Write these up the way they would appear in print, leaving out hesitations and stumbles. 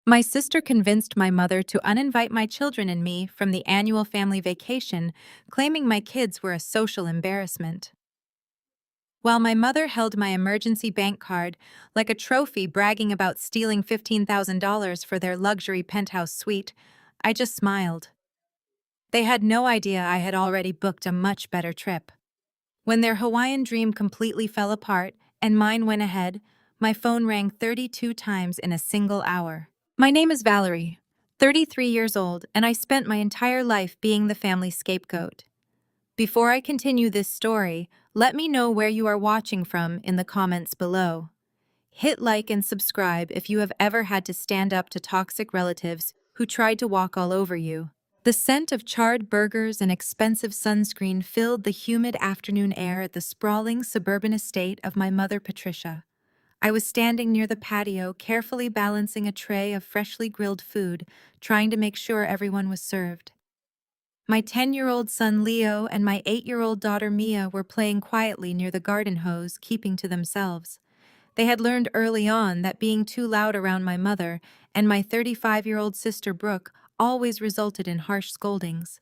My sister convinced my mother to uninvite my children and me from the annual family vacation, claiming my kids were a social embarrassment. While my mother held my emergency bank card like a trophy bragging about stealing $15,000 for their luxury penthouse suite, I just smiled. They had no idea I had already booked a much better trip. When their Hawaiian dream completely fell apart and mine went ahead, my phone rang 32 times in a single hour. My name is Valerie, 33 years old, and I spent my entire life being the family scapegoat. Before I continue this story, let me know where you are watching from in the comments below. Hit like and subscribe if you have ever had to stand up to toxic relatives who tried to walk all over you. The scent of charred burgers and expensive sunscreen filled the humid afternoon air at the sprawling suburban estate of my mother, Patricia. I was standing near the patio, carefully balancing a tray of freshly grilled food, trying to make sure everyone was served. My 10-year-old son Leo and my 8-year-old daughter Mia were playing quietly near the garden hose, keeping to themselves. They had learned early on that being too loud around my mother and my 35-year-old sister Brooke always resulted in harsh scoldings.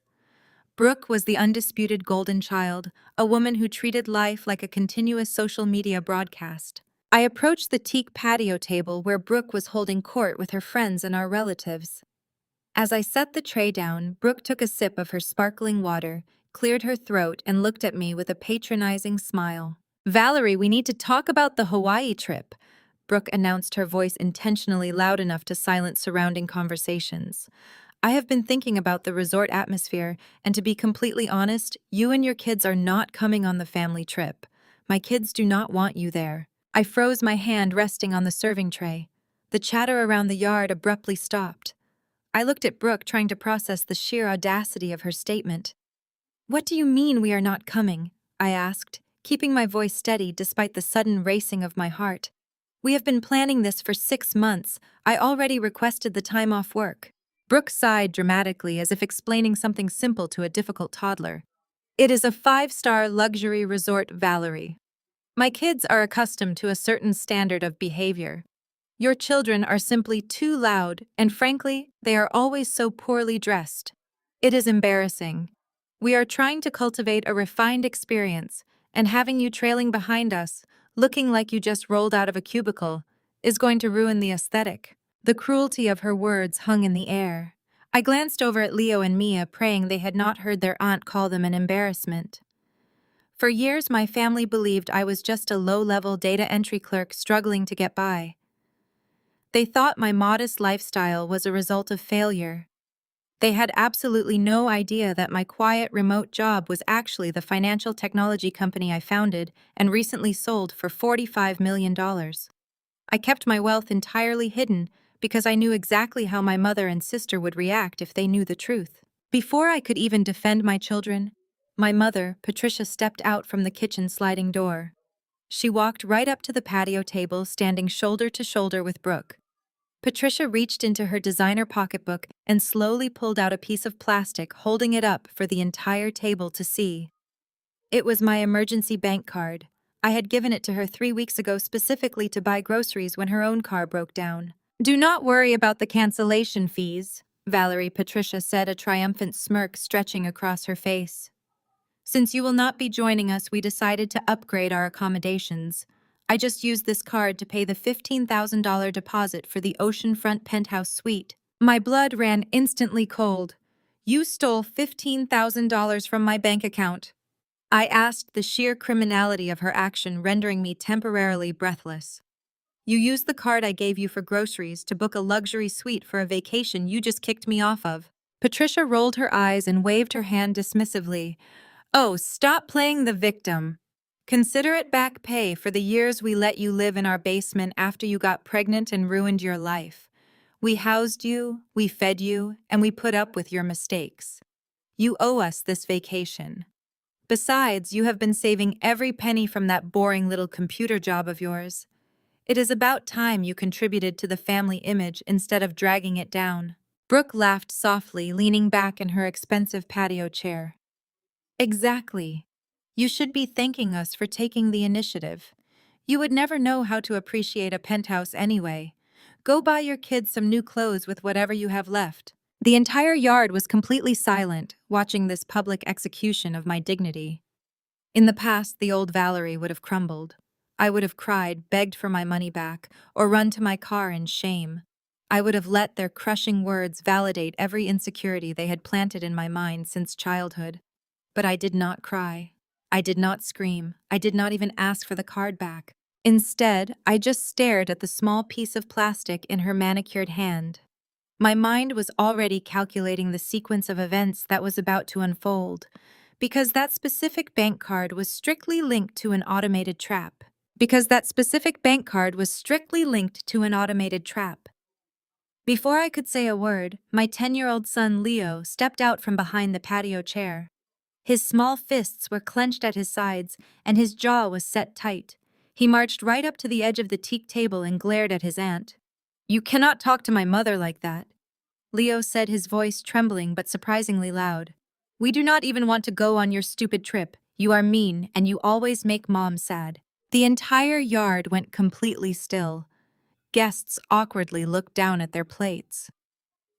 Brooke was the undisputed golden child, a woman who treated life like a continuous social media broadcast. I approached the teak patio table where Brooke was holding court with her friends and our relatives. As I set the tray down, Brooke took a sip of her sparkling water, cleared her throat, and looked at me with a patronizing smile. "Valerie, we need to talk about the Hawaii trip," Brooke announced, her voice intentionally loud enough to silence surrounding conversations. "I have been thinking about the resort atmosphere, and to be completely honest, you and your kids are not coming on the family trip. My kids do not want you there." I froze, my hand resting on the serving tray. The chatter around the yard abruptly stopped. I looked at Brooke, trying to process the sheer audacity of her statement. "What do you mean we are not coming?" I asked, keeping my voice steady despite the sudden racing of my heart. "We have been planning this for 6 months. I already requested the time off work." Brooke sighed dramatically, as if explaining something simple to a difficult toddler. "It is a 5-star luxury resort, Valerie. My kids are accustomed to a certain standard of behavior. Your children are simply too loud, and frankly, they are always so poorly dressed. It is embarrassing. We are trying to cultivate a refined experience, and having you trailing behind us, looking like you just rolled out of a cubicle, is going to ruin the aesthetic." The cruelty of her words hung in the air. I glanced over at Leo and Mia, praying they had not heard their aunt call them an embarrassment. For years, my family believed I was just a low-level data entry clerk struggling to get by. They thought my modest lifestyle was a result of failure. They had absolutely no idea that my quiet, remote job was actually the financial technology company I founded and recently sold for $45 million. I kept my wealth entirely hidden because I knew exactly how my mother and sister would react if they knew the truth. Before I could even defend my children, my mother, Patricia, stepped out from the kitchen sliding door. She walked right up to the patio table, standing shoulder to shoulder with Brooke. Patricia reached into her designer pocketbook and slowly pulled out a piece of plastic, holding it up for the entire table to see. It was my emergency bank card. I had given it to her 3 weeks ago specifically to buy groceries when her own car broke down. "Do not worry about the cancellation fees," Valerie, Patricia said, a triumphant smirk stretching across her face. "Since you will not be joining us, we decided to upgrade our accommodations. I just used this card to pay the $15,000 deposit for the oceanfront penthouse suite." My blood ran instantly cold. "You stole $15,000 from my bank account." I asked, the sheer criminality of her action rendering me temporarily breathless. "You used the card I gave you for groceries to book a luxury suite for a vacation you just kicked me off of." Patricia rolled her eyes and waved her hand dismissively. "Oh, stop playing the victim. Consider it back pay for the years we let you live in our basement after you got pregnant and ruined your life. We housed you, we fed you, and we put up with your mistakes. You owe us this vacation. Besides, you have been saving every penny from that boring little computer job of yours. It is about time you contributed to the family image instead of dragging it down." Brooke laughed softly, leaning back in her expensive patio chair. "Exactly. You should be thanking us for taking the initiative. You would never know how to appreciate a penthouse anyway. Go buy your kids some new clothes with whatever you have left. The entire yard was completely silent, watching this public execution of my dignity. In the past, the old Valerie would have crumbled. I would have cried, begged for my money back, or run to my car in shame. I would have let their crushing words validate every insecurity they had planted in my mind since childhood. But I did not cry. I did not scream. I did not even ask for the card back. Instead, I just stared at the small piece of plastic in her manicured hand. My mind was already calculating the sequence of events that was about to unfold, because that specific bank card was strictly linked to an automated trap. Before I could say a word, my 10-year-old son Leo stepped out from behind the patio chair. His small fists were clenched at his sides, and his jaw was set tight. He marched right up to the edge of the teak table and glared at his aunt. "You cannot talk to my mother like that," Leo said, his voice trembling but surprisingly loud. "We do not even want to go on your stupid trip. You are mean, and you always make Mom sad." The entire yard went completely still. Guests awkwardly looked down at their plates.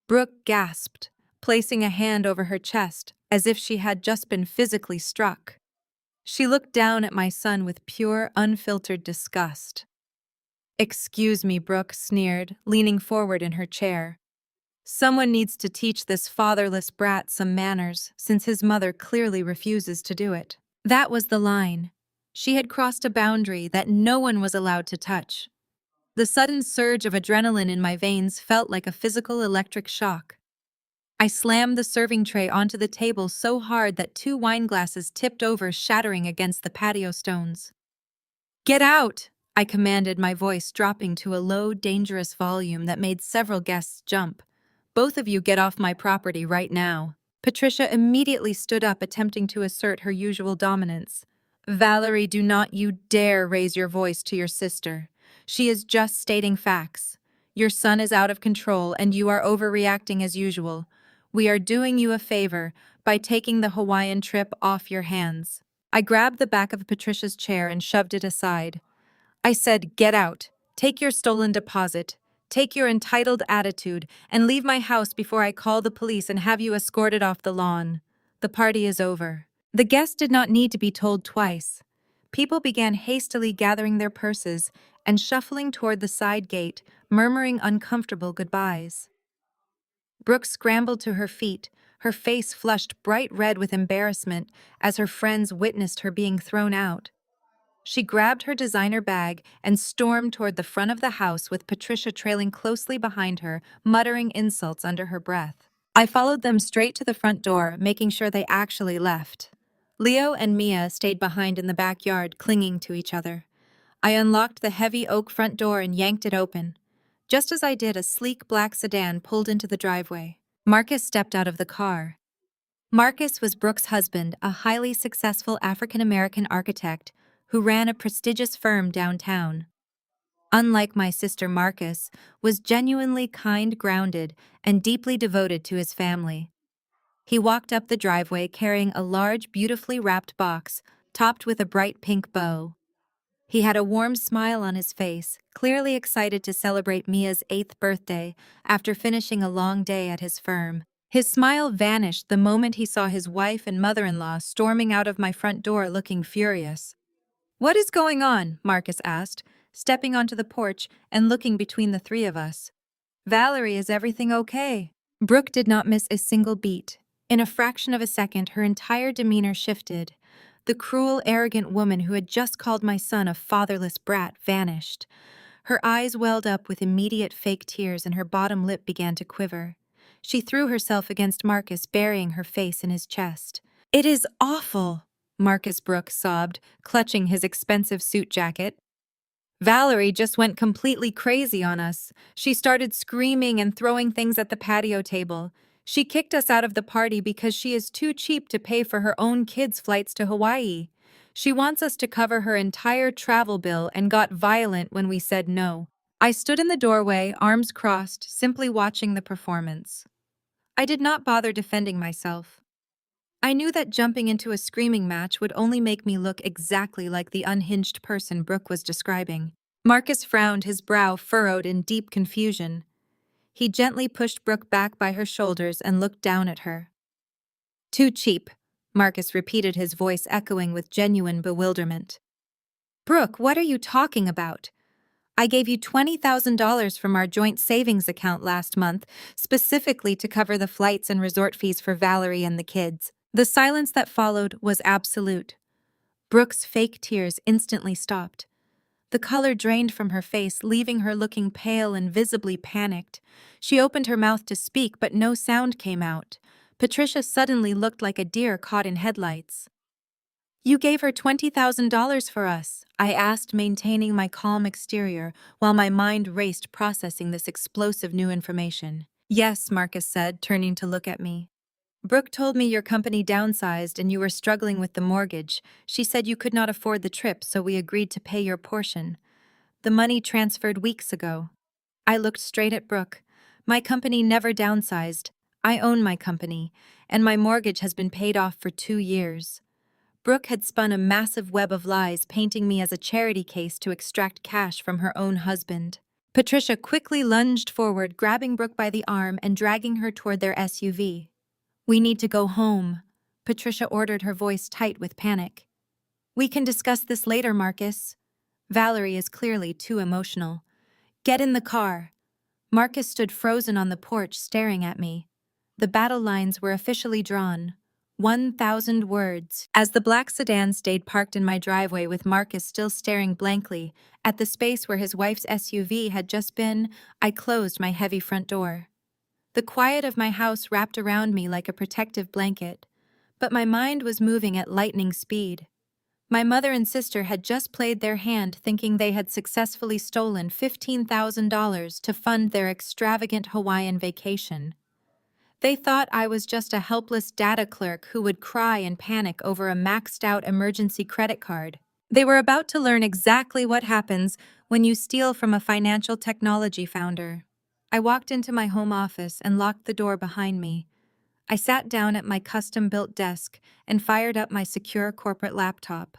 Brooke gasped, placing a hand over her chest as if she had just been physically struck. She looked down at my son with pure, unfiltered disgust. "Excuse me," Brooke sneered, leaning forward in her chair. "Someone needs to teach this fatherless brat some manners, since his mother clearly refuses to do it." That was the line. She had crossed a boundary that no one was allowed to touch. The sudden surge of adrenaline in my veins felt like a physical electric shock. I slammed the serving tray onto the table so hard that 2 wine glasses tipped over, shattering against the patio stones. "Get out!" I commanded, my voice dropping to a low, dangerous volume that made several guests jump. "Both of you get off my property right now." Patricia immediately stood up, attempting to assert her usual dominance. "Valerie, do not you dare raise your voice to your sister. She is just stating facts. Your son is out of control and you are overreacting as usual. We are doing you a favor by taking the Hawaiian trip off your hands." I grabbed the back of Patricia's chair and shoved it aside. I said, "Get out. Take your stolen deposit. Take your entitled attitude and leave my house before I call the police and have you escorted off the lawn. The party is over." The guests did not need to be told twice. People began hastily gathering their purses and shuffling toward the side gate, murmuring uncomfortable goodbyes. Brooke scrambled to her feet, her face flushed bright red with embarrassment as her friends witnessed her being thrown out. She grabbed her designer bag and stormed toward the front of the house, with Patricia trailing closely behind her, muttering insults under her breath. I followed them straight to the front door, making sure they actually left. Leo and Mia stayed behind in the backyard, clinging to each other. I unlocked the heavy oak front door and yanked it open. Just as I did, a sleek black sedan pulled into the driveway. Marcus stepped out of the car. Marcus was Brooke's husband, a highly successful African-American architect who ran a prestigious firm downtown. Unlike my sister, Marcus was genuinely kind, grounded, and deeply devoted to his family. He walked up the driveway carrying a large, beautifully wrapped box topped with a bright pink bow. He had a warm smile on his face, clearly excited to celebrate Mia's 8th birthday after finishing a long day at his firm. His smile vanished the moment he saw his wife and mother-in-law storming out of my front door looking furious. "What is going on?" Marcus asked, stepping onto the porch and looking between the three of us. "Valerie, is everything okay?" Brooke did not miss a single beat. In a fraction of a second, her entire demeanor shifted. The cruel, arrogant woman who had just called my son a fatherless brat vanished. Her eyes welled up with immediate fake tears and her bottom lip began to quiver. She threw herself against Marcus, burying her face in his chest. "It is awful," Marcus Brooke sobbed, clutching his expensive suit jacket. "Valerie just went completely crazy on us. She started screaming and throwing things at the patio table. She kicked us out of the party because she is too cheap to pay for her own kids' flights to Hawaii. She wants us to cover her entire travel bill and got violent when we said no." I stood in the doorway, arms crossed, simply watching the performance. I did not bother defending myself. I knew that jumping into a screaming match would only make me look exactly like the unhinged person Brooke was describing. Marcus frowned, his brow furrowed in deep confusion. He gently pushed Brooke back by her shoulders and looked down at her. Too cheap, Marcus repeated, his voice echoing with genuine bewilderment. Brooke, what are you talking about? I gave you $20,000 from our joint savings account last month, specifically to cover the flights and resort fees for Valerie and the kids. The silence that followed was absolute. Brooke's fake tears instantly stopped. The color drained from her face, leaving her looking pale and visibly panicked. She opened her mouth to speak, but no sound came out. Patricia suddenly looked like a deer caught in headlights. You gave her $20,000 for us, I asked, maintaining my calm exterior while my mind raced processing this explosive new information. Yes, Marcus said, turning to look at me. Brooke told me your company downsized and you were struggling with the mortgage. She said you could not afford the trip, so we agreed to pay your portion. The money transferred weeks ago. I looked straight at Brooke. My company never downsized. I own my company, and my mortgage has been paid off for 2 years. Brooke had spun a massive web of lies, painting me as a charity case to extract cash from her own husband. Patricia quickly lunged forward, grabbing Brooke by the arm and dragging her toward their SUV. We need to go home, Patricia ordered, her voice tight with panic. We can discuss this later, Marcus. Valerie is clearly too emotional. Get in the car. Marcus stood frozen on the porch, staring at me. The battle lines were officially drawn. 1,000 words. As the black sedan stayed parked in my driveway with Marcus still staring blankly at the space where his wife's SUV had just been, I closed my heavy front door. The quiet of my house wrapped around me like a protective blanket, but my mind was moving at lightning speed. My mother and sister had just played their hand, thinking they had successfully stolen $15,000 to fund their extravagant Hawaiian vacation. They thought I was just a helpless data clerk who would cry and panic over a maxed-out emergency credit card. They were about to learn exactly what happens when you steal from a financial technology founder. I walked into my home office and locked the door behind me. I sat down at my custom-built desk and fired up my secure corporate laptop.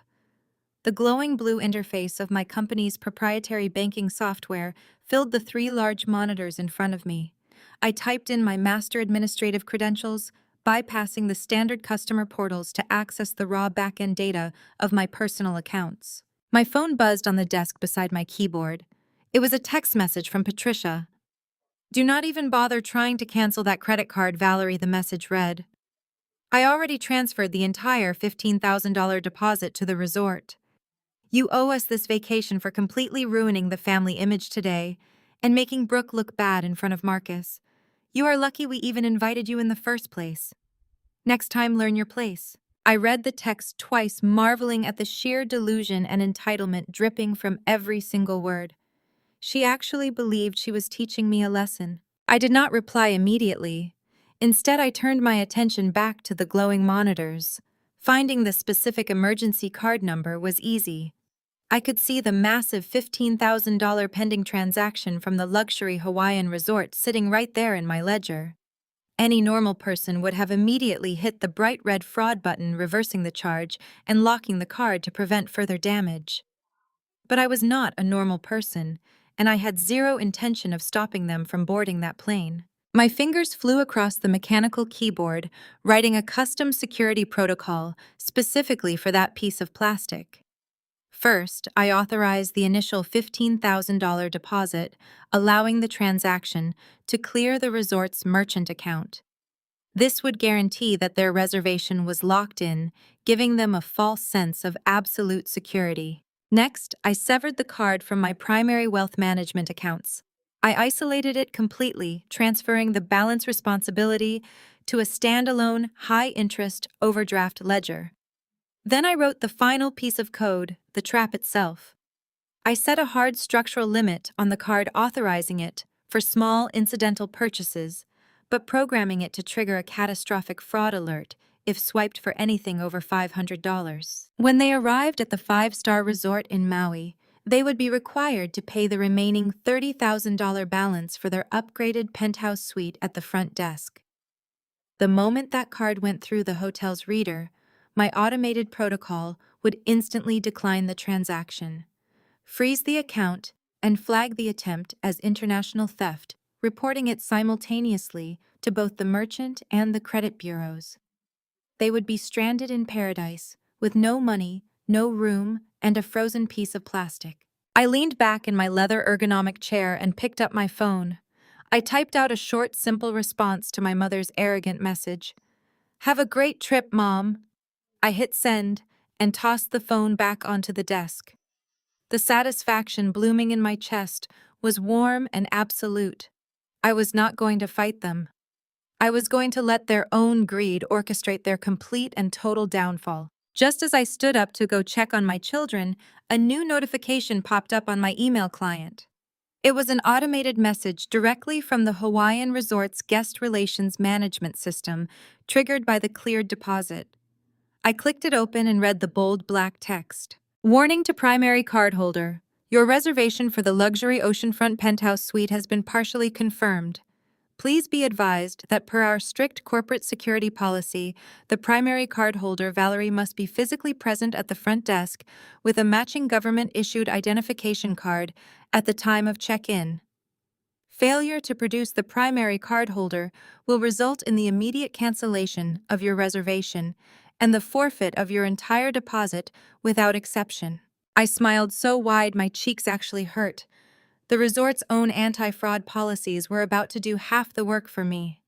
The glowing blue interface of my company's proprietary banking software filled the 3 large monitors in front of me. I typed in my master administrative credentials, bypassing the standard customer portals to access the raw back-end data of my personal accounts. My phone buzzed on the desk beside my keyboard. It was a text message from Patricia. Do not even bother trying to cancel that credit card, Valerie, the message read. I already transferred the entire $15,000 deposit to the resort. You owe us this vacation for completely ruining the family image today and making Brooke look bad in front of Marcus. You are lucky we even invited you in the first place. Next time, learn your place. I read the text twice, marveling at the sheer delusion and entitlement dripping from every single word. She actually believed she was teaching me a lesson. I did not reply immediately. Instead, I turned my attention back to the glowing monitors. Finding the specific emergency card number was easy. I could see the massive $15,000 pending transaction from the luxury Hawaiian resort sitting right there in my ledger. Any normal person would have immediately hit the bright red fraud button, reversing the charge and locking the card to prevent further damage. But I was not a normal person, and I had zero intention of stopping them from boarding that plane. My fingers flew across the mechanical keyboard, writing a custom security protocol specifically for that piece of plastic. First, I authorized the initial $15,000 deposit, allowing the transaction to clear the resort's merchant account. This would guarantee that their reservation was locked in, giving them a false sense of absolute security. Next, I severed the card from my primary wealth management accounts. I isolated it completely, transferring the balance responsibility to a standalone, high-interest overdraft ledger. Then I wrote the final piece of code, the trap itself. I set a hard structural limit on the card, authorizing it for small incidental purchases, but programming it to trigger a catastrophic fraud alert if swiped for anything over $500. When they arrived at the 5-star resort in Maui, they would be required to pay the remaining $30,000 balance for their upgraded penthouse suite at the front desk. The moment that card went through the hotel's reader, my automated protocol would instantly decline the transaction, freeze the account, and flag the attempt as international theft, reporting it simultaneously to both the merchant and the credit bureaus. They would be stranded in paradise, with no money, no room, and a frozen piece of plastic. I leaned back in my leather ergonomic chair and picked up my phone. I typed out a short, simple response to my mother's arrogant message. "Have a great trip, Mom." I hit send and tossed the phone back onto the desk. The satisfaction blooming in my chest was warm and absolute. I was not going to fight them. I was going to let their own greed orchestrate their complete and total downfall. Just as I stood up to go check on my children, a new notification popped up on my email client. It was an automated message directly from the Hawaiian Resort's guest relations management system, triggered by the cleared deposit. I clicked it open and read the bold black text. "Warning to primary cardholder. Your reservation for the luxury oceanfront penthouse suite has been partially confirmed. Please be advised that per our strict corporate security policy, the primary cardholder, Valerie, must be physically present at the front desk with a matching government-issued identification card at the time of check-in. Failure to produce the primary cardholder will result in the immediate cancellation of your reservation and the forfeit of your entire deposit without exception." I smiled so wide my cheeks actually hurt. The resort's own anti-fraud policies were about to do half the work for me.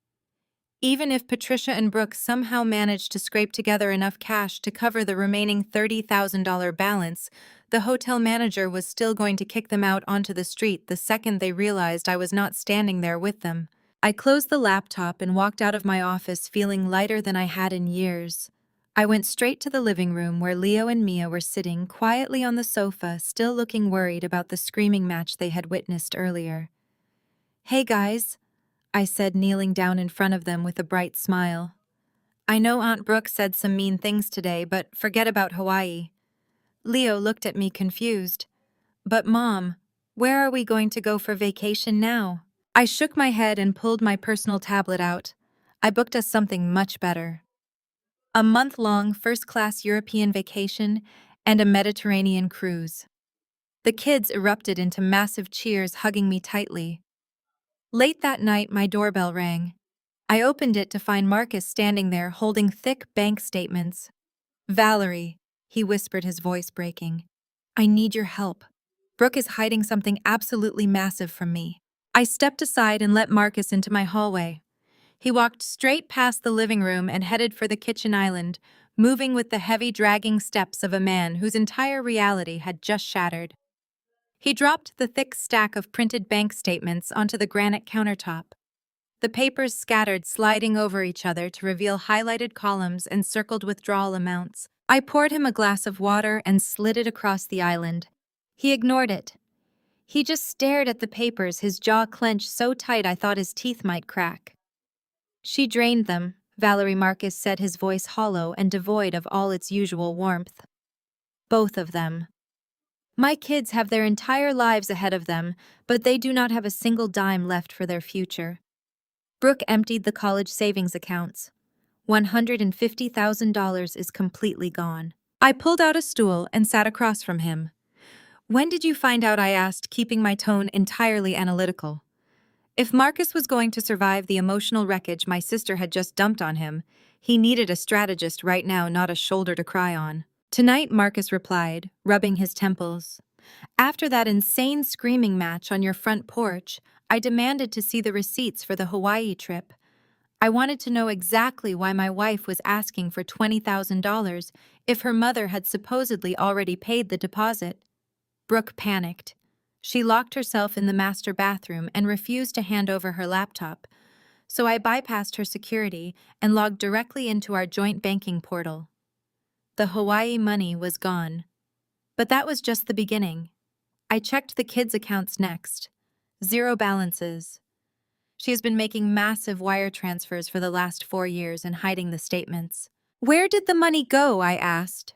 Even if Patricia and Brooke somehow managed to scrape together enough cash to cover the remaining $30,000 balance, the hotel manager was still going to kick them out onto the street the second they realized I was not standing there with them. I closed the laptop and walked out of my office feeling lighter than I had in years. I went straight to the living room where Leo and Mia were sitting quietly on the sofa, still looking worried about the screaming match they had witnessed earlier. "Hey guys," I said, kneeling down in front of them with a bright smile. "I know Aunt Brooke said some mean things today, but forget about Hawaii." Leo looked at me confused. "But Mom, where are we going to go for vacation now?" I shook my head and pulled my personal tablet out. "I booked us something much better. A month-long first-class European vacation and a Mediterranean cruise." The kids erupted into massive cheers, hugging me tightly. Late that night, my doorbell rang. I opened it to find Marcus standing there holding thick bank statements. "Valerie," he whispered, his voice breaking, "I need your help. Brooke is hiding something absolutely massive from me." I stepped aside and let Marcus into my hallway. He walked straight past the living room and headed for the kitchen island, moving with the heavy, dragging steps of a man whose entire reality had just shattered. He dropped the thick stack of printed bank statements onto the granite countertop. The papers scattered, sliding over each other to reveal highlighted columns and circled withdrawal amounts. I poured him a glass of water and slid it across the island. He ignored it. He just stared at the papers, his jaw clenched so tight I thought his teeth might crack. "She drained them," Valerie Marcus said, his voice hollow and devoid of all its usual warmth. "Both of them. My kids have their entire lives ahead of them, but they do not have a single dime left for their future." Brooke emptied the college savings accounts. $150,000 is completely gone. I pulled out a stool and sat across from him. "When did you find out?" I asked, keeping my tone entirely analytical. If Marcus was going to survive the emotional wreckage my sister had just dumped on him, he needed a strategist right now, not a shoulder to cry on. "Tonight," Marcus replied, rubbing his temples. "After that insane screaming match on your front porch, I demanded to see the receipts for the Hawaii trip. I wanted to know exactly why my wife was asking for $20,000 if her mother had supposedly already paid the deposit." Brooke panicked. She locked herself in the master bathroom and refused to hand over her laptop, so I bypassed her security and logged directly into our joint banking portal. The Hawaii money was gone. But that was just the beginning. I checked the kids' accounts next. Zero balances. She has been making massive wire transfers for the last 4 years and hiding the statements. "Where did the money go?" I asked.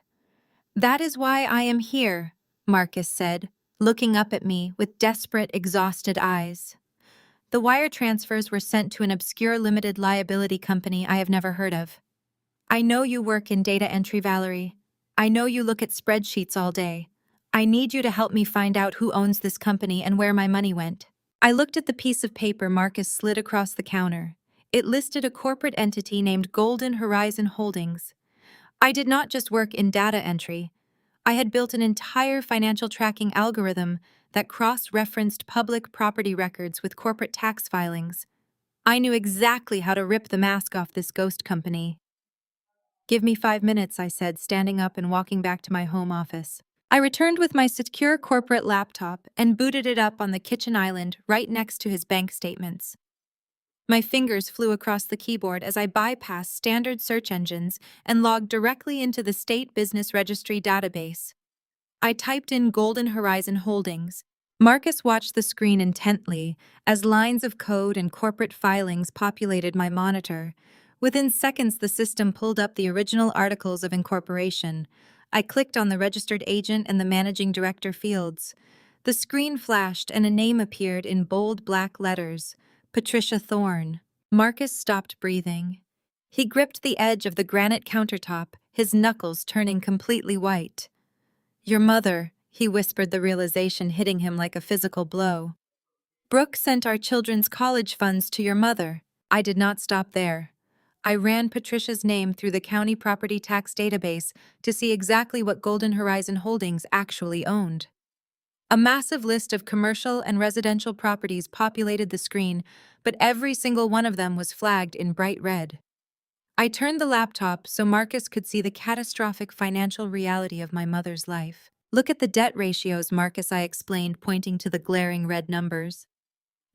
"That is why I am here," Marcus said, looking up at me with desperate, exhausted eyes. "The wire transfers were sent to an obscure limited liability company I have never heard of. I know you work in data entry, Valerie. I know you look at spreadsheets all day. I need you to help me find out who owns this company and where my money went. I looked at the piece of paper Marcus slid across the counter. It listed a corporate entity named Golden Horizon Holdings. I did not just work in data entry. I had built an entire financial tracking algorithm that cross-referenced public property records with corporate tax filings. I knew exactly how to rip the mask off this ghost company. "Give me 5 minutes," I said, standing up and walking back to my home office. I returned with my secure corporate laptop and booted it up on the kitchen island right next to his bank statements. My fingers flew across the keyboard as I bypassed standard search engines and logged directly into the State Business Registry database. I typed in Golden Horizon Holdings. Marcus watched the screen intently as lines of code and corporate filings populated my monitor. Within seconds, the system pulled up the original articles of incorporation. I clicked on the registered agent and the managing director fields. The screen flashed and a name appeared in bold black letters: Patricia Thorne. Marcus stopped breathing. He gripped the edge of the granite countertop, his knuckles turning completely white. "Your mother," he whispered, the realization hitting him like a physical blow. "Brooke sent our children's college funds to your mother." I did not stop there. I ran Patricia's name through the county property tax database to see exactly what Golden Horizon Holdings actually owned. A massive list of commercial and residential properties populated the screen, but every single one of them was flagged in bright red. I turned the laptop so Marcus could see the catastrophic financial reality of my mother's life. "Look at the debt ratios, Marcus," I explained, pointing to the glaring red numbers.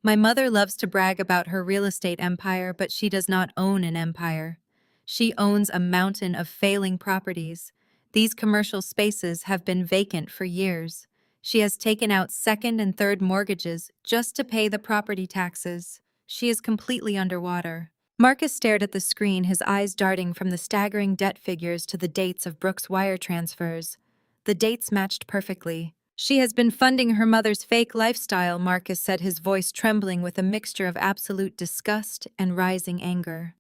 "My mother loves to brag about her real estate empire, but she does not own an empire. She owns a mountain of failing properties. These commercial spaces have been vacant for years. She has taken out second and third mortgages just to pay the property taxes. She is completely underwater." Marcus stared at the screen, his eyes darting from the staggering debt figures to the dates of Brooke's wire transfers. The dates matched perfectly. "She has been funding her mother's fake lifestyle," Marcus said, his voice trembling with a mixture of absolute disgust and rising anger.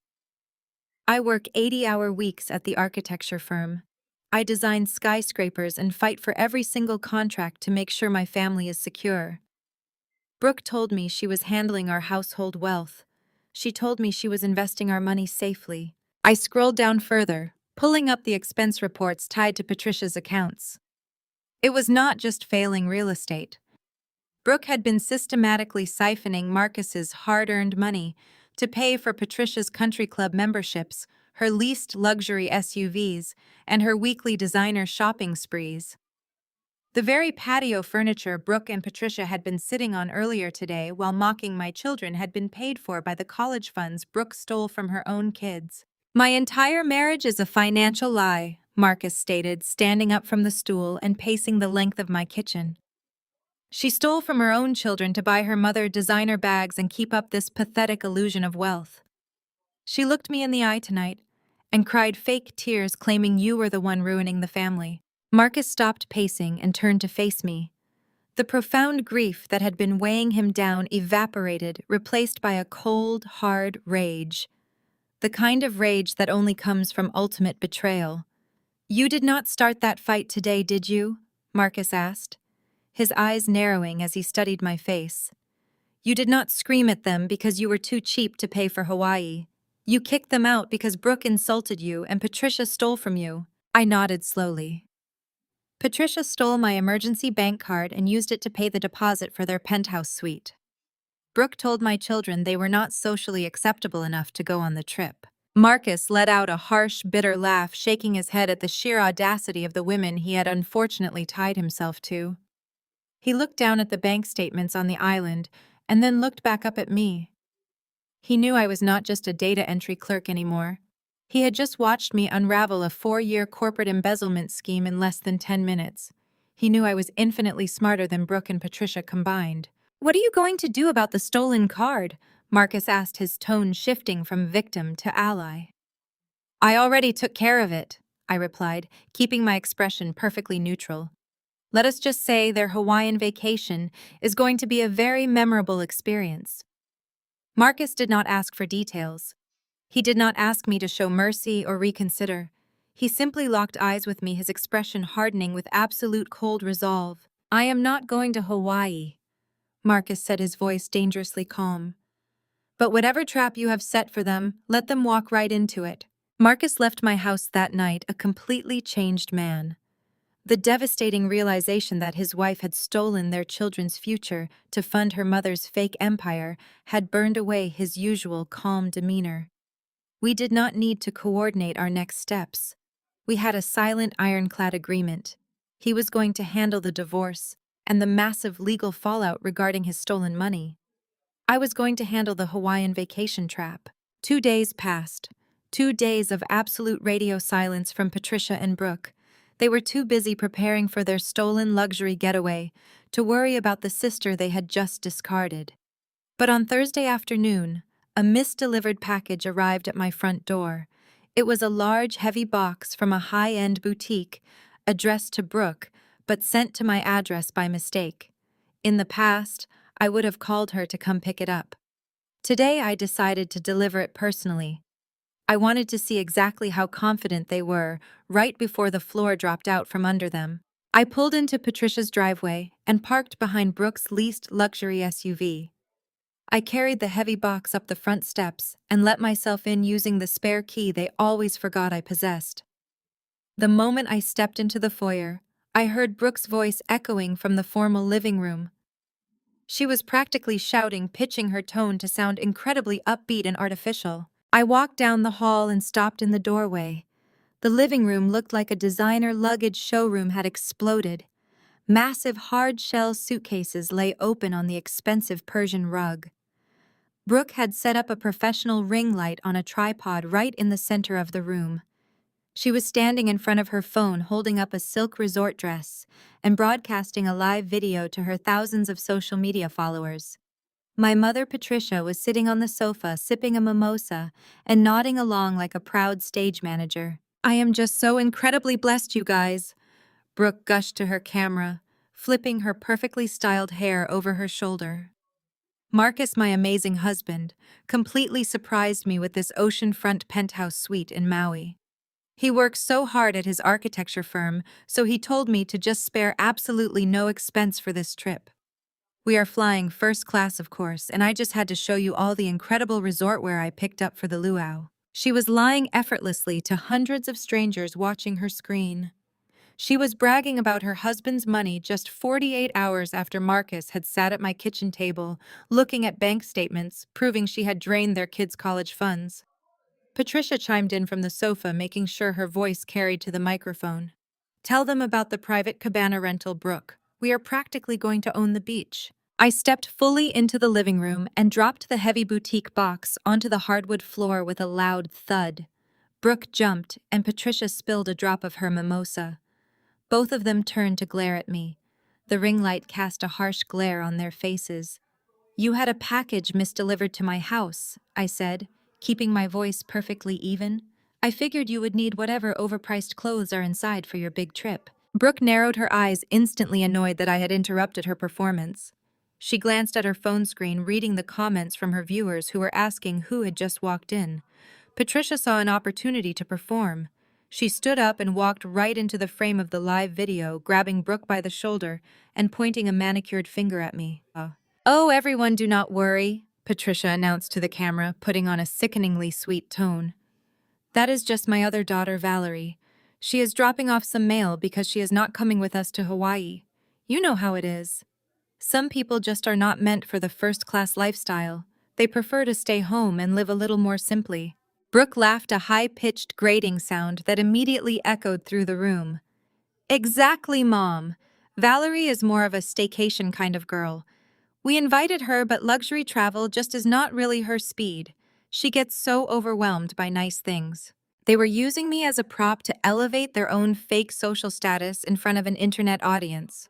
"I work 80-hour weeks at the architecture firm. I design skyscrapers and fight for every single contract to make sure my family is secure. Brooke told me she was handling our household wealth. She told me she was investing our money safely." I scrolled down further, pulling up the expense reports tied to Patricia's accounts. It was not just failing real estate. Brooke had been systematically siphoning Marcus's hard-earned money to pay for Patricia's country club memberships, her leased luxury SUVs, and her weekly designer shopping sprees. The very patio furniture Brooke and Patricia had been sitting on earlier today while mocking my children had been paid for by the college funds Brooke stole from her own kids. "My entire marriage is a financial lie," Marcus stated, standing up from the stool and pacing the length of my kitchen. "She stole from her own children to buy her mother designer bags and keep up this pathetic illusion of wealth. She looked me in the eye tonight and cried fake tears, claiming you were the one ruining the family." Marcus stopped pacing and turned to face me. The profound grief that had been weighing him down evaporated, replaced by a cold, hard rage. The kind of rage that only comes from ultimate betrayal. "You did not start that fight today, did you?" Marcus asked, his eyes narrowing as he studied my face. "You did not scream at them because you were too cheap to pay for Hawaii. You kicked them out because Brooke insulted you and Patricia stole from you." I nodded slowly. "Patricia stole my emergency bank card and used it to pay the deposit for their penthouse suite. Brooke told my children they were not socially acceptable enough to go on the trip." Marcus let out a harsh, bitter laugh, shaking his head at the sheer audacity of the women he had unfortunately tied himself to. He looked down at the bank statements on the island and then looked back up at me. He knew I was not just a data entry clerk anymore. He had just watched me unravel a 4-year corporate embezzlement scheme in less than 10 minutes. He knew I was infinitely smarter than Brooke and Patricia combined. "What are you going to do about the stolen card?" Marcus asked, his tone shifting from victim to ally. "I already took care of it," I replied, keeping my expression perfectly neutral. "Let us just say their Hawaiian vacation is going to be a very memorable experience." Marcus did not ask for details. He did not ask me to show mercy or reconsider. He simply locked eyes with me, his expression hardening with absolute cold resolve. "I am not going to Hawaii," Marcus said, his voice dangerously calm. "But whatever trap you have set for them, let them walk right into it." Marcus left my house that night a completely changed man. The devastating realization that his wife had stolen their children's future to fund her mother's fake empire had burned away his usual calm demeanor. We did not need to coordinate our next steps. We had a silent, ironclad agreement. He was going to handle the divorce and the massive legal fallout regarding his stolen money. I was going to handle the Hawaiian vacation trap. 2 days passed. 2 days of absolute radio silence from Patricia and Brooke. They were too busy preparing for their stolen luxury getaway to worry about the sister they had just discarded. But on Thursday afternoon, a misdelivered package arrived at my front door. It was a large, heavy box from a high-end boutique, addressed to Brooke, but sent to my address by mistake. In the past, I would have called her to come pick it up. Today, I decided to deliver it personally. I wanted to see exactly how confident they were right before the floor dropped out from under them. I pulled into Patricia's driveway and parked behind Brooke's leased luxury SUV. I carried the heavy box up the front steps and let myself in using the spare key they always forgot I possessed. The moment I stepped into the foyer, I heard Brooke's voice echoing from the formal living room. She was practically shouting, pitching her tone to sound incredibly upbeat and artificial. I walked down the hall and stopped in the doorway. The living room looked like a designer luggage showroom had exploded. Massive hard-shell suitcases lay open on the expensive Persian rug. Brooke had set up a professional ring light on a tripod right in the center of the room. She was standing in front of her phone holding up a silk resort dress and broadcasting a live video to her thousands of social media followers. My mother, Patricia, was sitting on the sofa sipping a mimosa and nodding along like a proud stage manager. "I am just so incredibly blessed, you guys," Brooke gushed to her camera, flipping her perfectly styled hair over her shoulder. Marcus, my amazing husband, completely surprised me with this oceanfront penthouse suite in Maui. He works so hard at his architecture firm, so he told me to just spare absolutely no expense for this trip. We are flying first class, of course, and I just had to show you all the incredible resort wear I picked up for the luau. She was lying effortlessly to hundreds of strangers watching her screen. She was bragging about her husband's money just 48 hours after Marcus had sat at my kitchen table, looking at bank statements, proving she had drained their kids' college funds. Patricia chimed in from the sofa, making sure her voice carried to the microphone. "Tell them about the private cabana rental, Brooke. We are practically going to own the beach." I stepped fully into the living room and dropped the heavy boutique box onto the hardwood floor with a loud thud. Brooke jumped, and Patricia spilled a drop of her mimosa. Both of them turned to glare at me. The ring light cast a harsh glare on their faces. "You had a package misdelivered to my house," I said, keeping my voice perfectly even. "I figured you would need whatever overpriced clothes are inside for your big trip." Brooke narrowed her eyes, instantly annoyed that I had interrupted her performance. She glanced at her phone screen, reading the comments from her viewers who were asking who had just walked in. Patricia saw an opportunity to perform. She stood up and walked right into the frame of the live video, grabbing Brooke by the shoulder and pointing a manicured finger at me. "Oh, everyone, do not worry," Patricia announced to the camera, putting on a sickeningly sweet tone. "That is just my other daughter, Valerie. She is dropping off some mail because she is not coming with us to Hawaii. You know how it is. Some people just are not meant for the first-class lifestyle. They prefer to stay home and live a little more simply." Brooke laughed, a high-pitched grating sound that immediately echoed through the room. "Exactly, Mom. Valerie is more of a staycation kind of girl. We invited her, but luxury travel just is not really her speed. She gets so overwhelmed by nice things." They were using me as a prop to elevate their own fake social status in front of an internet audience.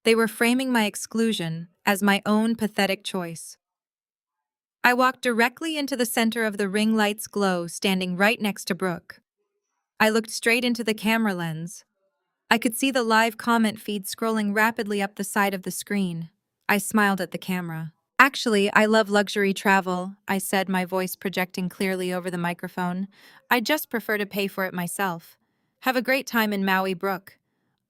They were framing my exclusion as my own pathetic choice. I walked directly into the center of the ring light's glow, standing right next to Brooke. I looked straight into the camera lens. I could see the live comment feed scrolling rapidly up the side of the screen. I smiled at the camera. Actually, I love luxury travel, I said, my voice projecting clearly over the microphone. I just prefer to pay for it myself. Have a great time in Maui Brook.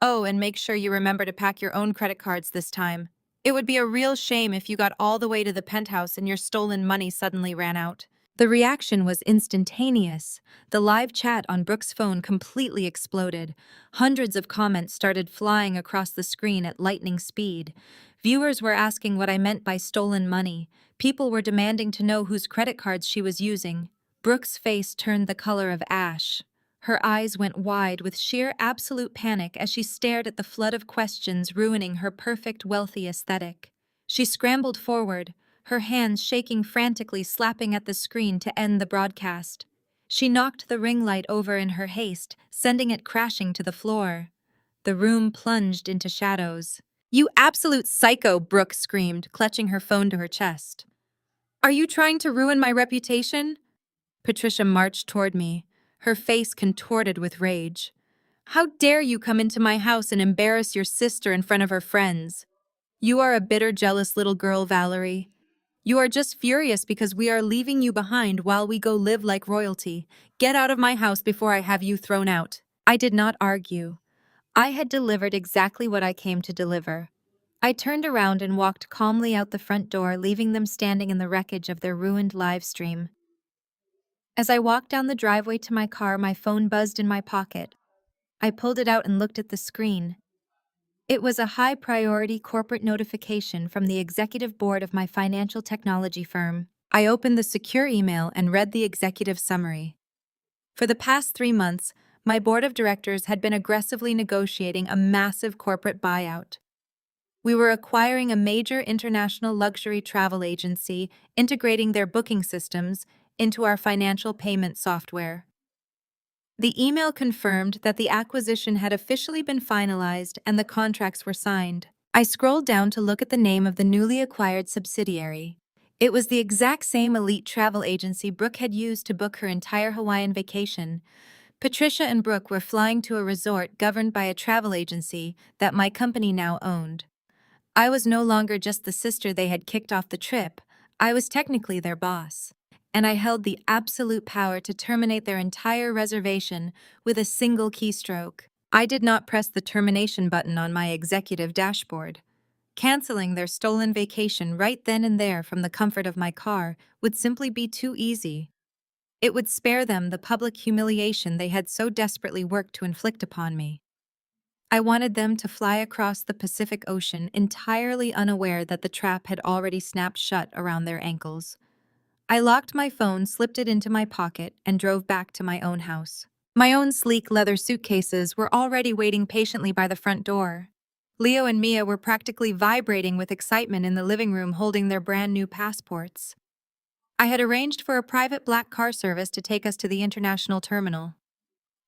Oh, and make sure you remember to pack your own credit cards this time. It would be a real shame if you got all the way to the penthouse and your stolen money suddenly ran out. The reaction was instantaneous. The live chat on Brooke's phone completely exploded. Hundreds of comments started flying across the screen at lightning speed. Viewers were asking what I meant by stolen money. People were demanding to know whose credit cards she was using. Brooke's face turned the color of ash. Her eyes went wide with sheer absolute panic as she stared at the flood of questions ruining her perfect wealthy aesthetic. She scrambled forward, her hands shaking frantically, slapping at the screen to end the broadcast. She knocked the ring light over in her haste, sending it crashing to the floor. The room plunged into shadows. "You absolute psycho!" Brooke screamed, clutching her phone to her chest. "Are you trying to ruin my reputation?" Patricia marched toward me, her face contorted with rage. "How dare you come into my house and embarrass your sister in front of her friends? You are a bitter, jealous little girl, Valerie. You are just furious because we are leaving you behind while we go live like royalty. Get out of my house before I have you thrown out." I did not argue. I had delivered exactly what I came to deliver. I turned around and walked calmly out the front door, leaving them standing in the wreckage of their ruined live stream. As I walked down the driveway to my car, my phone buzzed in my pocket. I pulled it out and looked at the screen. It was a high-priority corporate notification from the executive board of my financial technology firm. I opened the secure email and read the executive summary. For the past 3 months, my board of directors had been aggressively negotiating a massive corporate buyout. We were acquiring a major international luxury travel agency, integrating their booking systems into our financial payment software. The email confirmed that the acquisition had officially been finalized and the contracts were signed. I scrolled down to look at the name of the newly acquired subsidiary. It was the exact same elite travel agency Brooke had used to book her entire Hawaiian vacation. Patricia and Brooke were flying to a resort governed by a travel agency that my company now owned. I was no longer just the sister they had kicked off the trip, I was technically their boss. And I held the absolute power to terminate their entire reservation with a single keystroke. I did not press the termination button on my executive dashboard. Canceling their stolen vacation right then and there from the comfort of my car would simply be too easy. It would spare them the public humiliation they had so desperately worked to inflict upon me. I wanted them to fly across the Pacific Ocean entirely unaware that the trap had already snapped shut around their ankles. I locked my phone, slipped it into my pocket, and drove back to my own house. My own sleek leather suitcases were already waiting patiently by the front door. Leo and Mia were practically vibrating with excitement in the living room, holding their brand new passports. I had arranged for a private black car service to take us to the international terminal.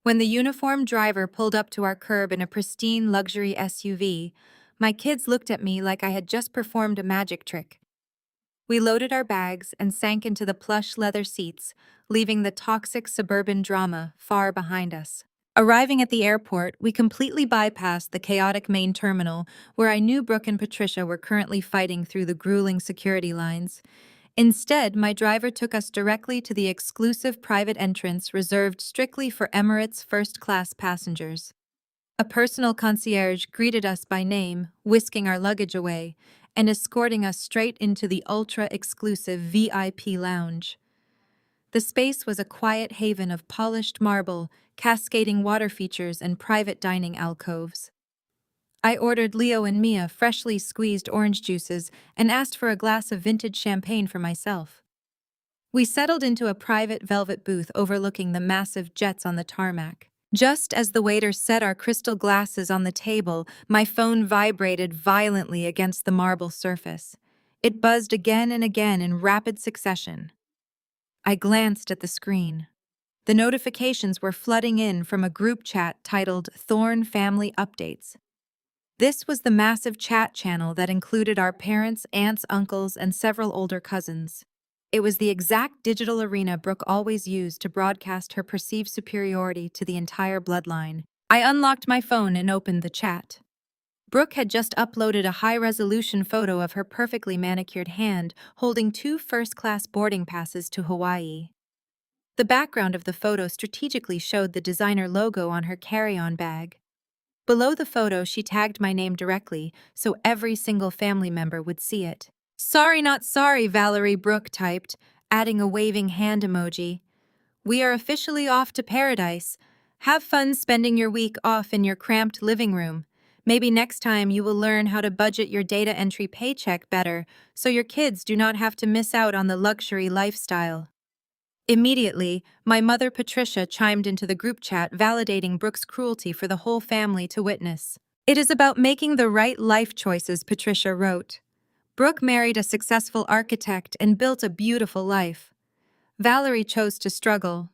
When the uniformed driver pulled up to our curb in a pristine luxury SUV, my kids looked at me like I had just performed a magic trick. We loaded our bags and sank into the plush leather seats, leaving the toxic suburban drama far behind us. Arriving at the airport, we completely bypassed the chaotic main terminal, where I knew Brooke and Patricia were currently fighting through the grueling security lines. Instead, my driver took us directly to the exclusive private entrance reserved strictly for Emirates first-class passengers. A personal concierge greeted us by name, whisking our luggage away, and escorting us straight into the ultra-exclusive VIP lounge. The space was a quiet haven of polished marble, cascading water features, and private dining alcoves. I ordered Leo and Mia freshly squeezed orange juices and asked for a glass of vintage champagne for myself. We settled into a private velvet booth overlooking the massive jets on the tarmac. Just as the waiter set our crystal glasses on the table, my phone vibrated violently against the marble surface. It buzzed again and again in rapid succession. I glanced at the screen. The notifications were flooding in from a group chat titled Thorne Family Updates. This was the massive chat channel that included our parents, aunts, uncles, and several older cousins. It was the exact digital arena Brooke always used to broadcast her perceived superiority to the entire bloodline. I unlocked my phone and opened the chat. Brooke had just uploaded a high-resolution photo of her perfectly manicured hand holding 2 first-class boarding passes to Hawaii. The background of the photo strategically showed the designer logo on her carry-on bag. Below the photo, she tagged my name directly, so every single family member would see it. "Sorry, not sorry," Valerie Brooke typed, adding a waving hand emoji. "We are officially off to paradise. Have fun spending your week off in your cramped living room. Maybe next time you will learn how to budget your data entry paycheck better so your kids do not have to miss out on the luxury lifestyle." Immediately, my mother Patricia chimed into the group chat validating Brooke's cruelty for the whole family to witness. "It is about making the right life choices," Patricia wrote. "Brooke married a successful architect and built a beautiful life. Valerie chose to struggle.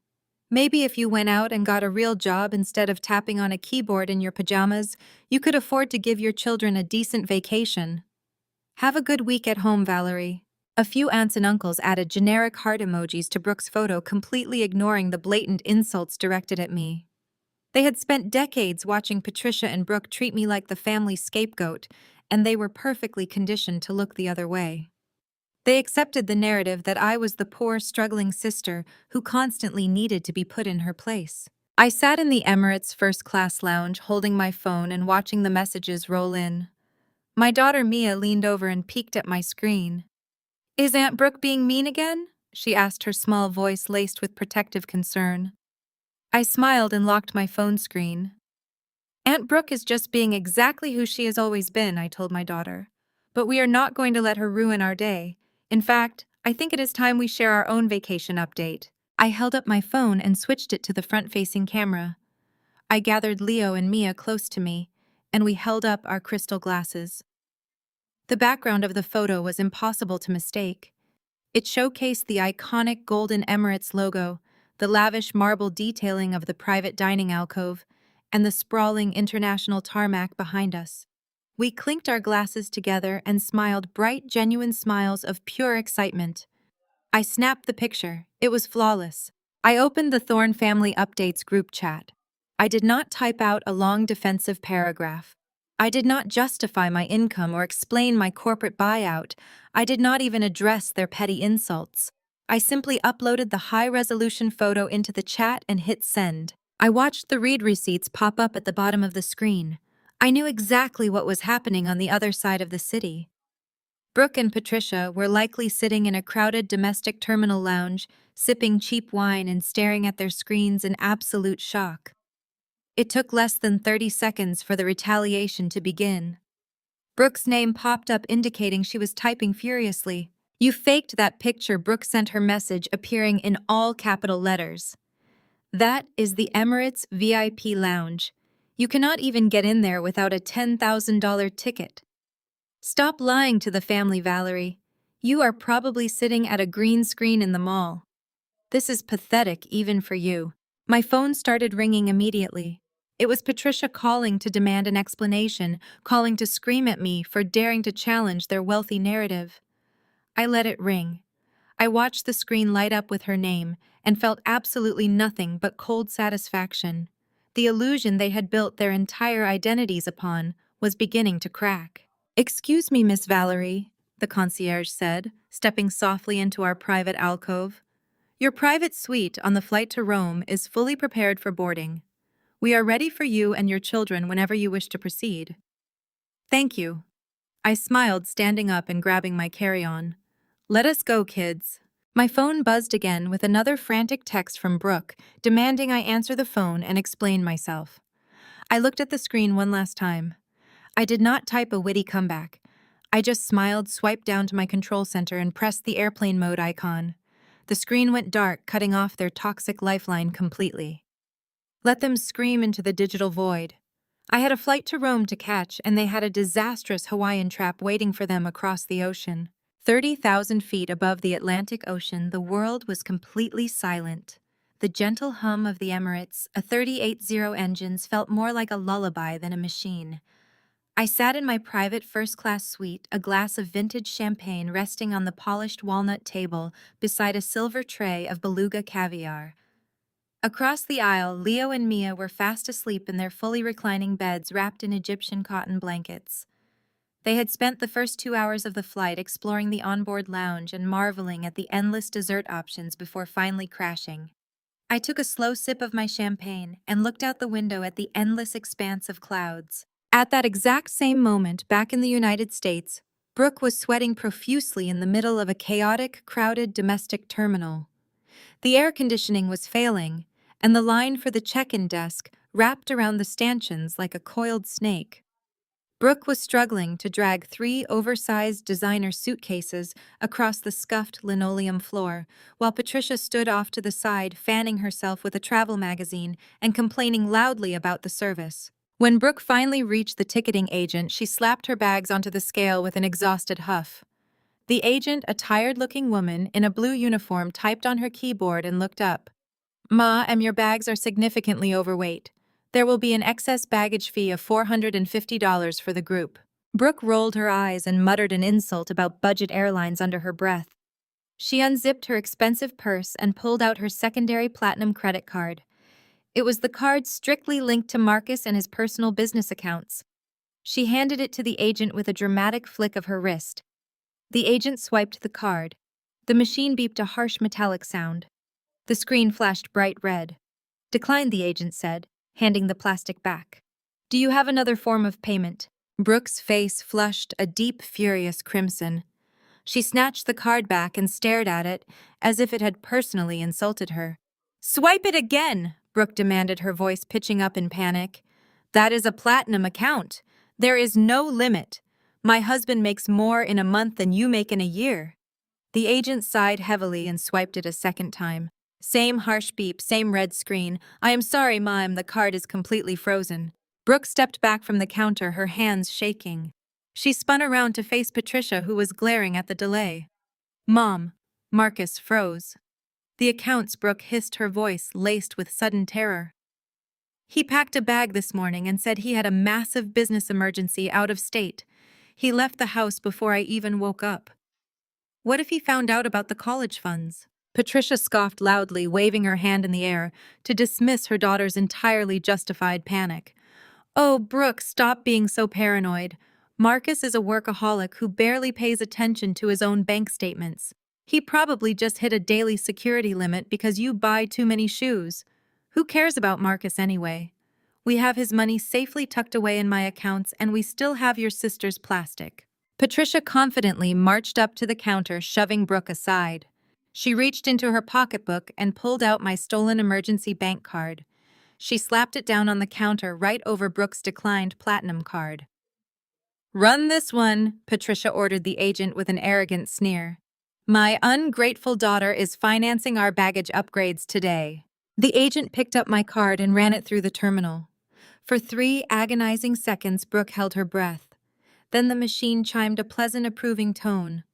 Maybe if you went out and got a real job instead of tapping on a keyboard in your pajamas, you could afford to give your children a decent vacation. Have a good week at home, Valerie." A few aunts and uncles added generic heart emojis to Brooke's photo, completely ignoring the blatant insults directed at me. They had spent decades watching Patricia and Brooke treat me like the family scapegoat, and they were perfectly conditioned to look the other way. They accepted the narrative that I was the poor, struggling sister who constantly needed to be put in her place. I sat in the Emirates first-class lounge holding my phone and watching the messages roll in. My daughter Mia leaned over and peeked at my screen. "Is Aunt Brooke being mean again?" she asked, her small voice laced with protective concern. I smiled and locked my phone screen. "Aunt Brooke is just being exactly who she has always been," I told my daughter. "But we are not going to let her ruin our day. In fact, I think it is time we share our own vacation update." I held up my phone and switched it to the front-facing camera. I gathered Leo and Mia close to me, and we held up our crystal glasses. The background of the photo was impossible to mistake. It showcased the iconic Golden Emirates logo, the lavish marble detailing of the private dining alcove, and the sprawling international tarmac behind us. We clinked our glasses together and smiled bright, genuine smiles of pure excitement. I snapped the picture. It was flawless. I opened the Thorne Family Updates group chat. I did not type out a long defensive paragraph. I did not justify my income or explain my corporate buyout. I did not even address their petty insults. I simply uploaded the high-resolution photo into the chat and hit send. I watched the read receipts pop up at the bottom of the screen. I knew exactly what was happening on the other side of the city. Brooke and Patricia were likely sitting in a crowded domestic terminal lounge, sipping cheap wine and staring at their screens in absolute shock. It took less than 30 seconds for the retaliation to begin. Brooke's name popped up indicating she was typing furiously. "You faked that picture," Brooke sent her message appearing in all capital letters. "That is the Emirates VIP lounge. You cannot even get in there without a $10,000 ticket. Stop lying to the family, Valerie. You are probably sitting at a green screen in the mall. This is pathetic even for you." My phone started ringing immediately. It was Patricia calling to demand an explanation, calling to scream at me for daring to challenge their wealthy narrative. I let it ring. I watched the screen light up with her name and felt absolutely nothing but cold satisfaction. The illusion they had built their entire identities upon was beginning to crack. "Excuse me, Miss Valerie," the concierge said, stepping softly into our private alcove. "Your private suite on the flight to Rome is fully prepared for boarding. We are ready for you and your children whenever you wish to proceed." "Thank you." I smiled, standing up and grabbing my carry-on. "Let us go, kids." My phone buzzed again with another frantic text from Brooke, demanding I answer the phone and explain myself. I looked at the screen one last time. I did not type a witty comeback. I just smiled, swiped down to my control center, and pressed the airplane mode icon. The screen went dark, cutting off their toxic lifeline completely. Let them scream into the digital void. I had a flight to Rome to catch, and they had a disastrous Hawaiian trap waiting for them across the ocean. 30,000 feet above the Atlantic Ocean, the world was completely silent. The gentle hum of the Emirates, a 380 engines, felt more like a lullaby than a machine. I sat in my private first-class suite, a glass of vintage champagne resting on the polished walnut table beside a silver tray of beluga caviar. Across the aisle, Leo and Mia were fast asleep in their fully reclining beds wrapped in Egyptian cotton blankets. They had spent the first 2 hours of the flight exploring the onboard lounge and marveling at the endless dessert options before finally crashing. I took a slow sip of my champagne and looked out the window at the endless expanse of clouds. At that exact same moment, back in the United States, Brooke was sweating profusely in the middle of a chaotic, crowded domestic terminal. The air conditioning was failing, and the line for the check-in desk wrapped around the stanchions like a coiled snake. Brooke was struggling to drag 3 oversized designer suitcases across the scuffed linoleum floor, while Patricia stood off to the side fanning herself with a travel magazine and complaining loudly about the service. When Brooke finally reached the ticketing agent, she slapped her bags onto the scale with an exhausted huff. The agent, a tired-looking woman in a blue uniform, typed on her keyboard and looked up. "Ma, your bags are significantly overweight. There will be an excess baggage fee of $450 for the group." Brooke rolled her eyes and muttered an insult about budget airlines under her breath. She unzipped her expensive purse and pulled out her secondary platinum credit card. It was the card strictly linked to Marcus and his personal business accounts. She handed it to the agent with a dramatic flick of her wrist. The agent swiped the card. The machine beeped a harsh metallic sound. The screen flashed bright red. "Decline," the agent said, handing the plastic back. "Do you have another form of payment?" Brooke's face flushed a deep, furious crimson. She snatched the card back and stared at it as if it had personally insulted her. "Swipe it again," Brooke demanded, her voice pitching up in panic. "That is a platinum account. There is no limit. My husband makes more in a month than you make in a year." The agent sighed heavily and swiped it a second time. Same harsh beep, same red screen. "I am sorry, Ma'am, the card is completely frozen." Brooke stepped back from the counter, her hands shaking. She spun around to face Patricia, who was glaring at the delay. "Mom." Marcus froze. "The accounts," Brooke hissed, her voice laced with sudden terror. "He packed a bag this morning and said he had a massive business emergency out of state. He left the house before I even woke up." "What if he found out about the college funds?" Patricia scoffed loudly, waving her hand in the air to dismiss her daughter's entirely justified panic. "Oh, Brooke, stop being so paranoid. Marcus is a workaholic who barely pays attention to his own bank statements. He probably just hit a daily security limit because you buy too many shoes. Who cares about Marcus anyway? We have his money safely tucked away in my accounts, and we still have your sister's plastic." Patricia confidently marched up to the counter, shoving Brooke aside. She reached into her pocketbook and pulled out my stolen emergency bank card. She slapped it down on the counter right over Brooke's declined platinum card. "Run this one," Patricia ordered the agent with an arrogant sneer. "My ungrateful daughter is financing our baggage upgrades today." The agent picked up my card and ran it through the terminal. For 3 agonizing seconds, Brooke held her breath. Then the machine chimed a pleasant, approving tone.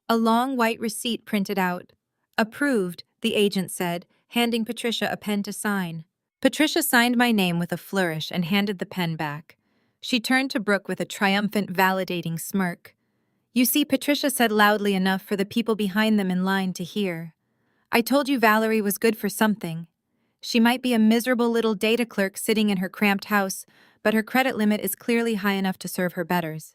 A long white receipt printed out. "Approved," the agent said, handing Patricia a pen to sign. Patricia signed my name with a flourish and handed the pen back. She turned to Brooke with a triumphant, validating smirk. "You see," Patricia said loudly enough for the people behind them in line to hear. "I told you Valerie was good for something. She might be a miserable little data clerk sitting in her cramped house, but her credit limit is clearly high enough to serve her betters.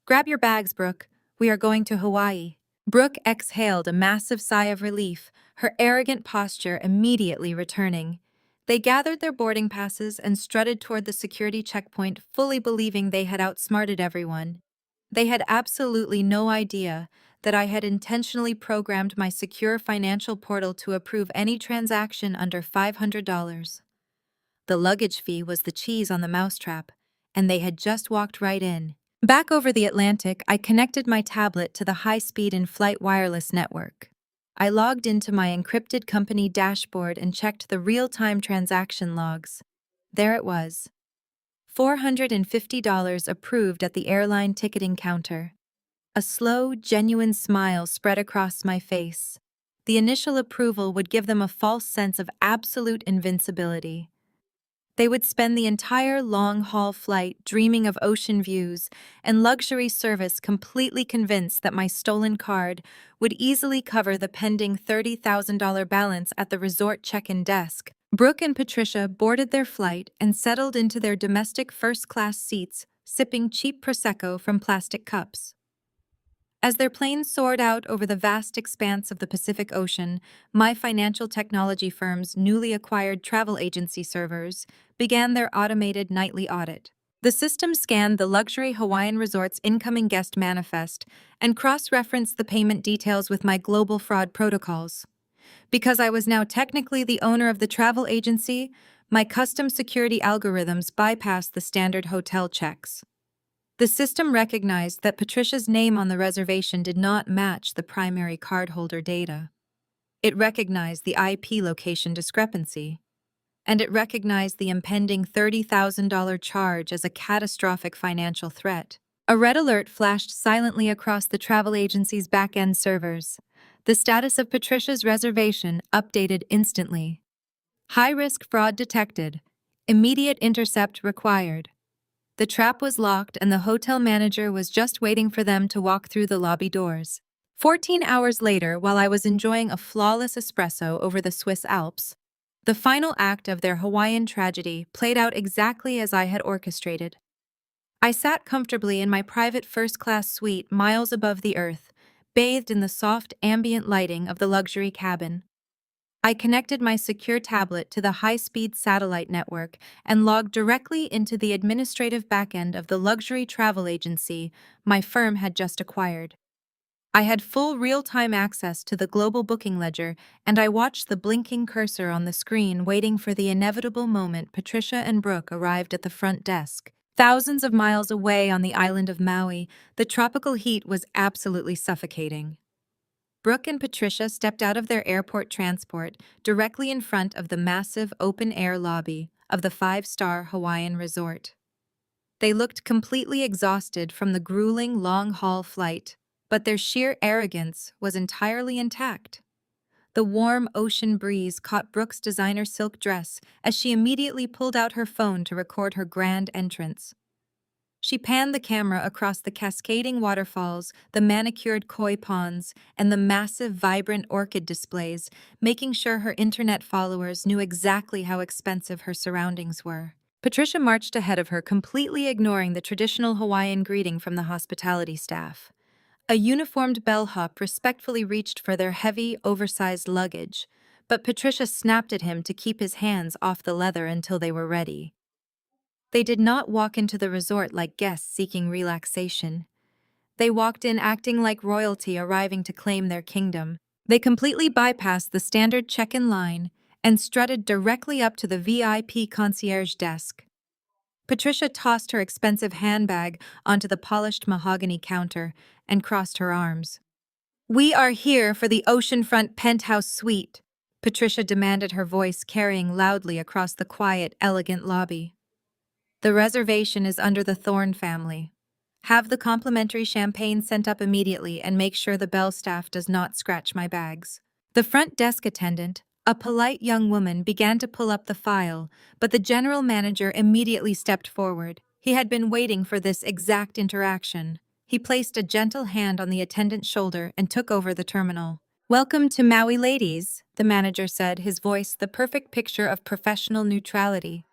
Grab your bags, Brooke. We are going to Hawaii." Brooke exhaled a massive sigh of relief, her arrogant posture immediately returning. They gathered their boarding passes and strutted toward the security checkpoint, fully believing they had outsmarted everyone. They had absolutely no idea that I had intentionally programmed my secure financial portal to approve any transaction under $500. The luggage fee was the cheese on the mousetrap, and they had just walked right in. Back over the Atlantic, I connected my tablet to the high-speed in-flight wireless network. I logged into my encrypted company dashboard and checked the real-time transaction logs. There it was. $450 approved at the airline ticketing counter. A slow, genuine smile spread across my face. The initial approval would give them a false sense of absolute invincibility. They would spend the entire long-haul flight dreaming of ocean views and luxury service, completely convinced that my stolen card would easily cover the pending $30,000 balance at the resort check-in desk. Brooke and Patricia boarded their flight and settled into their domestic first-class seats, sipping cheap Prosecco from plastic cups. As their plane soared out over the vast expanse of the Pacific Ocean, my financial technology firm's newly acquired travel agency servers began their automated nightly audit. The system scanned the luxury Hawaiian resort's incoming guest manifest and cross-referenced the payment details with my global fraud protocols. Because I was now technically the owner of the travel agency, my custom security algorithms bypassed the standard hotel checks. The system recognized that Patricia's name on the reservation did not match the primary cardholder data. It recognized the IP location discrepancy, and it recognized the impending $30,000 charge as a catastrophic financial threat. A red alert flashed silently across the travel agency's back-end servers. The status of Patricia's reservation updated instantly. High-risk fraud detected. Immediate intercept required. The trap was locked and the hotel manager was just waiting for them to walk through the lobby doors. 14 hours later, while I was enjoying a flawless espresso over the Swiss Alps, the final act of their Hawaiian tragedy played out exactly as I had orchestrated. I sat comfortably in my private first-class suite miles above the earth, bathed in the soft ambient lighting of the luxury cabin. I connected my secure tablet to the high-speed satellite network and logged directly into the administrative backend of the luxury travel agency my firm had just acquired. I had full real-time access to the global booking ledger, and I watched the blinking cursor on the screen waiting for the inevitable moment Patricia and Brooke arrived at the front desk. Thousands of miles away on the island of Maui, the tropical heat was absolutely suffocating. Brooke and Patricia stepped out of their airport transport directly in front of the massive open-air lobby of the five-star Hawaiian resort. They looked completely exhausted from the grueling long-haul flight, but their sheer arrogance was entirely intact. The warm ocean breeze caught Brooke's designer silk dress as she immediately pulled out her phone to record her grand entrance. She panned the camera across the cascading waterfalls, the manicured koi ponds, and the massive, vibrant orchid displays, making sure her internet followers knew exactly how expensive her surroundings were. Patricia marched ahead of her, completely ignoring the traditional Hawaiian greeting from the hospitality staff. A uniformed bellhop respectfully reached for their heavy, oversized luggage, but Patricia snapped at him to keep his hands off the leather until they were ready. They did not walk into the resort like guests seeking relaxation. They walked in acting like royalty arriving to claim their kingdom. They completely bypassed the standard check-in line and strutted directly up to the VIP concierge desk. Patricia tossed her expensive handbag onto the polished mahogany counter and crossed her arms. "We are here for the oceanfront penthouse suite," Patricia demanded, her voice carrying loudly across the quiet, elegant lobby. "The reservation is under the Thorne family. Have the complimentary champagne sent up immediately and make sure the bell staff does not scratch my bags." The front desk attendant, a polite young woman, began to pull up the file, but the general manager immediately stepped forward. He had been waiting for this exact interaction. He placed a gentle hand on the attendant's shoulder and took over the terminal. "Welcome to Maui, ladies," the manager said, his voice the perfect picture of professional neutrality.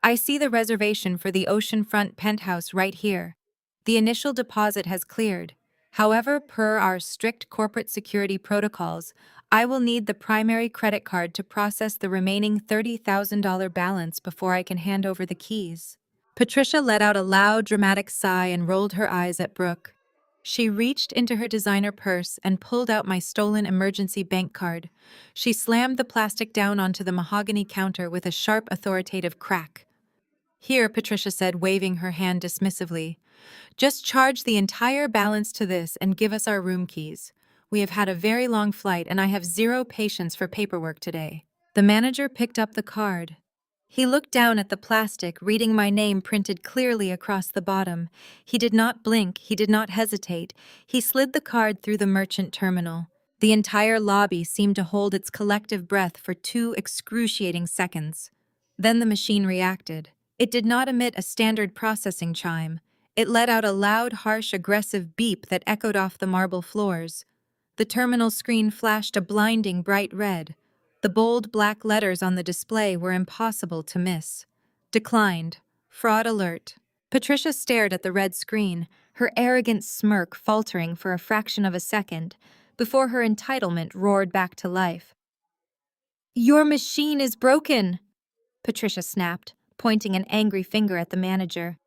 "I see the reservation for the oceanfront penthouse right here. The initial deposit has cleared. However, per our strict corporate security protocols, I will need the primary credit card to process the remaining $30,000 balance before I can hand over the keys." Patricia let out a loud, dramatic sigh and rolled her eyes at Brooke. She reached into her designer purse and pulled out my stolen emergency bank card. She slammed the plastic down onto the mahogany counter with a sharp, authoritative crack. "Here," Patricia said, waving her hand dismissively. "Just charge the entire balance to this and give us our room keys. We have had a very long flight and I have zero patience for paperwork today." The manager picked up the card. He looked down at the plastic, reading my name printed clearly across the bottom. He did not blink, he did not hesitate. He slid the card through the merchant terminal. The entire lobby seemed to hold its collective breath for 2 excruciating seconds. Then the machine reacted. It did not emit a standard processing chime. It let out a loud, harsh, aggressive beep that echoed off the marble floors. The terminal screen flashed a blinding bright red. The bold black letters on the display were impossible to miss. Declined. Fraud alert. Patricia stared at the red screen, her arrogant smirk faltering for a fraction of a second, before her entitlement roared back to life. "Your machine is broken!" Patricia snapped, pointing an angry finger at the manager.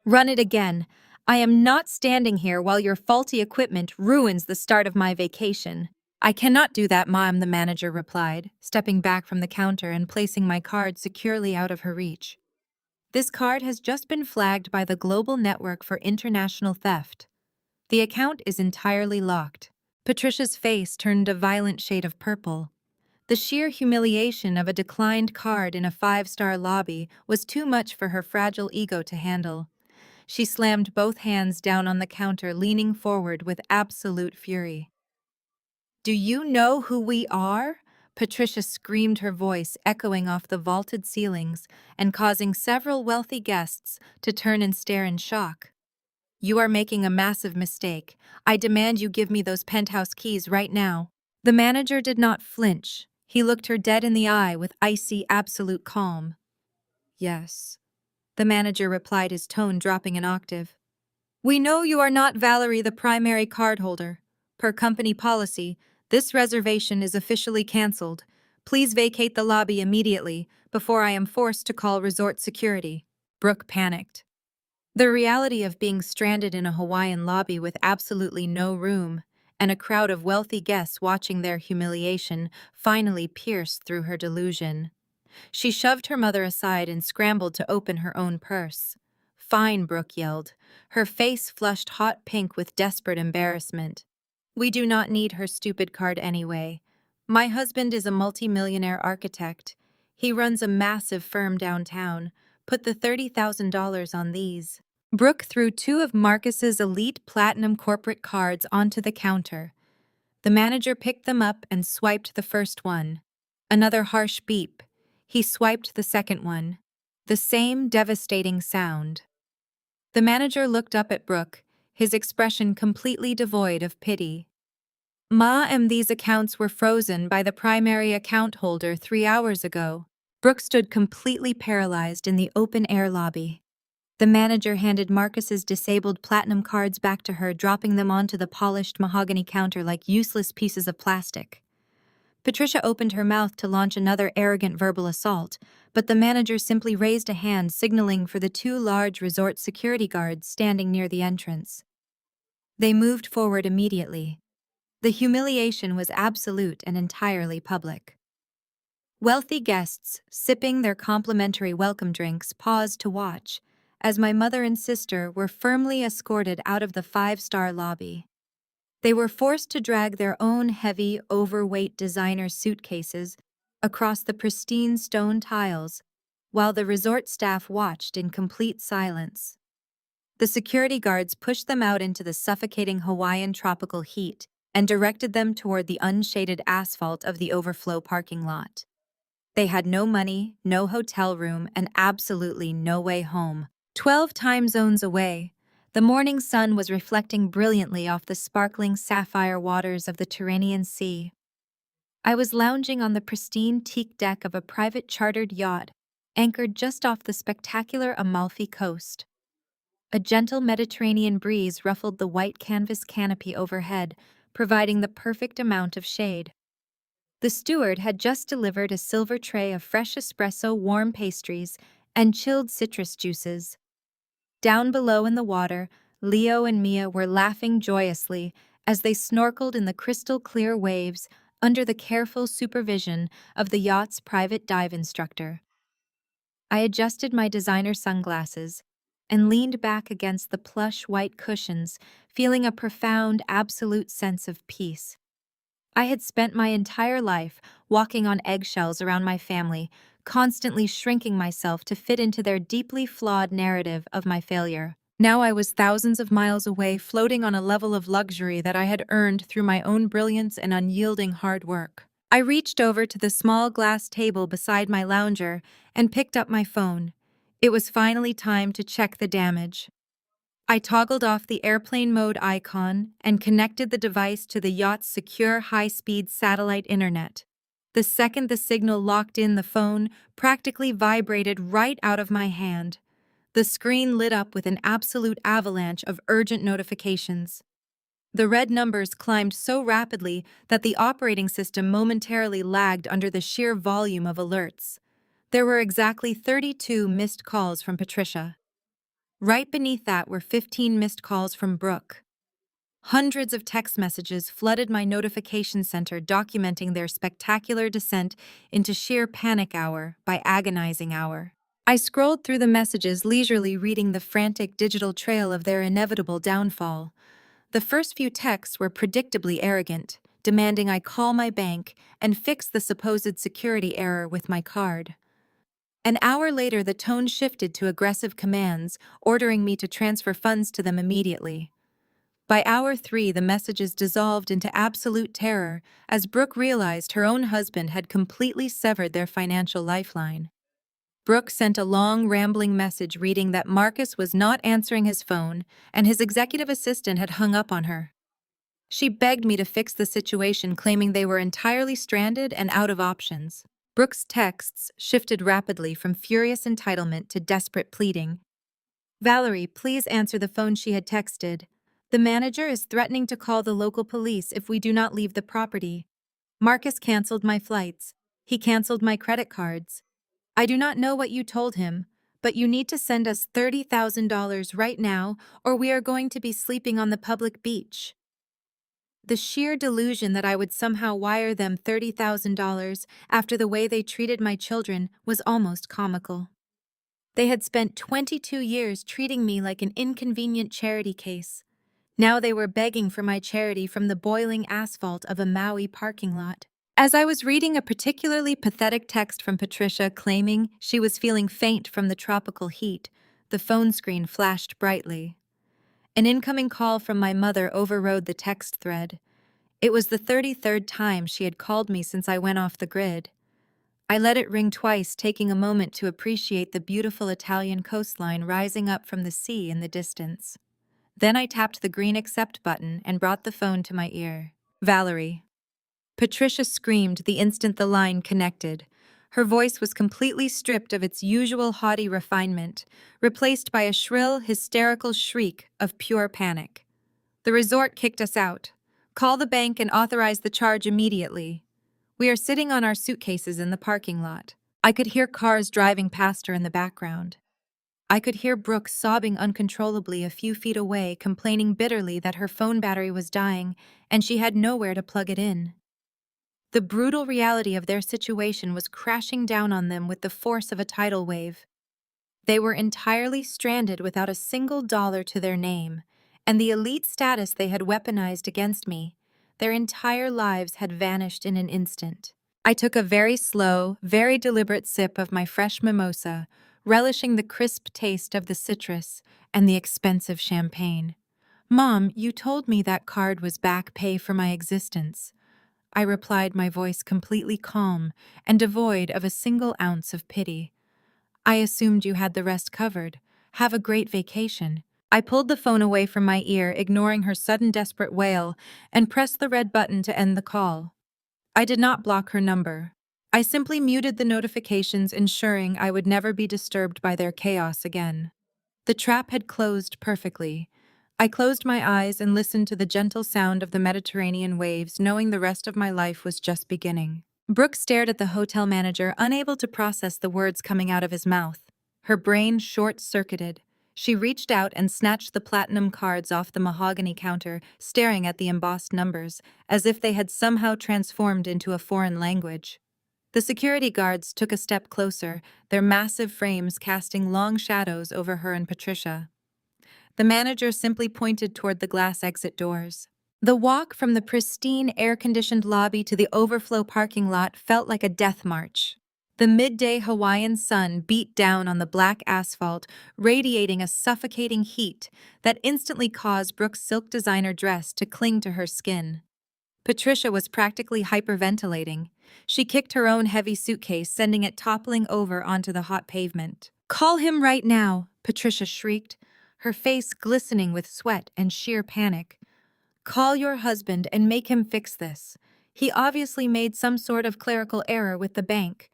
"Run it again. I am not standing here while your faulty equipment ruins the start of my vacation." "I cannot do that, Mom," the manager replied, stepping back from the counter and placing my card securely out of her reach. "This card has just been flagged by the Global Network for International Theft. The account is entirely locked." Patricia's face turned a violent shade of purple. The sheer humiliation of a declined card in a five-star lobby was too much for her fragile ego to handle. She slammed both hands down on the counter, leaning forward with absolute fury. "Do you know who we are?" Patricia screamed, her voice echoing off the vaulted ceilings and causing several wealthy guests to turn and stare in shock. "You are making a massive mistake. I demand you give me those penthouse keys right now." The manager did not flinch. He looked her dead in the eye with icy, absolute calm. "Yes," the manager replied, his tone dropping an octave. "We know you are not Valerie, the primary cardholder. Per company policy, this reservation is officially canceled. Please vacate the lobby immediately before I am forced to call resort security." Brooke panicked. The reality of being stranded in a Hawaiian lobby with absolutely no room and a crowd of wealthy guests watching their humiliation finally pierced through her delusion. She shoved her mother aside and scrambled to open her own purse. "Fine," Brooke yelled, her face flushed hot pink with desperate embarrassment. "We do not need her stupid card anyway. My husband is a multimillionaire architect. He runs a massive firm downtown. Put the $30,000 on these." Brooke threw two of Marcus's elite platinum corporate cards onto the counter. The manager picked them up and swiped the first one. Another harsh beep. He swiped the second one. The same devastating sound. The manager looked up at Brooke, his expression completely devoid of pity. These accounts were frozen by the primary account holder 3 hours ago." Brooke stood completely paralyzed in the open-air lobby. The manager handed Marcus's disabled platinum cards back to her, dropping them onto the polished mahogany counter like useless pieces of plastic. Patricia opened her mouth to launch another arrogant verbal assault, but the manager simply raised a hand, signaling for the two large resort security guards standing near the entrance. They moved forward immediately. The humiliation was absolute and entirely public. Wealthy guests, sipping their complimentary welcome drinks, paused to watch, as my mother and sister were firmly escorted out of the five-star lobby. They were forced to drag their own heavy, overweight designer suitcases across the pristine stone tiles, while the resort staff watched in complete silence. The security guards pushed them out into the suffocating Hawaiian tropical heat and directed them toward the unshaded asphalt of the overflow parking lot. They had no money, no hotel room, and absolutely no way home. 12 time zones away, the morning sun was reflecting brilliantly off the sparkling sapphire waters of the Tyrrhenian Sea. I was lounging on the pristine teak deck of a private chartered yacht, anchored just off the spectacular Amalfi coast. A gentle Mediterranean breeze ruffled the white canvas canopy overhead, providing the perfect amount of shade. The steward had just delivered a silver tray of fresh espresso, warm pastries, and chilled citrus juices. Down below in the water, Leo and Mia were laughing joyously as they snorkeled in the crystal-clear waves under the careful supervision of the yacht's private dive instructor. I adjusted my designer sunglasses and leaned back against the plush white cushions, feeling a profound, absolute sense of peace. I had spent my entire life walking on eggshells around my family, constantly shrinking myself to fit into their deeply flawed narrative of my failure. Now I was thousands of miles away, floating on a level of luxury that I had earned through my own brilliance and unyielding hard work. I reached over to the small glass table beside my lounger and picked up my phone. It was finally time to check the damage. I toggled off the airplane mode icon and connected the device to the yacht's secure high-speed satellite internet. The second the signal locked in, the phone practically vibrated right out of my hand. The screen lit up with an absolute avalanche of urgent notifications. The red numbers climbed so rapidly that the operating system momentarily lagged under the sheer volume of alerts. There were exactly 32 missed calls from Patricia. Right beneath that were 15 missed calls from Brooke. Hundreds of text messages flooded my notification center documenting their spectacular descent into sheer panic hour by agonizing hour. I scrolled through the messages leisurely, reading the frantic digital trail of their inevitable downfall. The first few texts were predictably arrogant, demanding I call my bank and fix the supposed security error with my card. An hour later, the tone shifted to aggressive commands, ordering me to transfer funds to them immediately. By hour 3, the messages dissolved into absolute terror as Brooke realized her own husband had completely severed their financial lifeline. Brooke sent a long, rambling message reading that Marcus was not answering his phone and his executive assistant had hung up on her. She begged me to fix the situation, claiming they were entirely stranded and out of options. Brooke's texts shifted rapidly from furious entitlement to desperate pleading. "Valerie, please answer the phone," she had texted. "The manager is threatening to call the local police if we do not leave the property. Marcus canceled my flights. He canceled my credit cards. I do not know what you told him, but you need to send us $30,000 right now, or we are going to be sleeping on the public beach." The sheer delusion that I would somehow wire them $30,000 after the way they treated my children was almost comical. They had spent 22 years treating me like an inconvenient charity case. Now they were begging for my charity from the boiling asphalt of a Maui parking lot. As I was reading a particularly pathetic text from Patricia claiming she was feeling faint from the tropical heat, the phone screen flashed brightly. An incoming call from my mother overrode the text thread. It was the 33rd time she had called me since I went off the grid. I let it ring twice, taking a moment to appreciate the beautiful Italian coastline rising up from the sea in the distance. Then I tapped the green accept button and brought the phone to my ear. "Valerie." Patricia screamed the instant the line connected. Her voice was completely stripped of its usual haughty refinement, replaced by a shrill, hysterical shriek of pure panic. "The resort kicked us out. Call the bank and authorize the charge immediately. We are sitting on our suitcases in the parking lot." I could hear cars driving past her in the background. I could hear Brooke sobbing uncontrollably a few feet away, complaining bitterly that her phone battery was dying and she had nowhere to plug it in. The brutal reality of their situation was crashing down on them with the force of a tidal wave. They were entirely stranded without a single dollar to their name, and the elite status they had weaponized against me, their entire lives had vanished in an instant. I took a very slow, very deliberate sip of my fresh mimosa, relishing the crisp taste of the citrus and the expensive champagne. "Mom, you told me that card was back pay for my existence," I replied, my voice completely calm and devoid of a single ounce of pity. "I assumed you had the rest covered. Have a great vacation." I pulled the phone away from my ear, ignoring her sudden desperate wail, and pressed the red button to end the call. I did not block her number. I simply muted the notifications, ensuring I would never be disturbed by their chaos again. The trap had closed perfectly. I closed my eyes and listened to the gentle sound of the Mediterranean waves, knowing the rest of my life was just beginning. Brooke stared at the hotel manager, unable to process the words coming out of his mouth. Her brain short-circuited. She reached out and snatched the platinum cards off the mahogany counter, staring at the embossed numbers, as if they had somehow transformed into a foreign language. The security guards took a step closer, their massive frames casting long shadows over her and Patricia. The manager simply pointed toward the glass exit doors. The walk from the pristine, air-conditioned lobby to the overflow parking lot felt like a death march. The midday Hawaiian sun beat down on the black asphalt, radiating a suffocating heat that instantly caused Brooke's silk designer dress to cling to her skin. Patricia was practically hyperventilating. She kicked her own heavy suitcase, sending it toppling over onto the hot pavement. "Call him right now," Patricia shrieked, her face glistening with sweat and sheer panic. "Call your husband and make him fix this. He obviously made some sort of clerical error with the bank.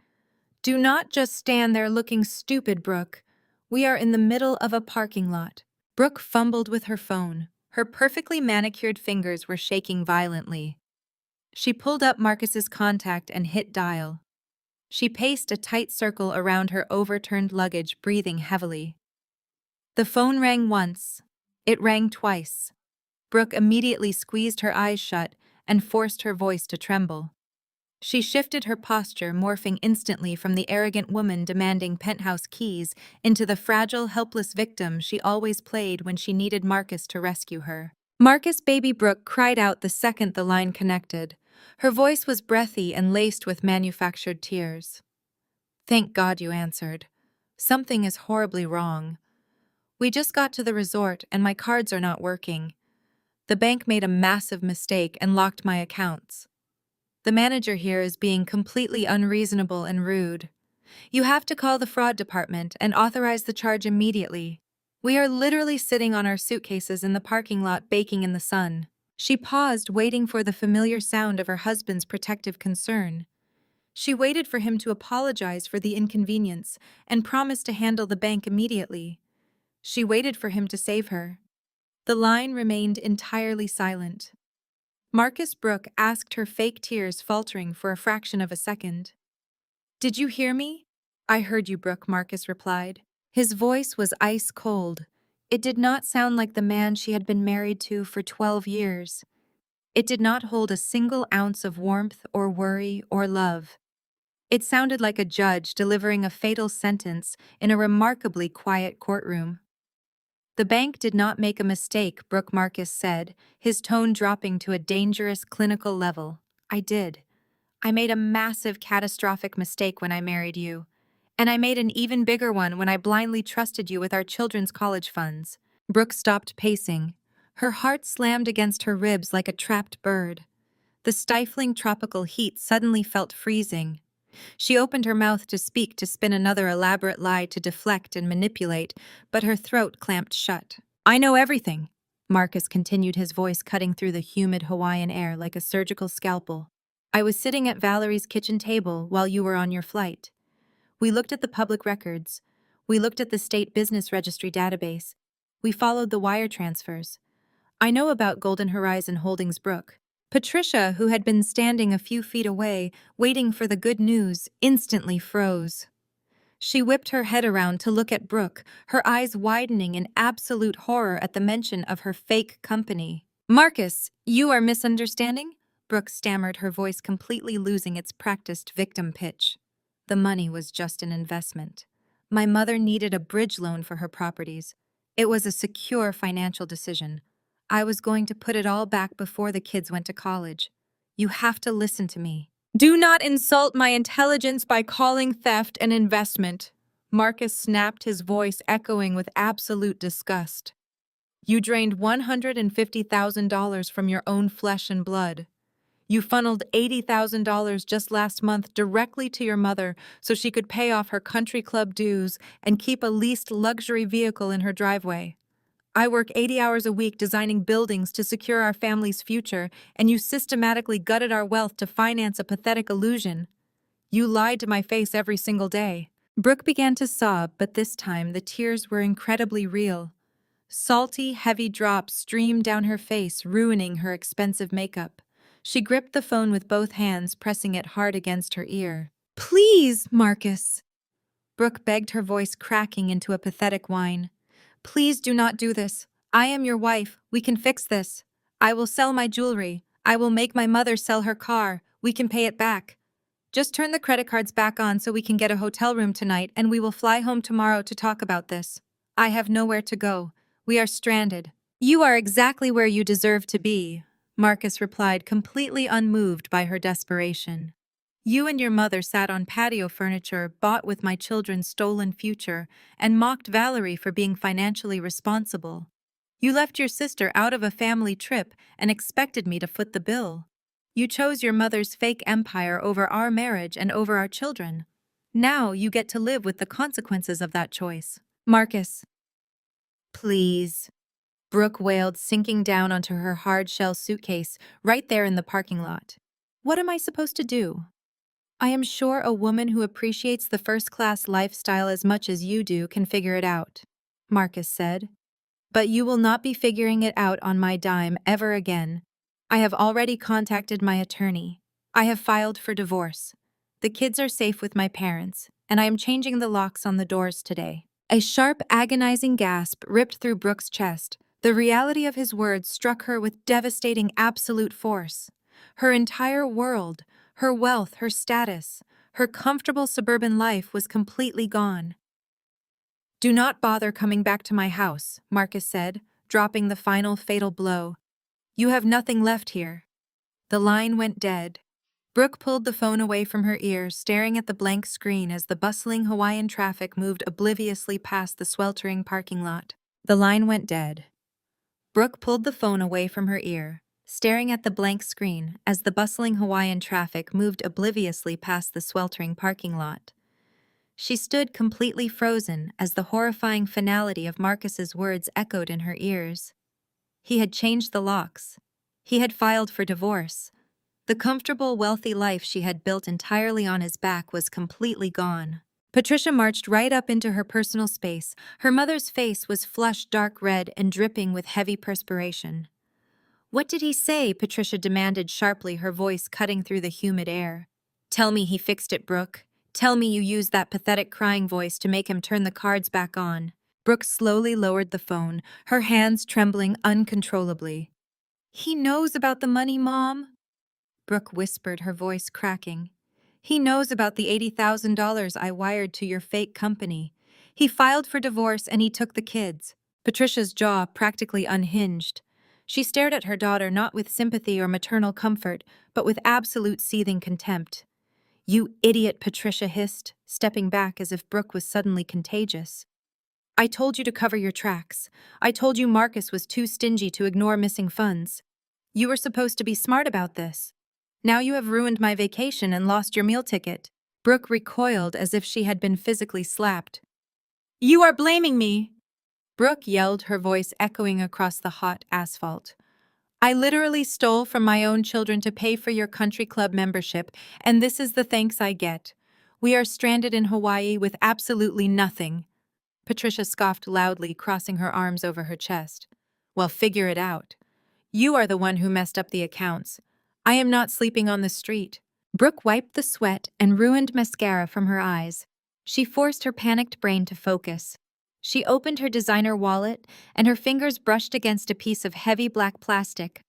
Do not just stand there looking stupid, Brooke. We are in the middle of a parking lot. Brooke fumbled with her phone. Her perfectly manicured fingers were shaking violently. She pulled up Marcus's contact and hit dial. She paced a tight circle around her overturned luggage, breathing heavily. The phone rang once. It rang twice. Brooke immediately squeezed her eyes shut and forced her voice to tremble. She shifted her posture, morphing instantly from the arrogant woman demanding penthouse keys into the fragile, helpless victim she always played when she needed Marcus to rescue her. Marcus Baby Brooke cried out the second the line connected. Her voice was breathy and laced with manufactured tears. "Thank God you answered. Something is horribly wrong. We just got to the resort and my cards are not working. The bank made a massive mistake and locked my accounts. The manager here is being completely unreasonable and rude. You have to call the fraud department and authorize the charge immediately. We are literally sitting on our suitcases in the parking lot baking in the sun." She paused, waiting for the familiar sound of her husband's protective concern. She waited for him to apologize for the inconvenience and promise to handle the bank immediately. She waited for him to save her. The line remained entirely silent. Marcus Brooke asked, her fake tears faltering for a fraction of a second. "Did you hear me?" "I heard you, Brooke," Marcus replied. His voice was ice cold. It did not sound like the man she had been married to for 12 years. It did not hold a single ounce of warmth or worry or love. It sounded like a judge delivering a fatal sentence in a remarkably quiet courtroom. "The bank did not make a mistake," Brooke Marcus said, his tone dropping to a dangerous clinical level. "I did. I made a massive catastrophic mistake when I married you. And I made an even bigger one when I blindly trusted you with our children's college funds." Brooke stopped pacing. Her heart slammed against her ribs like a trapped bird. The stifling tropical heat suddenly felt freezing. She opened her mouth to speak, to spin another elaborate lie, to deflect and manipulate, but her throat clamped shut. "I know everything," Marcus continued, his voice cutting through the humid Hawaiian air like a surgical scalpel. "I was sitting at Valerie's kitchen table while you were on your flight. We looked at the public records. We looked at the state business registry database. We followed the wire transfers. I know about Golden Horizon Holdings Brooke." Patricia, who had been standing a few feet away, waiting for the good news, instantly froze. She whipped her head around to look at Brooke, her eyes widening in absolute horror at the mention of her fake company. "Marcus, you are misunderstanding?" Brooke stammered, her voice completely losing its practiced victim pitch. "The money was just an investment. My mother needed a bridge loan for her properties. It was a secure financial decision. I was going to put it all back before the kids went to college. You have to listen to me." "Do not insult my intelligence by calling theft an investment," Marcus snapped, his voice echoing with absolute disgust. "You drained $150,000 from your own flesh and blood. You funneled $80,000 just last month directly to your mother so she could pay off her country club dues and keep a leased luxury vehicle in her driveway. I work 80 hours a week designing buildings to secure our family's future, and you systematically gutted our wealth to finance a pathetic illusion. You lied to my face every single day." Brooke began to sob, but this time the tears were incredibly real. Salty, heavy drops streamed down her face, ruining her expensive makeup. She gripped the phone with both hands, pressing it hard against her ear. "Please, Marcus," Brooke begged, her voice cracking into a pathetic whine. "Please do not do this. I am your wife. We can fix this. I will sell my jewelry. I will make my mother sell her car. We can pay it back. Just turn the credit cards back on so we can get a hotel room tonight, and we will fly home tomorrow to talk about this. I have nowhere to go. We are stranded." "You are exactly where you deserve to be," Marcus replied, completely unmoved by her desperation. "You and your mother sat on patio furniture bought with my children's stolen future and mocked Valerie for being financially responsible. You left your sister out of a family trip and expected me to foot the bill. You chose your mother's fake empire over our marriage and over our children. Now you get to live with the consequences of that choice." "Marcus, please," Brooke wailed, sinking down onto her hard-shell suitcase right there in the parking lot. What am I supposed to do? I am sure a woman who appreciates the first-class lifestyle as much as you do can figure it out, Marcus said. But you will not be figuring it out on my dime ever again. I have already contacted my attorney. I have filed for divorce. The kids are safe with my parents, and I am changing the locks on the doors today. A sharp, agonizing gasp ripped through Brooke's chest. The reality of his words struck her with devastating absolute force. Her entire world, her wealth, her status, her comfortable suburban life was completely gone. "Do not bother coming back to my house," Marcus said, dropping the final fatal blow. "You have nothing left here." The line went dead. Brooke pulled the phone away from her ear, staring at the blank screen as the bustling Hawaiian traffic moved obliviously past the sweltering parking lot. The line went dead. Brooke pulled the phone away from her ear, staring at the blank screen as the bustling Hawaiian traffic moved obliviously past the sweltering parking lot. She stood completely frozen as the horrifying finality of Marcus's words echoed in her ears. He had changed the locks. He had filed for divorce. The comfortable, wealthy life she had built entirely on his back was completely gone. Patricia marched right up into her personal space. Her mother's face was flushed dark red and dripping with heavy perspiration. "What did he say?" Patricia demanded sharply, her voice cutting through the humid air. "Tell me he fixed it, Brooke. Tell me you used that pathetic crying voice to make him turn the cards back on." Brooke slowly lowered the phone, her hands trembling uncontrollably. "He knows about the money, Mom," Brooke whispered, her voice cracking. "He knows about the $80,000 I wired to your fake company. He filed for divorce and he took the kids." Patricia's jaw practically unhinged. She stared at her daughter not with sympathy or maternal comfort, but with absolute seething contempt. "You idiot," Patricia hissed, stepping back as if Brooke was suddenly contagious. "I told you to cover your tracks. I told you Marcus was too stingy to ignore missing funds. You were supposed to be smart about this. Now you have ruined my vacation and lost your meal ticket." Brooke recoiled as if she had been physically slapped. "You are blaming me!" Brooke yelled, her voice echoing across the hot asphalt. "I literally stole from my own children to pay for your country club membership, and this is the thanks I get. We are stranded in Hawaii with absolutely nothing." Patricia scoffed loudly, crossing her arms over her chest. "Well, figure it out. You are the one who messed up the accounts. I am not sleeping on the street." Brooke wiped the sweat and ruined mascara from her eyes. She forced her panicked brain to focus. She opened her designer wallet, and her fingers brushed against a piece of heavy black plastic.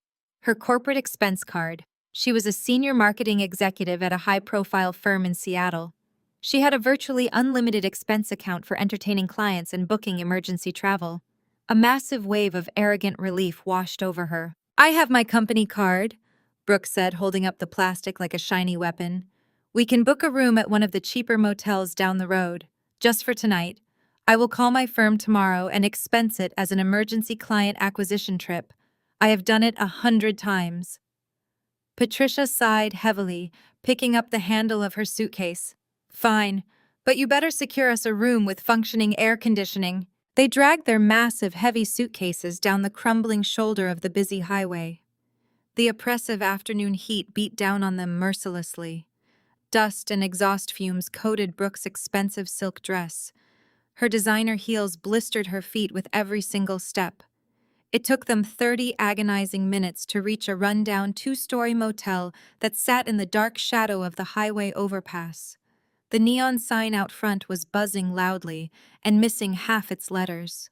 Her corporate expense card. She was a senior marketing executive at a high-profile firm in Seattle. She had a virtually unlimited expense account for entertaining clients and booking emergency travel. A massive wave of arrogant relief washed over her. "I have my company card," Brooke said, holding up the plastic like a shiny weapon. "We can book a room at one of the cheaper motels down the road, just for tonight. I will call my firm tomorrow and expense it as an emergency client acquisition trip. I have done it 100 times." Patricia sighed heavily, picking up the handle of her suitcase. "Fine, but you better secure us a room with functioning air conditioning." They dragged their massive, heavy suitcases down the crumbling shoulder of the busy highway. The oppressive afternoon heat beat down on them mercilessly. Dust and exhaust fumes coated Brooke's expensive silk dress. Her designer heels blistered her feet with every single step. It took them 30 agonizing minutes to reach a rundown two-story motel that sat in the dark shadow of the highway overpass. The neon sign out front was buzzing loudly and missing half its letters.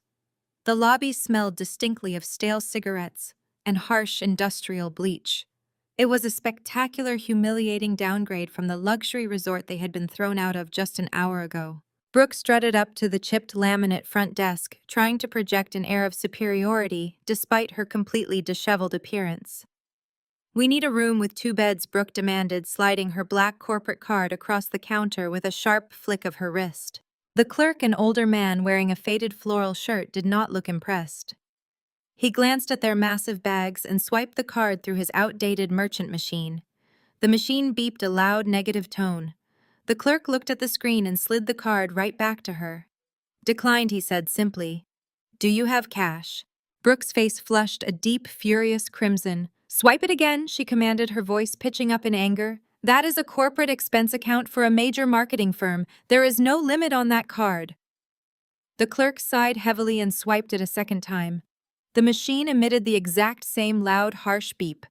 The lobby smelled distinctly of stale cigarettes and harsh industrial bleach. It was a spectacular, humiliating downgrade from the luxury resort they had been thrown out of just an hour ago. Brooke strutted up to the chipped laminate front desk, trying to project an air of superiority despite her completely disheveled appearance. "We need a room with 2 beds," Brooke demanded, sliding her black corporate card across the counter with a sharp flick of her wrist. The clerk, an older man wearing a faded floral shirt, did not look impressed. He glanced at their massive bags and swiped the card through his outdated merchant machine. The machine beeped a loud negative tone. The clerk looked at the screen and slid the card right back to her. "Declined," he said simply. "Do you have cash?" Brooke's face flushed a deep, furious crimson, Swipe it again, she commanded, her voice pitching up in anger. That is a corporate expense account for a major marketing firm. There is no limit on that card. The clerk sighed heavily and swiped it a second time. The machine emitted the exact same loud, harsh beep.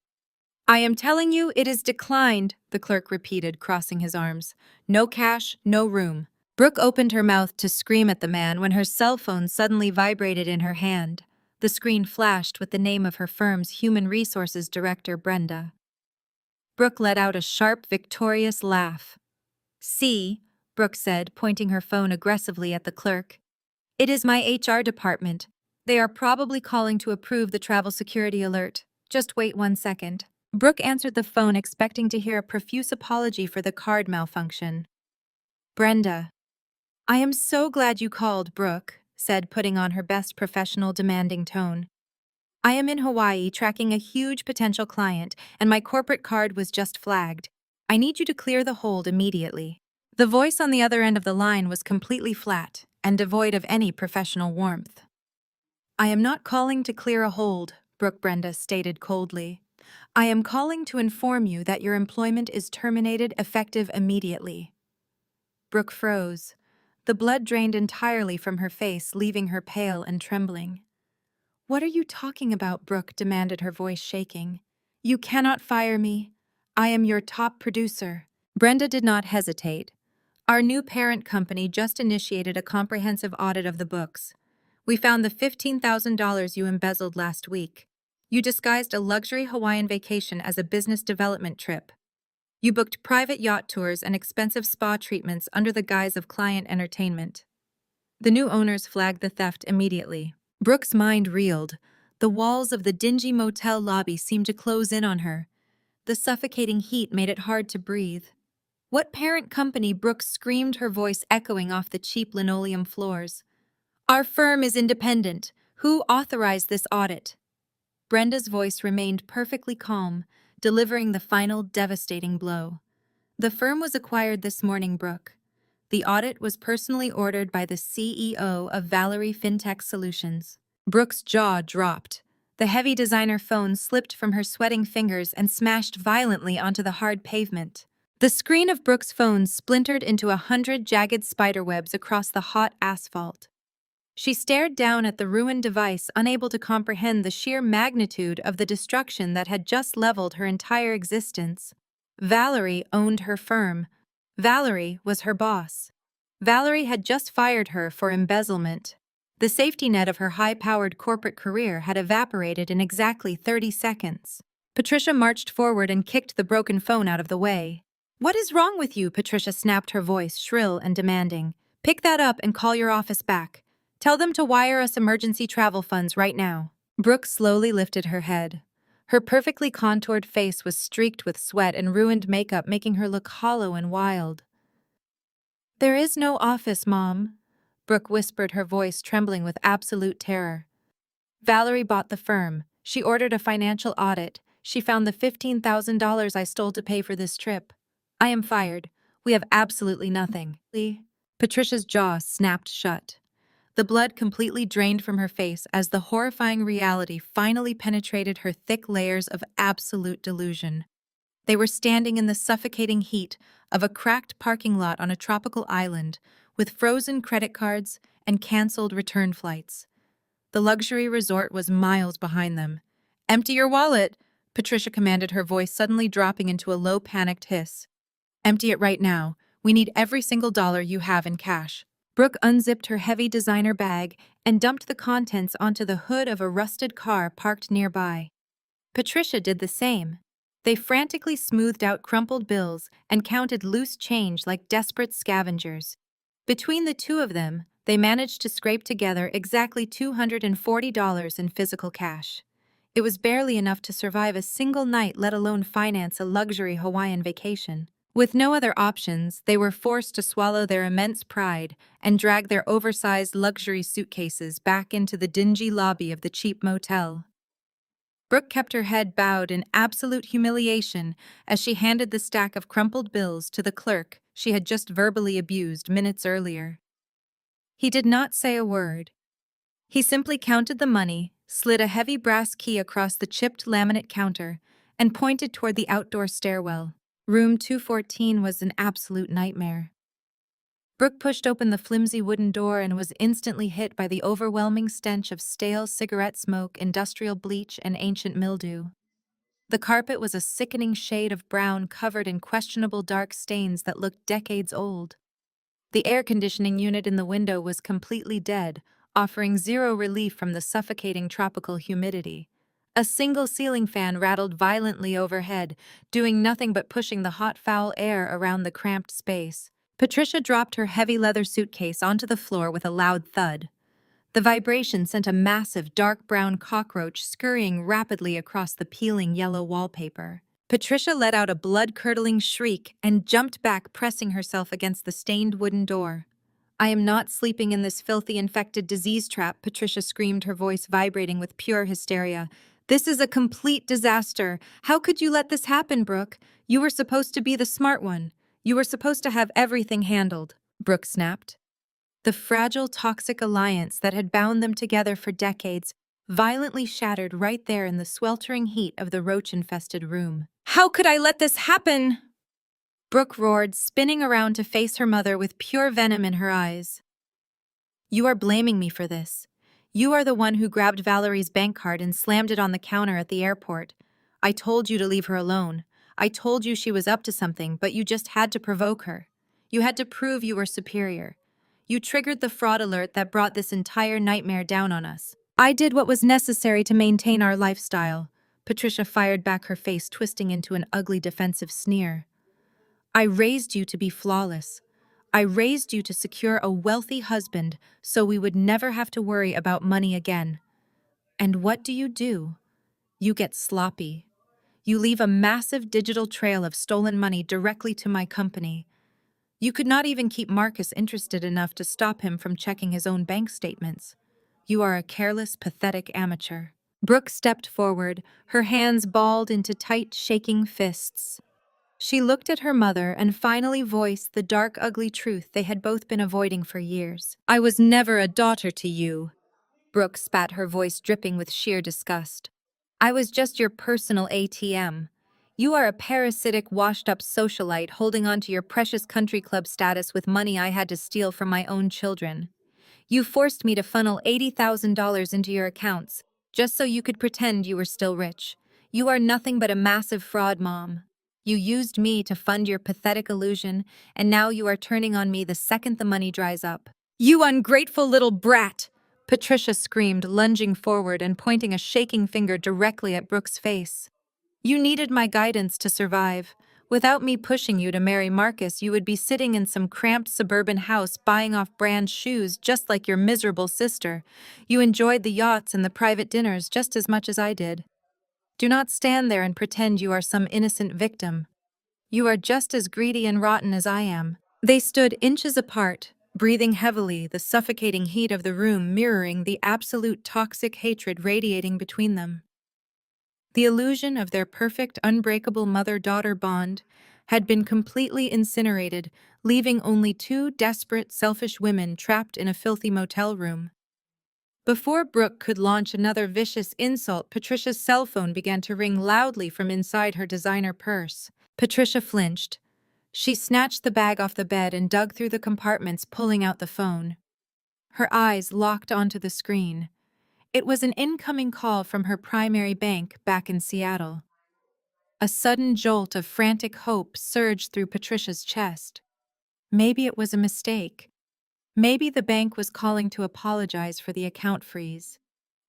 I am telling you, it is declined, the clerk repeated, crossing his arms. No cash, no room. Brooke opened her mouth to scream at the man when her cell phone suddenly vibrated in her hand. The screen flashed with the name of her firm's human resources director, Brenda. Brooke let out a sharp, victorious laugh. See, Brooke said, pointing her phone aggressively at the clerk. It is my HR department. They are probably calling to approve the travel security alert. Just wait 1 second. Brooke answered the phone, expecting to hear a profuse apology for the card malfunction. Brenda. I am so glad you called, Brooke said, putting on her best professional, demanding tone. I am in Hawaii tracking a huge potential client, and my corporate card was just flagged. I need you to clear the hold immediately. The voice on the other end of the line was completely flat and devoid of any professional warmth. I am not calling to clear a hold, Brenda stated coldly. I am calling to inform you that your employment is terminated effective immediately. Brooke froze. The blood drained entirely from her face, leaving her pale and trembling. What are you talking about, Brooke? Demanded, her voice shaking. You cannot fire me. I am your top producer. Brenda did not hesitate. Our new parent company just initiated a comprehensive audit of the books. We found the $15,000 you embezzled last week. You disguised a luxury Hawaiian vacation as a business development trip. You booked private yacht tours and expensive spa treatments under the guise of client entertainment. The new owners flagged the theft immediately. Brooke's mind reeled. The walls of the dingy motel lobby seemed to close in on her. The suffocating heat made it hard to breathe. What parent company? Brooke screamed, her voice echoing off the cheap linoleum floors. Our firm is independent. Who authorized this audit? Brenda's voice remained perfectly calm, delivering the final devastating blow. The firm was acquired this morning, Brooke. The audit was personally ordered by the CEO of Valerie FinTech Solutions. Brooke's jaw dropped. The heavy designer phone slipped from her sweating fingers and smashed violently onto the hard pavement. The screen of Brooke's phone splintered into 100 jagged spiderwebs across the hot asphalt. She stared down at the ruined device, unable to comprehend the sheer magnitude of the destruction that had just leveled her entire existence. Valerie owned her firm. Valerie was her boss. Valerie had just fired her for embezzlement. The safety net of her high-powered corporate career had evaporated in exactly 30 seconds. Patricia marched forward and kicked the broken phone out of the way. What is wrong with you? Patricia snapped, her voice shrill and demanding. Pick that up and call your office back. Tell them to wire us emergency travel funds right now. Brooke slowly lifted her head. Her perfectly contoured face was streaked with sweat and ruined makeup, making her look hollow and wild. There is no office, Mom, Brooke whispered, her voice trembling with absolute terror. Valerie bought the firm. She ordered a financial audit. She found the $15,000 I stole to pay for this trip. I am fired. We have absolutely nothing. Patricia's jaw snapped shut. The blood completely drained from her face as the horrifying reality finally penetrated her thick layers of absolute delusion. They were standing in the suffocating heat of a cracked parking lot on a tropical island with frozen credit cards and canceled return flights. The luxury resort was miles behind them. Empty your wallet, Patricia commanded, her voice suddenly dropping into a low, panicked hiss. Empty it right now. We need every single dollar you have in cash. Brooke unzipped her heavy designer bag and dumped the contents onto the hood of a rusted car parked nearby. Patricia did the same. They frantically smoothed out crumpled bills and counted loose change like desperate scavengers. Between the two of them, they managed to scrape together exactly $240 in physical cash. It was barely enough to survive a single night, let alone finance a luxury Hawaiian vacation. With no other options, they were forced to swallow their immense pride and drag their oversized luxury suitcases back into the dingy lobby of the cheap motel. Brooke kept her head bowed in absolute humiliation as she handed the stack of crumpled bills to the clerk she had just verbally abused minutes earlier. He did not say a word. He simply counted the money, slid a heavy brass key across the chipped laminate counter, and pointed toward the outdoor stairwell. Room 214 was an absolute nightmare. Brooke pushed open the flimsy wooden door and was instantly hit by the overwhelming stench of stale cigarette smoke, industrial bleach, and ancient mildew. The carpet was a sickening shade of brown covered in questionable dark stains that looked decades old. The air conditioning unit in the window was completely dead, offering zero relief from the suffocating tropical humidity. A single ceiling fan rattled violently overhead, doing nothing but pushing the hot, foul air around the cramped space. Patricia dropped her heavy leather suitcase onto the floor with a loud thud. The vibration sent a massive, dark brown cockroach scurrying rapidly across the peeling yellow wallpaper. Patricia let out a blood-curdling shriek and jumped back, pressing herself against the stained wooden door. "I am not sleeping in this filthy, infected disease trap," Patricia screamed, her voice vibrating with pure hysteria. "This is a complete disaster. How could you let this happen, Brooke? You were supposed to be the smart one. You were supposed to have everything handled," Brooke snapped. The fragile, toxic alliance that had bound them together for decades violently shattered right there in the sweltering heat of the roach-infested room. "How could I let this happen?" Brooke roared, spinning around to face her mother with pure venom in her eyes. "You are blaming me for this. You are the one who grabbed Valerie's bank card and slammed it on the counter at the airport. I told you to leave her alone. I told you she was up to something, but you just had to provoke her. You had to prove you were superior. You triggered the fraud alert that brought this entire nightmare down on us. I did what was necessary to maintain our lifestyle." Patricia fired back, her face twisting into an ugly defensive sneer. "I raised you to be flawless. I raised you to secure a wealthy husband so we would never have to worry about money again. And what do? You get sloppy. You leave a massive digital trail of stolen money directly to my company. You could not even keep Marcus interested enough to stop him from checking his own bank statements. You are a careless, pathetic amateur." Brooke stepped forward, her hands balled into tight, shaking fists. She looked at her mother and finally voiced the dark, ugly truth they had both been avoiding for years. "I was never a daughter to you." Brooke spat, her voice dripping with sheer disgust. "I was just your personal ATM. You are a parasitic, washed-up socialite holding on to your precious country club status with money I had to steal from my own children. You forced me to funnel $80,000 into your accounts, just so you could pretend you were still rich. You are nothing but a massive fraud, Mom. You used me to fund your pathetic illusion, and now you are turning on me the second the money dries up." "You ungrateful little brat!" Patricia screamed, lunging forward and pointing a shaking finger directly at Brooke's face. "You needed my guidance to survive. Without me pushing you to marry Marcus, you would be sitting in some cramped suburban house buying off-brand shoes just like your miserable sister. You enjoyed the yachts and the private dinners just as much as I did. Do not stand there and pretend you are some innocent victim. You are just as greedy and rotten as I am." They stood inches apart, breathing heavily, the suffocating heat of the room mirroring the absolute toxic hatred radiating between them. The illusion of their perfect, unbreakable mother-daughter bond had been completely incinerated, leaving only two desperate, selfish women trapped in a filthy motel room. Before Brooke could launch another vicious insult, Patricia's cell phone began to ring loudly from inside her designer purse. Patricia flinched. She snatched the bag off the bed and dug through the compartments, pulling out the phone. Her eyes locked onto the screen. It was an incoming call from her primary bank back in Seattle. A sudden jolt of frantic hope surged through Patricia's chest. Maybe it was a mistake. Maybe the bank was calling to apologize for the account freeze.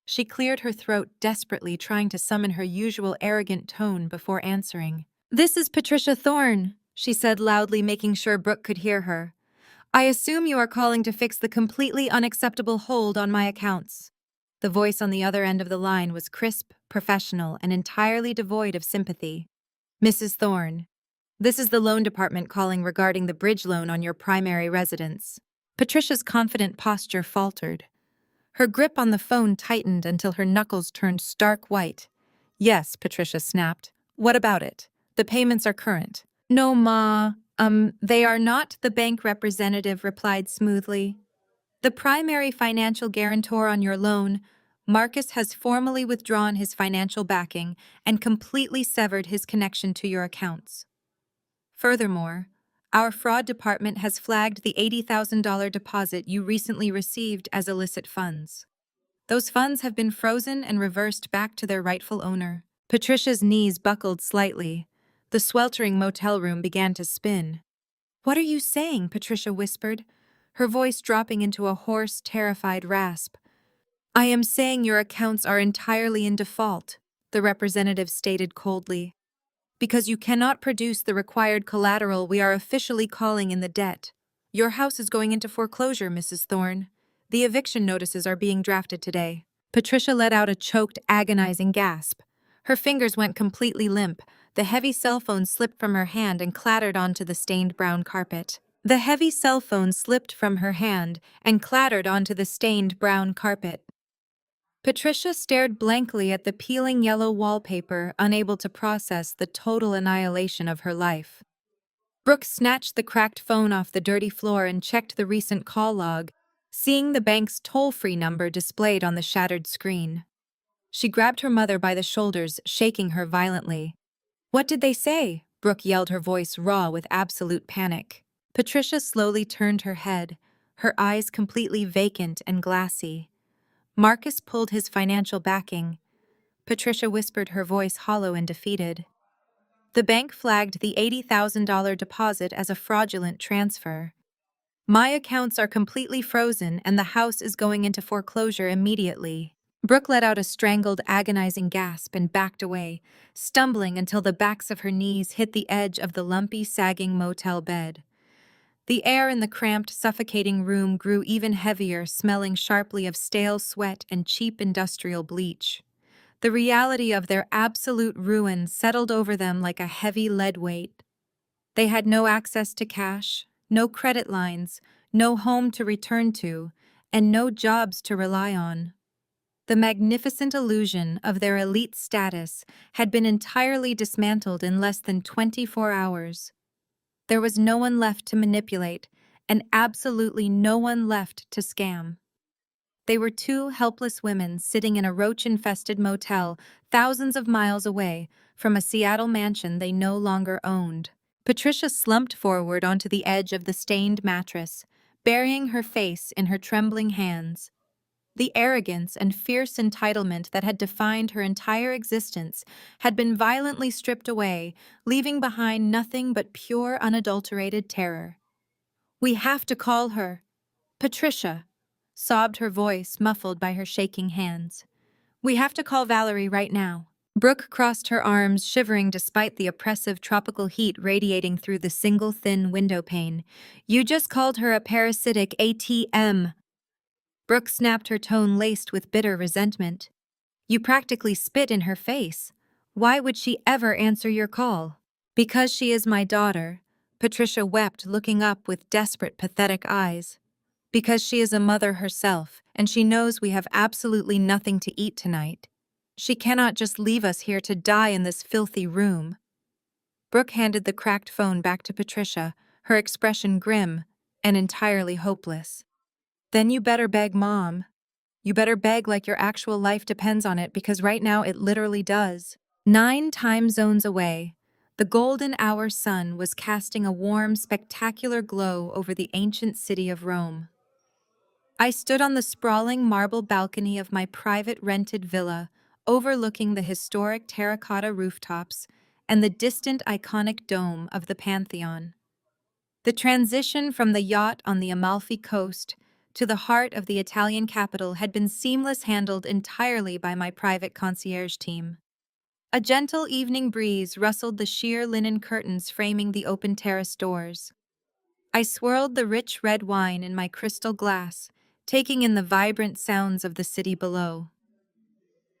She cleared her throat desperately, trying to summon her usual arrogant tone before answering. "This is Patricia Thorne," she said loudly, making sure Brooke could hear her. "I assume you are calling to fix the completely unacceptable hold on my accounts." The voice on the other end of the line was crisp, professional, and entirely devoid of sympathy. "Mrs. Thorne, this is the loan department calling regarding the bridge loan on your primary residence." Patricia's confident posture faltered. Her grip on the phone tightened until her knuckles turned stark white. "Yes," Patricia snapped. "What about it? The payments are current." "No, Ma. They are not," the bank representative replied smoothly. "The primary financial guarantor on your loan, Marcus has formally withdrawn his financial backing and completely severed his connection to your accounts. Furthermore, our fraud department has flagged the $80,000 deposit you recently received as illicit funds. Those funds have been frozen and reversed back to their rightful owner. Patricia's knees buckled slightly. The sweltering motel room began to spin. "What are you saying?" Patricia whispered, her voice dropping into a hoarse, terrified rasp. "I am saying your accounts are entirely in default," the representative stated coldly. "Because you cannot produce the required collateral, we are officially calling in the debt. Your house is going into foreclosure, Mrs. Thorne. The eviction notices are being drafted today." Patricia let out a choked, agonizing gasp. Her fingers went completely limp. The heavy cell phone slipped from her hand and clattered onto the stained brown carpet. The heavy cell phone slipped from her hand and clattered onto the stained brown carpet. Patricia stared blankly at the peeling yellow wallpaper, unable to process the total annihilation of her life. Brooke snatched the cracked phone off the dirty floor and checked the recent call log, seeing the bank's toll-free number displayed on the shattered screen. She grabbed her mother by the shoulders, shaking her violently. "What did they say?" Brooke yelled, her voice raw with absolute panic. Patricia slowly turned her head, her eyes completely vacant and glassy. "Marcus pulled his financial backing." Patricia whispered, her voice hollow and defeated. "The bank flagged the $80,000 deposit as a fraudulent transfer. My accounts are completely frozen and the house is going into foreclosure immediately." Brooke let out a strangled, agonizing gasp and backed away, stumbling until the backs of her knees hit the edge of the lumpy, sagging motel bed. The air in the cramped, suffocating room grew even heavier, smelling sharply of stale sweat and cheap industrial bleach. The reality of their absolute ruin settled over them like a heavy lead weight. They had no access to cash, no credit lines, no home to return to, and no jobs to rely on. The magnificent illusion of their elite status had been entirely dismantled in less than 24 hours. There was no one left to manipulate, and absolutely no one left to scam. They were two helpless women sitting in a roach-infested motel thousands of miles away from a Seattle mansion they no longer owned. Patricia slumped forward onto the edge of the stained mattress, burying her face in her trembling hands. The arrogance and fierce entitlement that had defined her entire existence had been violently stripped away, leaving behind nothing but pure, unadulterated terror. "We have to call her." "Patricia," sobbed her voice, muffled by her shaking hands. "We have to call Valerie right now." Brooke crossed her arms, shivering despite the oppressive tropical heat radiating through the single thin window pane. "You just called her a parasitic ATM." Brooke snapped, her tone laced with bitter resentment. "You practically spit in her face. Why would she ever answer your call?" "Because she is my daughter," Patricia wept, looking up with desperate, pathetic eyes. "Because she is a mother herself, and she knows we have absolutely nothing to eat tonight. She cannot just leave us here to die in this filthy room." Brooke handed the cracked phone back to Patricia, her expression grim and entirely hopeless. "Then you better beg Mom. You better beg like your actual life depends on it, because right now it literally does." 9 time zones away, the golden hour sun was casting a warm, spectacular glow over the ancient city of Rome. I stood on the sprawling marble balcony of my private rented villa, overlooking the historic terracotta rooftops and the distant iconic dome of the Pantheon. The transition from the yacht on the Amalfi Coast to the heart of the Italian capital had been seamless, handled entirely by my private concierge team. A gentle evening breeze rustled the sheer linen curtains framing the open terrace doors. I swirled the rich red wine in my crystal glass, taking in the vibrant sounds of the city below.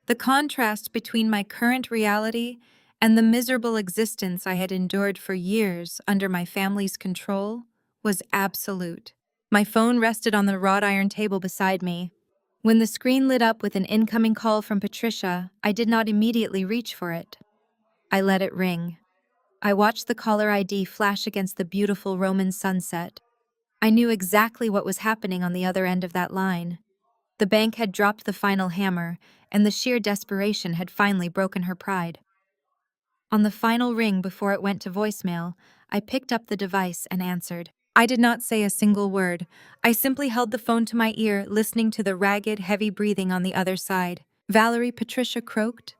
The contrast between my current reality and the miserable existence I had endured for years under my family's control was absolute. My phone rested on the wrought iron table beside me. When the screen lit up with an incoming call from Patricia, I did not immediately reach for it. I let it ring. I watched the caller ID flash against the beautiful Roman sunset. I knew exactly what was happening on the other end of that line. The bank had dropped the final hammer, and the sheer desperation had finally broken her pride. On the final ring before it went to voicemail, I picked up the device and answered. I did not say a single word. I simply held the phone to my ear, listening to the ragged, heavy breathing on the other side. Valerie, Patricia croaked.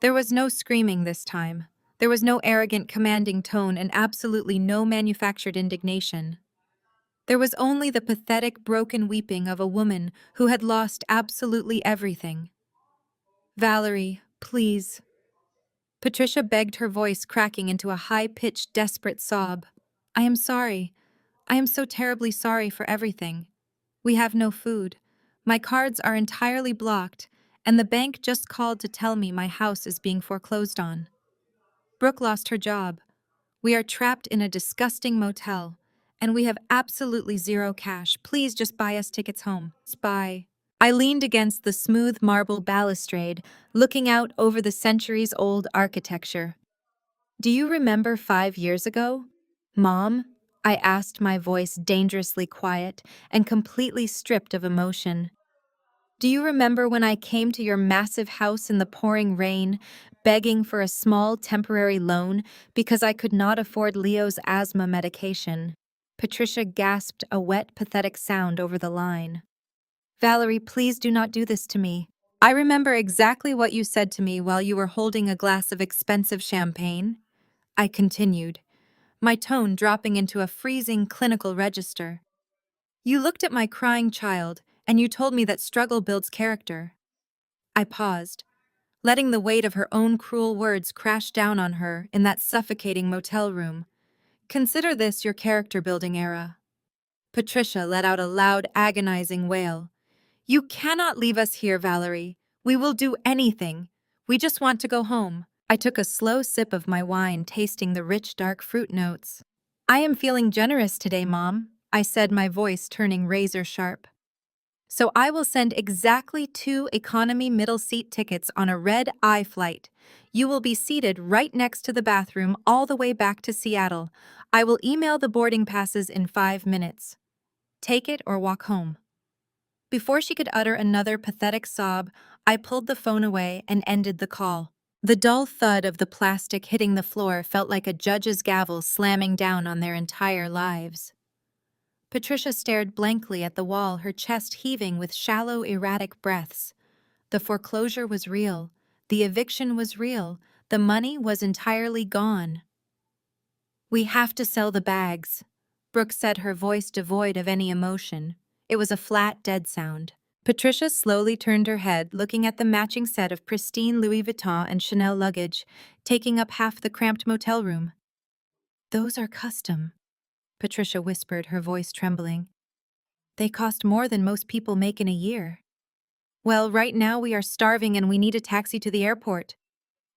There was no screaming this time. There was no arrogant, commanding tone and absolutely no manufactured indignation. There was only the pathetic, broken weeping of a woman who had lost absolutely everything. Valerie, please. Patricia begged, her voice cracking into a high-pitched, desperate sob. I am sorry. I am so terribly sorry for everything. We have no food. My cards are entirely blocked, and the bank just called to tell me my house is being foreclosed on. Brooke lost her job. We are trapped in a disgusting motel, and we have absolutely zero cash. Please just buy us tickets home. Spy. I leaned against the smooth marble balustrade, looking out over the centuries-old architecture. Do you remember 5 years ago? Mom? I asked, my voice dangerously quiet and completely stripped of emotion. Do you remember when I came to your massive house in the pouring rain, begging for a small temporary loan because I could not afford Leo's asthma medication? Patricia gasped a wet, pathetic sound over the line. Valerie, please do not do this to me. I remember exactly what you said to me while you were holding a glass of expensive champagne. I continued, my tone dropping into a freezing clinical register. You looked at my crying child, and you told me that struggle builds character. I paused, letting the weight of her own cruel words crash down on her in that suffocating motel room. Consider this your character-building era. Patricia let out a loud, agonizing wail. You cannot leave us here, Valerie. We will do anything. We just want to go home. I took a slow sip of my wine, tasting the rich, dark fruit notes. I am feeling generous today, Mom, I said, my voice turning razor sharp. So I will send exactly 2 economy middle seat tickets on a red-eye flight. You will be seated right next to the bathroom all the way back to Seattle. I will email the boarding passes in 5 minutes. Take it or walk home. Before she could utter another pathetic sob, I pulled the phone away and ended the call. The dull thud of the plastic hitting the floor felt like a judge's gavel slamming down on their entire lives. Patricia stared blankly at the wall, her chest heaving with shallow, erratic breaths. The foreclosure was real. The eviction was real. The money was entirely gone. We have to sell the bags, Brooke said, her voice devoid of any emotion. It was a flat, dead sound. Patricia slowly turned her head, looking at the matching set of pristine Louis Vuitton and Chanel luggage, taking up half the cramped motel room. Those are custom, Patricia whispered, her voice trembling. They cost more than most people make in a year. Well, right now we are starving and we need a taxi to the airport,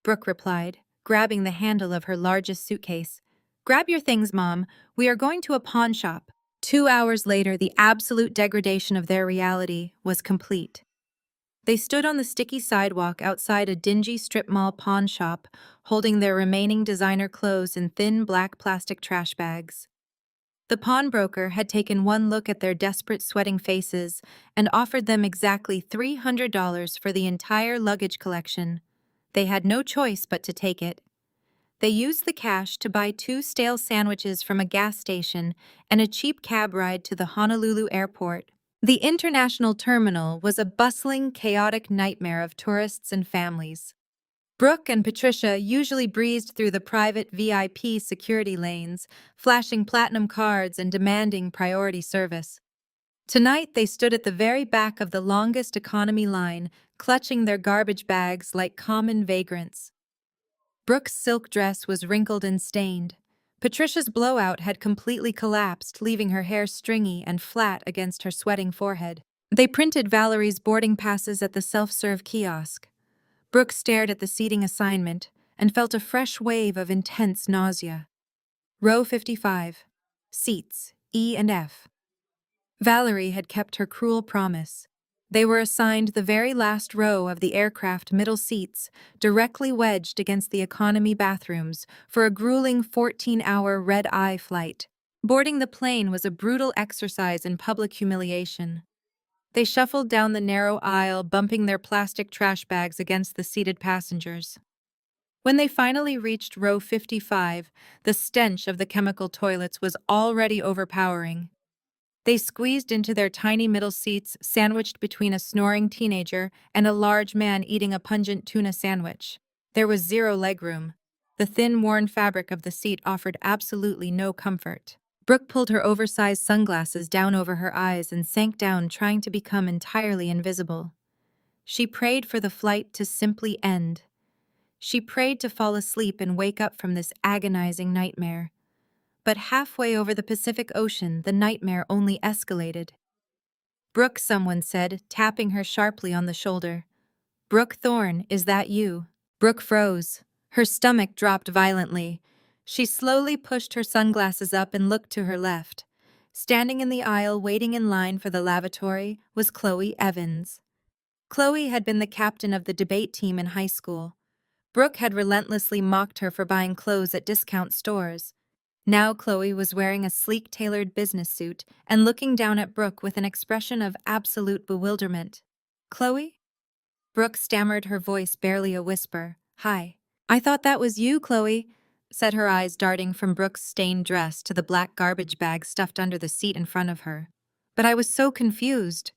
Brooke replied, grabbing the handle of her largest suitcase. Grab your things, Mom. We are going to a pawn shop. 2 hours later, the absolute degradation of their reality was complete. They stood on the sticky sidewalk outside a dingy strip mall pawn shop, holding their remaining designer clothes in thin black plastic trash bags. The pawnbroker had taken one look at their desperate, sweating faces and offered them exactly $300 for the entire luggage collection. They had no choice but to take it. They used the cash to buy 2 stale sandwiches from a gas station and a cheap cab ride to the Honolulu airport. The international terminal was a bustling, chaotic nightmare of tourists and families. Brooke and Patricia usually breezed through the private VIP security lanes, flashing platinum cards and demanding priority service. Tonight, they stood at the very back of the longest economy line, clutching their garbage bags like common vagrants. Brooke's silk dress was wrinkled and stained. Patricia's blowout had completely collapsed, leaving her hair stringy and flat against her sweating forehead. They printed Valerie's boarding passes at the self-serve kiosk. Brooke stared at the seating assignment and felt a fresh wave of intense nausea. Row 55. Seats E and F. Valerie had kept her cruel promise. They were assigned the very last row of the aircraft middle seats, directly wedged against the economy bathrooms, for a grueling 14-hour red-eye flight. Boarding the plane was a brutal exercise in public humiliation. They shuffled down the narrow aisle, bumping their plastic trash bags against the seated passengers. When they finally reached row 55, the stench of the chemical toilets was already overpowering. They squeezed into their tiny middle seats, sandwiched between a snoring teenager and a large man eating a pungent tuna sandwich. There was zero legroom. The thin, worn fabric of the seat offered absolutely no comfort. Brooke pulled her oversized sunglasses down over her eyes and sank down, trying to become entirely invisible. She prayed for the flight to simply end. She prayed to fall asleep and wake up from this agonizing nightmare. But halfway over the Pacific Ocean, the nightmare only escalated. "Brooke," someone said, tapping her sharply on the shoulder. "Brooke Thorne, is that you?" Brooke froze. Her stomach dropped violently. She slowly pushed her sunglasses up and looked to her left. Standing in the aisle, waiting in line for the lavatory, was Chloe Evans. Chloe had been the captain of the debate team in high school. Brooke had relentlessly mocked her for buying clothes at discount stores. Now Chloe was wearing a sleek tailored business suit and looking down at Brooke with an expression of absolute bewilderment. "Chloe?" Brooke stammered, her voice barely a whisper. "Hi. I thought that was you, Chloe," said, her eyes darting from Brooke's stained dress to the black garbage bag stuffed under the seat in front of her. "But I was so confused.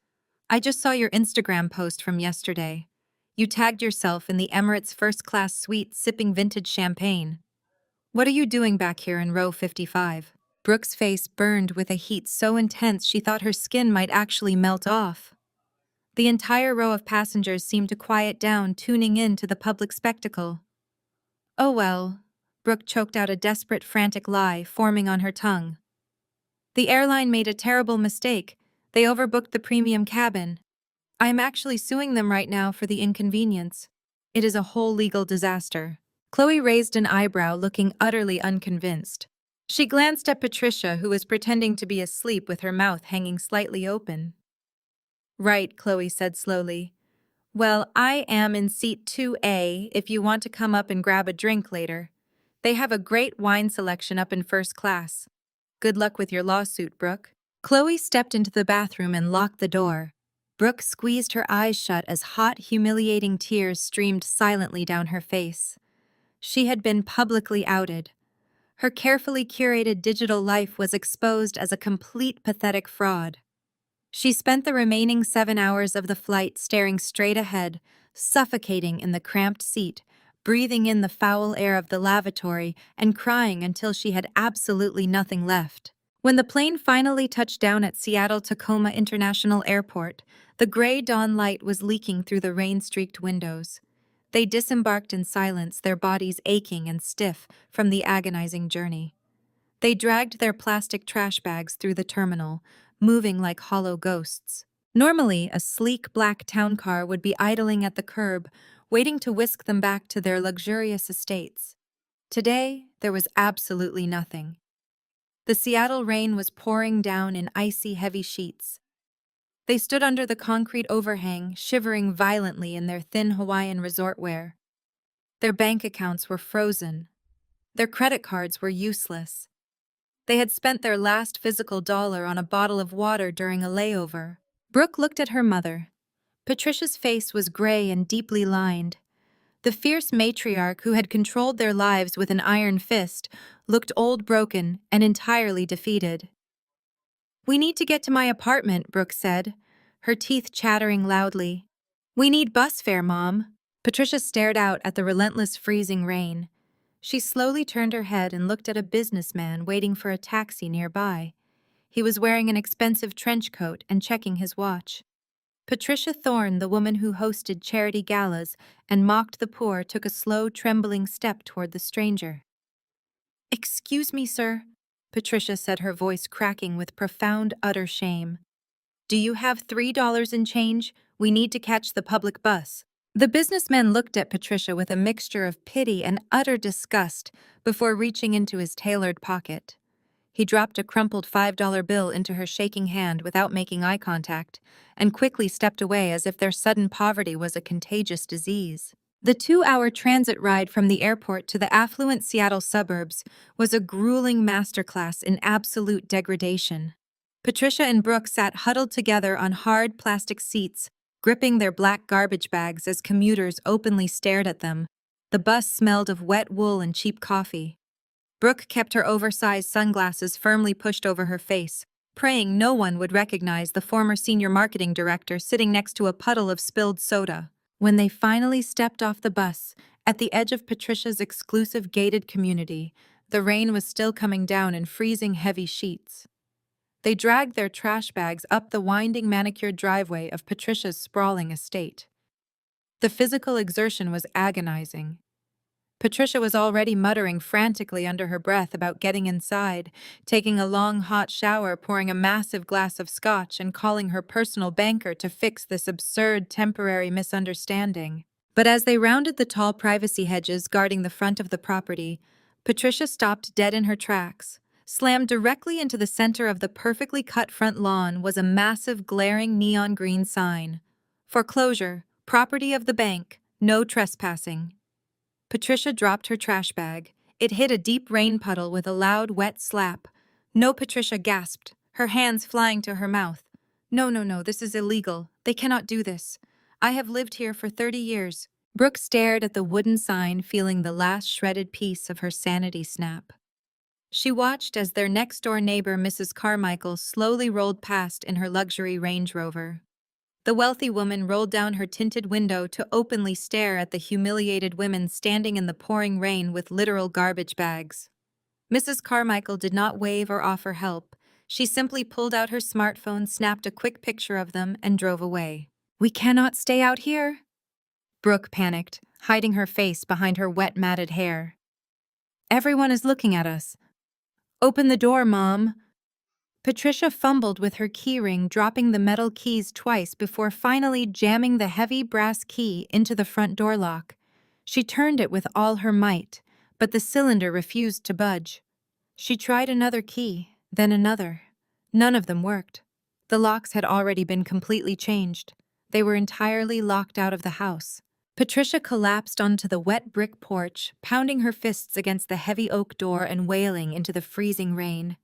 I just saw your Instagram post from yesterday. You tagged yourself in the Emirates first-class suite sipping vintage champagne. What are you doing back here in row 55? Brooke's face burned with a heat so intense she thought her skin might actually melt off. The entire row of passengers seemed to quiet down, tuning in to the public spectacle. "Oh well," Brooke choked out, a desperate, frantic lie forming on her tongue. "The airline made a terrible mistake. They overbooked the premium cabin. I am actually suing them right now for the inconvenience. It is a whole legal disaster." Chloe raised an eyebrow, looking utterly unconvinced. She glanced at Patricia, who was pretending to be asleep with her mouth hanging slightly open. "Right," Chloe said slowly. "Well, I am in seat 2A if you want to come up and grab a drink later. They have a great wine selection up in first class. Good luck with your lawsuit, Brooke." Chloe stepped into the bathroom and locked the door. Brooke squeezed her eyes shut as hot, humiliating tears streamed silently down her face. She had been publicly outed. Her carefully curated digital life was exposed as a complete pathetic fraud. She spent the remaining 7 hours of the flight staring straight ahead, suffocating in the cramped seat, breathing in the foul air of the lavatory, and crying until she had absolutely nothing left. When the plane finally touched down at Seattle-Tacoma International Airport, the gray dawn light was leaking through the rain-streaked windows. They disembarked in silence, their bodies aching and stiff from the agonizing journey. They dragged their plastic trash bags through the terminal, moving like hollow ghosts. Normally, a sleek black town car would be idling at the curb, waiting to whisk them back to their luxurious estates. Today, there was absolutely nothing. The Seattle rain was pouring down in icy, heavy sheets. They stood under the concrete overhang, shivering violently in their thin Hawaiian resort wear. Their bank accounts were frozen. Their credit cards were useless. They had spent their last physical dollar on a bottle of water during a layover. Brooke looked at her mother. Patricia's face was gray and deeply lined. The fierce matriarch who had controlled their lives with an iron fist looked old, broken, and entirely defeated. "We need to get to my apartment," Brooke said, her teeth chattering loudly. "We need bus fare, Mom." Patricia stared out at the relentless freezing rain. She slowly turned her head and looked at a businessman waiting for a taxi nearby. He was wearing an expensive trench coat and checking his watch. Patricia Thorne, the woman who hosted charity galas and mocked the poor, took a slow, trembling step toward the stranger. "Excuse me, sir," Patricia said, her voice cracking with profound, utter shame. "Do you have $3 in change? We need to catch the public bus." The businessman looked at Patricia with a mixture of pity and utter disgust before reaching into his tailored pocket. He dropped a crumpled $5 bill into her shaking hand without making eye contact, and quickly stepped away as if their sudden poverty was a contagious disease. The 2-hour transit ride from the airport to the affluent Seattle suburbs was a grueling masterclass in absolute degradation. Patricia and Brooke sat huddled together on hard plastic seats, gripping their black garbage bags as commuters openly stared at them. The bus smelled of wet wool and cheap coffee. Brooke kept her oversized sunglasses firmly pushed over her face, praying no one would recognize the former senior marketing director sitting next to a puddle of spilled soda. When they finally stepped off the bus, at the edge of Patricia's exclusive gated community, the rain was still coming down in freezing heavy sheets. They dragged their trash bags up the winding manicured driveway of Patricia's sprawling estate. The physical exertion was agonizing. Patricia was already muttering frantically under her breath about getting inside, taking a long hot shower, pouring a massive glass of scotch, and calling her personal banker to fix this absurd temporary misunderstanding. But as they rounded the tall privacy hedges guarding the front of the property, Patricia stopped dead in her tracks. Slammed directly into the center of the perfectly cut front lawn was a massive glaring neon green sign. Foreclosure, property of the bank, no trespassing. Patricia dropped her trash bag. It hit a deep rain puddle with a loud, wet slap. No, Patricia gasped, her hands flying to her mouth. No, this is illegal. They cannot do this. I have lived here for 30 years. Brooke stared at the wooden sign, feeling the last shredded piece of her sanity snap. She watched as their next-door neighbor, Mrs. Carmichael, slowly rolled past in her luxury Range Rover. The wealthy woman rolled down her tinted window to openly stare at the humiliated women standing in the pouring rain with literal garbage bags. Mrs. Carmichael did not wave or offer help. She simply pulled out her smartphone, snapped a quick picture of them, and drove away. "We cannot stay out here," Brooke panicked, hiding her face behind her wet, matted hair. "Everyone is looking at us. Open the door, Mom." Patricia fumbled with her keyring, dropping the metal keys twice before finally jamming the heavy brass key into the front door lock. She turned it with all her might, but the cylinder refused to budge. She tried another key, then another. None of them worked. The locks had already been completely changed. They were entirely locked out of the house. Patricia collapsed onto the wet brick porch, pounding her fists against the heavy oak door and wailing into the freezing rain.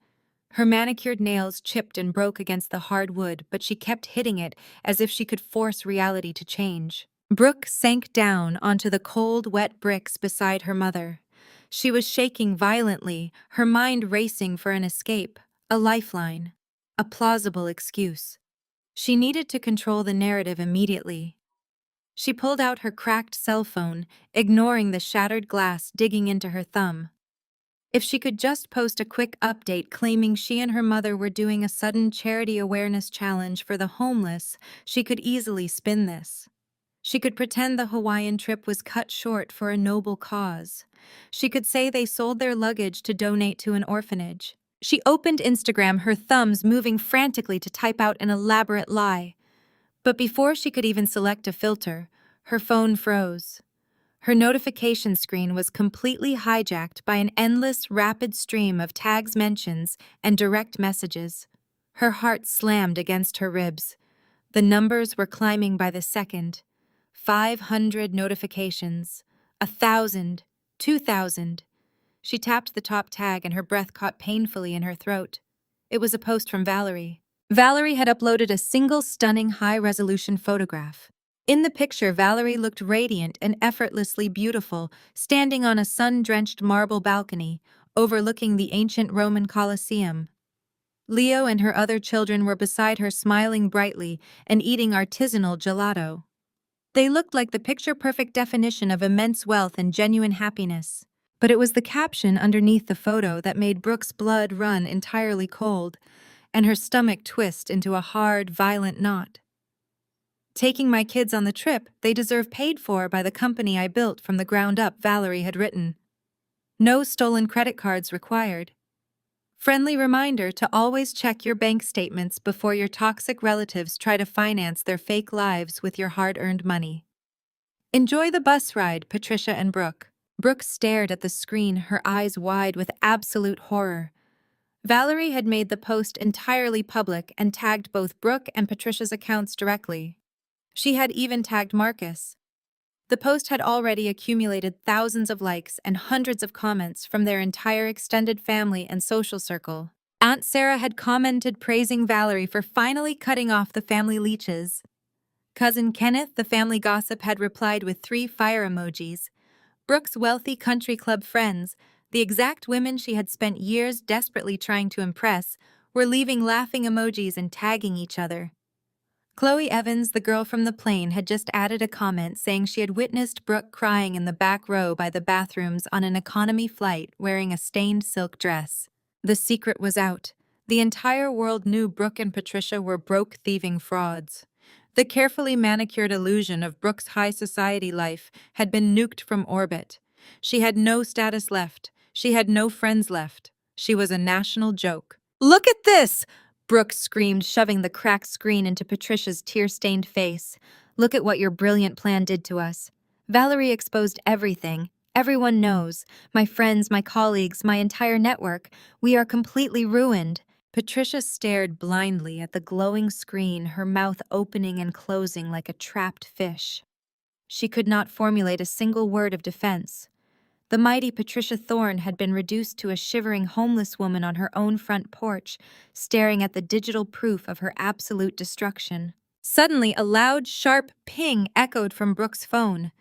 Her manicured nails chipped and broke against the hard wood, but she kept hitting it as if she could force reality to change. Brooke sank down onto the cold, wet bricks beside her mother. She was shaking violently, her mind racing for an escape, a lifeline, a plausible excuse. She needed to control the narrative immediately. She pulled out her cracked cell phone, ignoring the shattered glass digging into her thumb. If she could just post a quick update claiming she and her mother were doing a sudden charity awareness challenge for the homeless, she could easily spin this. She could pretend the Hawaiian trip was cut short for a noble cause. She could say they sold their luggage to donate to an orphanage. She opened Instagram, her thumbs moving frantically to type out an elaborate lie. But before she could even select a filter, her phone froze. Her notification screen was completely hijacked by an endless, rapid stream of tags, mentions, and direct messages. Her heart slammed against her ribs. The numbers were climbing by the second. 500 notifications. 1,000. 2,000. She tapped the top tag and her breath caught painfully in her throat. It was a post from Valerie. Valerie had uploaded a single stunning high-resolution photograph. In the picture, Valerie looked radiant and effortlessly beautiful, standing on a sun-drenched marble balcony, overlooking the ancient Roman Colosseum. Leo and her other children were beside her, smiling brightly and eating artisanal gelato. They looked like the picture-perfect definition of immense wealth and genuine happiness. But it was the caption underneath the photo that made Brooke's blood run entirely cold, and her stomach twist into a hard, violent knot. "Taking my kids on the trip they deserve, paid for by the company I built from the ground up," Valerie had written. "No stolen credit cards required. Friendly reminder to always check your bank statements before your toxic relatives try to finance their fake lives with your hard-earned money." Enjoy the bus ride, Patricia and Brooke. Brooke stared at the screen, her eyes wide with absolute horror. Valerie had made the post entirely public and tagged both Brooke and Patricia's accounts directly. She had even tagged Marcus. The post had already accumulated thousands of likes and hundreds of comments from their entire extended family and social circle. Aunt Sarah had commented praising Valerie for finally cutting off the family leeches. Cousin Kenneth, the family gossip, had replied with 3 fire emojis. Brooke's wealthy country club friends, the exact women she had spent years desperately trying to impress, were leaving laughing emojis and tagging each other. Chloe Evans, the girl from the plane, had just added a comment saying she had witnessed Brooke crying in the back row by the bathrooms on an economy flight wearing a stained silk dress. The secret was out. The entire world knew Brooke and Patricia were broke-thieving frauds. The carefully manicured illusion of Brooke's high society life had been nuked from orbit. She had no status left. She had no friends left. She was a national joke. "Look at this!" Brooke screamed, shoving the cracked screen into Patricia's tear-stained face. "Look at what your brilliant plan did to us. Valerie exposed everything. Everyone knows. My friends, my colleagues, my entire network. We are completely ruined." Patricia stared blindly at the glowing screen, her mouth opening and closing like a trapped fish. She could not formulate a single word of defense. The mighty Patricia Thorne had been reduced to a shivering homeless woman on her own front porch, staring at the digital proof of her absolute destruction. Suddenly, a loud, sharp ping echoed from Brooke's phone.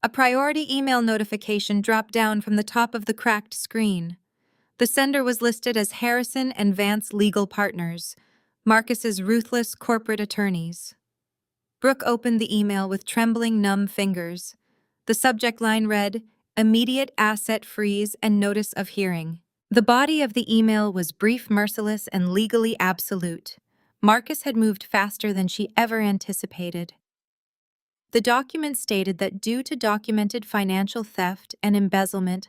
A priority email notification dropped down from the top of the cracked screen. The sender was listed as Harrison and Vance Legal Partners, Marcus's ruthless corporate attorneys. Brooke opened the email with trembling, numb fingers. The subject line read, "Immediate asset freeze and notice of hearing." The body of the email was brief, merciless, and legally absolute. Marcus had moved faster than she ever anticipated. The document stated that due to documented financial theft and embezzlement,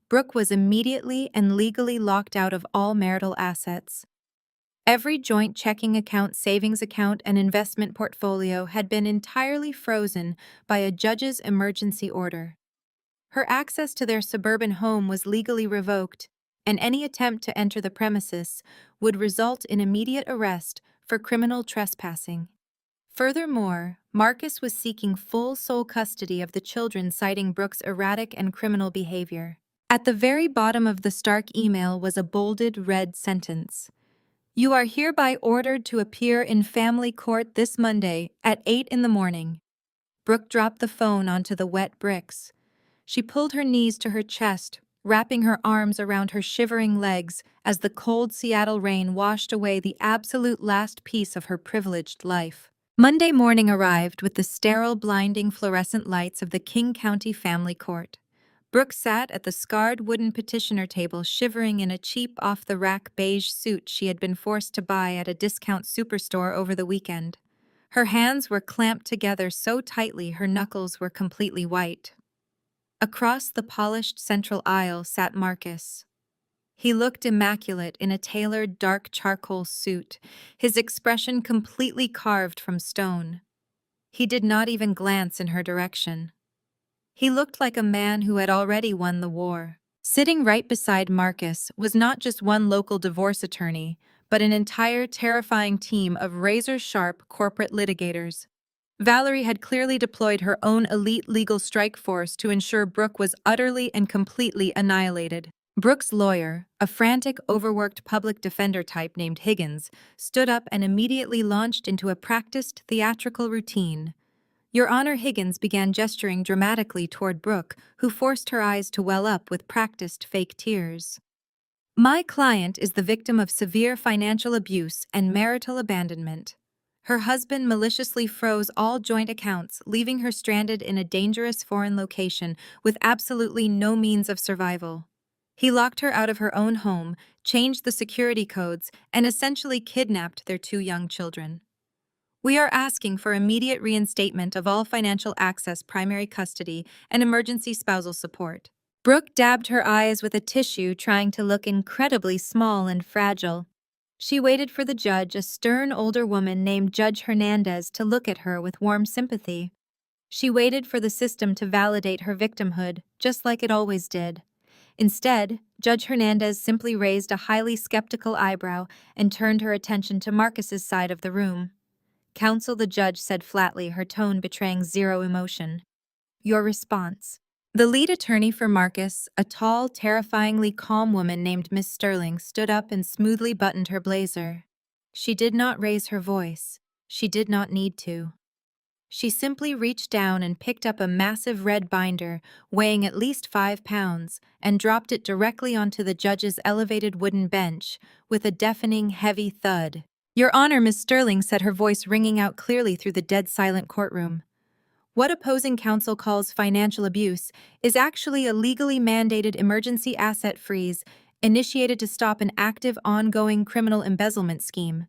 Brooke was immediately and legally locked out of all marital assets. Every joint checking account, savings account, and investment portfolio had been entirely frozen by a judge's emergency order. Her access to their suburban home was legally revoked, and any attempt to enter the premises would result in immediate arrest for criminal trespassing. Furthermore, Marcus was seeking full sole custody of the children, citing Brooke's erratic and criminal behavior. At the very bottom of the Stark email was a bolded red sentence. "You are hereby ordered to appear in family court this Monday at 8 in the morning." Brooke dropped the phone onto the wet bricks. She pulled her knees to her chest, wrapping her arms around her shivering legs as the cold Seattle rain washed away the absolute last piece of her privileged life. Monday morning arrived with the sterile, blinding fluorescent lights of the King County Family Court. Brooke sat at the scarred wooden petitioner table, shivering in a cheap, off-the-rack beige suit she had been forced to buy at a discount superstore over the weekend. Her hands were clamped together so tightly her knuckles were completely white. Across the polished central aisle sat Marcus. He looked immaculate in a tailored dark charcoal suit, his expression completely carved from stone. He did not even glance in her direction. He looked like a man who had already won the war. Sitting right beside Marcus was not just one local divorce attorney, but an entire terrifying team of razor-sharp corporate litigators. Valerie had clearly deployed her own elite legal strike force to ensure Brooke was utterly and completely annihilated. Brooke's lawyer, a frantic, overworked public defender type named Higgins, stood up and immediately launched into a practiced theatrical routine. Your Honor, Higgins began gesturing dramatically toward Brooke, who forced her eyes to well up with practiced fake tears. "My client is the victim of severe financial abuse and marital abandonment. Her husband maliciously froze all joint accounts, leaving her stranded in a dangerous foreign location with absolutely no means of survival. He locked her out of her own home, changed the security codes, and essentially kidnapped their 2 young children. We are asking for immediate reinstatement of all financial access, primary custody, and emergency spousal support." Brooke dabbed her eyes with a tissue, trying to look incredibly small and fragile. She waited for the judge, a stern older woman named Judge Hernandez, to look at her with warm sympathy. She waited for the system to validate her victimhood, just like it always did. Instead, Judge Hernandez simply raised a highly skeptical eyebrow and turned her attention to Marcus's side of the room. "Counsel," the judge said flatly, her tone betraying zero emotion. "Your response." The lead attorney for Marcus, a tall, terrifyingly calm woman named Miss Sterling, stood up and smoothly buttoned her blazer. She did not raise her voice. She did not need to. She simply reached down and picked up a massive red binder, weighing at least 5 pounds, and dropped it directly onto the judge's elevated wooden bench, with a deafening, heavy thud. "Your Honor," Miss Sterling said, her voice ringing out clearly through the dead-silent courtroom. "What opposing counsel calls financial abuse is actually a legally mandated emergency asset freeze initiated to stop an active, ongoing criminal embezzlement scheme.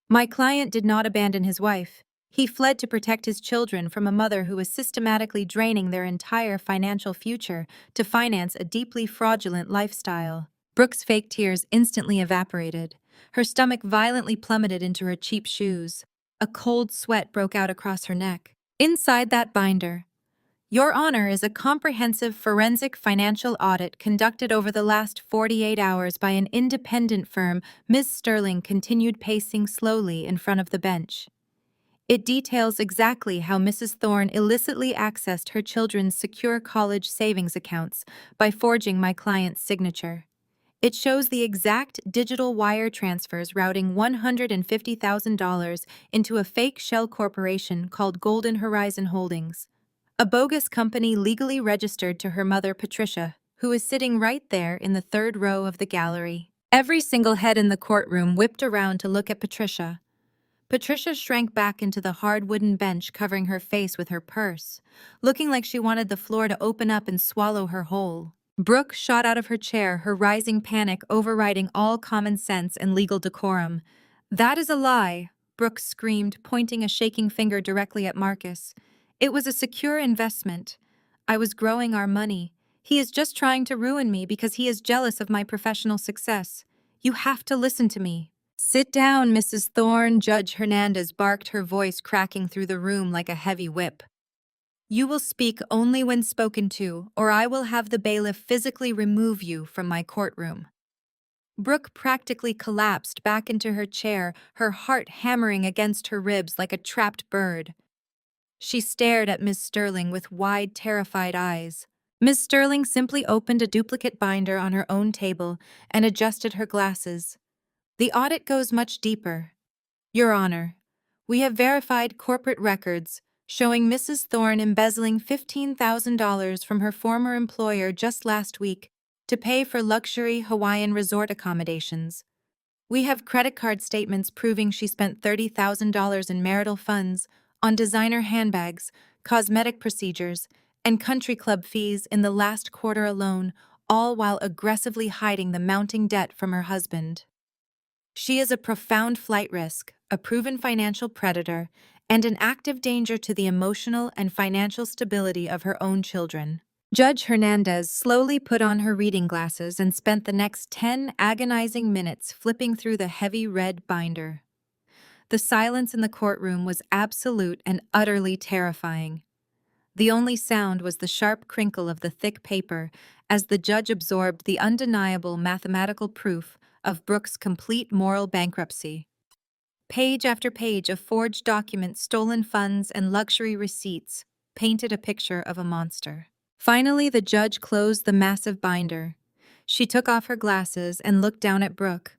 My client did not abandon his wife. He fled to protect his children from a mother who was systematically draining their entire financial future to finance a deeply fraudulent lifestyle." Brooke's fake tears instantly evaporated. Her stomach violently plummeted into her cheap shoes. A cold sweat broke out across her neck. Inside that binder, "Your Honor," is a comprehensive forensic financial audit conducted over the last 48 hours by an independent firm. Ms. Sterling continued, pacing slowly in front of the bench. "It details exactly how Mrs. Thorne illicitly accessed her children's secure college savings accounts by forging my client's signature. It shows the exact digital wire transfers routing $150,000 into a fake shell corporation called Golden Horizon Holdings, a bogus company legally registered to her mother, Patricia, who is sitting right there in the third row of the gallery." Every single head in the courtroom whipped around to look at Patricia. Patricia shrank back into the hard wooden bench, covering her face with her purse, looking like she wanted the floor to open up and swallow her whole. Brooke shot out of her chair, her rising panic overriding all common sense and legal decorum. "That is a lie," Brooke screamed, pointing a shaking finger directly at Marcus. "It was a secure investment. I was growing our money. He is just trying to ruin me because he is jealous of my professional success. You have to listen to me." "Sit down, Mrs. Thorne," Judge Hernandez barked, her voice cracking through the room like a heavy whip. "You will speak only when spoken to, or I will have the bailiff physically remove you from my courtroom." Brooke practically collapsed back into her chair, her heart hammering against her ribs like a trapped bird. She stared at Miss Sterling with wide, terrified eyes. Miss Sterling simply opened a duplicate binder on her own table and adjusted her glasses. "The audit goes much deeper. Your Honor, we have verified corporate records showing Mrs. Thorne embezzling $15,000 from her former employer just last week to pay for luxury Hawaiian resort accommodations. We have credit card statements proving she spent $30,000 in marital funds on designer handbags, cosmetic procedures, and country club fees in the last quarter alone, all while aggressively hiding the mounting debt from her husband. She is a profound flight risk, a proven financial predator, and an active danger to the emotional and financial stability of her own children." Judge Hernandez slowly put on her reading glasses and spent the next 10 agonizing minutes flipping through the heavy red binder. The silence in the courtroom was absolute and utterly terrifying. The only sound was the sharp crinkle of the thick paper as the judge absorbed the undeniable mathematical proof of Brooke's complete moral bankruptcy. Page after page of forged documents, stolen funds, and luxury receipts painted a picture of a monster. Finally, the judge closed the massive binder. She took off her glasses and looked down at Brooke.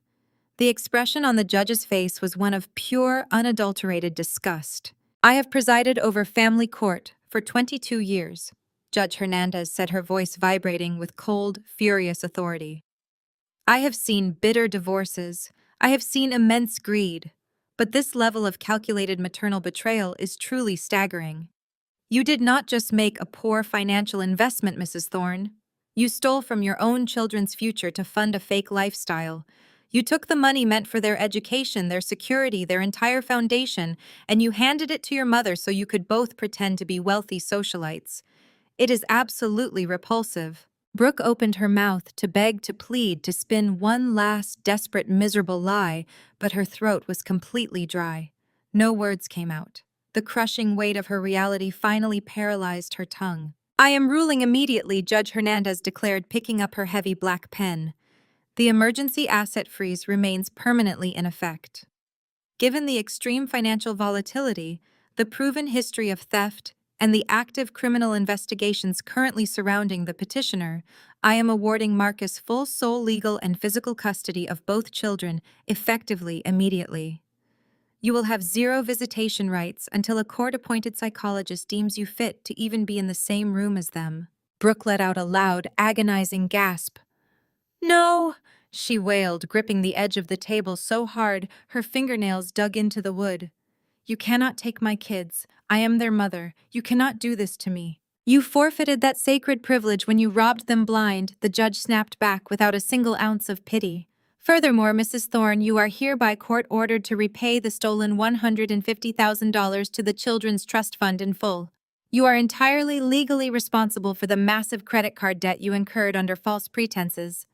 The expression on the judge's face was one of pure, unadulterated disgust. "I have presided over family court for 22 years, Judge Hernandez said, her voice vibrating with cold, furious authority. "I have seen bitter divorces. I have seen immense greed. But this level of calculated maternal betrayal is truly staggering. You did not just make a poor financial investment, Mrs. Thorne. You stole from your own children's future to fund a fake lifestyle. You took the money meant for their education, their security, their entire foundation, and you handed it to your mother so you could both pretend to be wealthy socialites. It is absolutely repulsive." Brooke opened her mouth to beg, to plead, to spin one last desperate, miserable lie, but her throat was completely dry. No words came out. The crushing weight of her reality finally paralyzed her tongue. "I am ruling immediately," Judge Hernandez declared, picking up her heavy black pen. "The emergency asset freeze remains permanently in effect. Given the extreme financial volatility, the proven history of theft, and the active criminal investigations currently surrounding the petitioner, I am awarding Marcus full sole legal and physical custody of both children, effectively immediately. You will have zero visitation rights until a court-appointed psychologist deems you fit to even be in the same room as them. Brooke let out a loud, agonizing gasp. No! She wailed, gripping the edge of the table so hard her fingernails dug into the wood. You cannot take my kids. I am their mother. You cannot do this to me. You forfeited that sacred privilege when you robbed them blind, the judge snapped back without a single ounce of pity. Furthermore, Mrs. Thorne, you are hereby court-ordered to repay the stolen $150,000 to the Children's Trust Fund in full. You are entirely legally responsible for the massive credit card debt you incurred under false pretenses.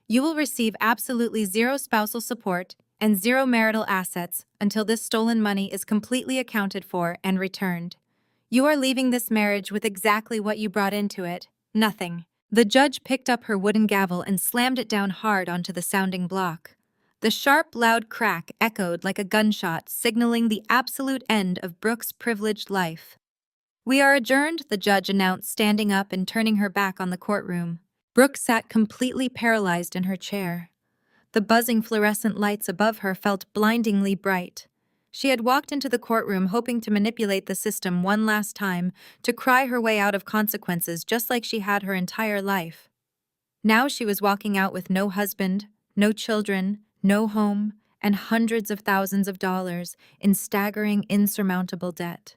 You will receive absolutely zero spousal support and zero marital assets until this stolen money is completely accounted for and returned. You are leaving this marriage with exactly what you brought into it, nothing. The judge picked up her wooden gavel and slammed it down hard onto the sounding block. The sharp, loud crack echoed like a gunshot, signaling the absolute end of Brooke's privileged life. We are adjourned, the judge announced, standing up and turning her back on the courtroom. Brooke sat completely paralyzed in her chair. The buzzing fluorescent lights above her felt blindingly bright. She had walked into the courtroom hoping to manipulate the system one last time, to cry her way out of consequences just like she had her entire life. Now she was walking out with no husband, no children, no home, and hundreds of thousands of dollars in staggering, insurmountable debt.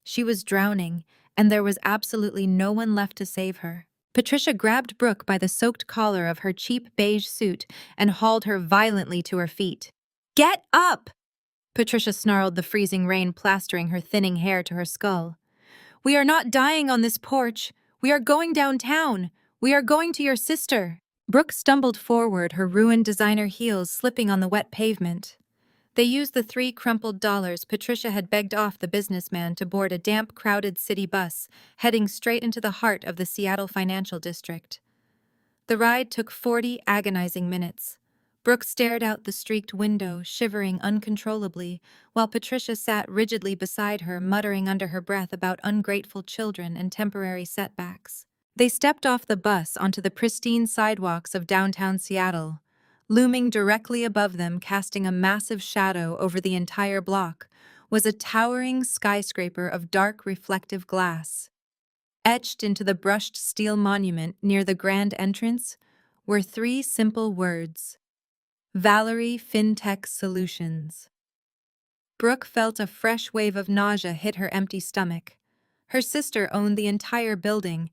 She was drowning, and there was absolutely no one left to save her. Patricia grabbed Brooke by the soaked collar of her cheap beige suit and hauled her violently to her feet. Get up! Patricia snarled, the freezing rain plastering her thinning hair to her skull. We are not dying on this porch. We are going downtown. We are going to your sister. Brooke stumbled forward, her ruined designer heels slipping on the wet pavement. They used the 3 crumpled dollars Patricia had begged off the businessman to board a damp, crowded city bus, heading straight into the heart of the Seattle financial district. The ride took 40 agonizing minutes. Brooke stared out the streaked window, shivering uncontrollably, while Patricia sat rigidly beside her, muttering under her breath about ungrateful children and temporary setbacks. They stepped off the bus onto the pristine sidewalks of downtown Seattle. Looming directly above them, casting a massive shadow over the entire block, was a towering skyscraper of dark reflective glass. Etched into the brushed steel monument near the grand entrance were 3 simple words: Valerie FinTech Solutions. Brooke felt a fresh wave of nausea hit her empty stomach. Her sister owned the entire building.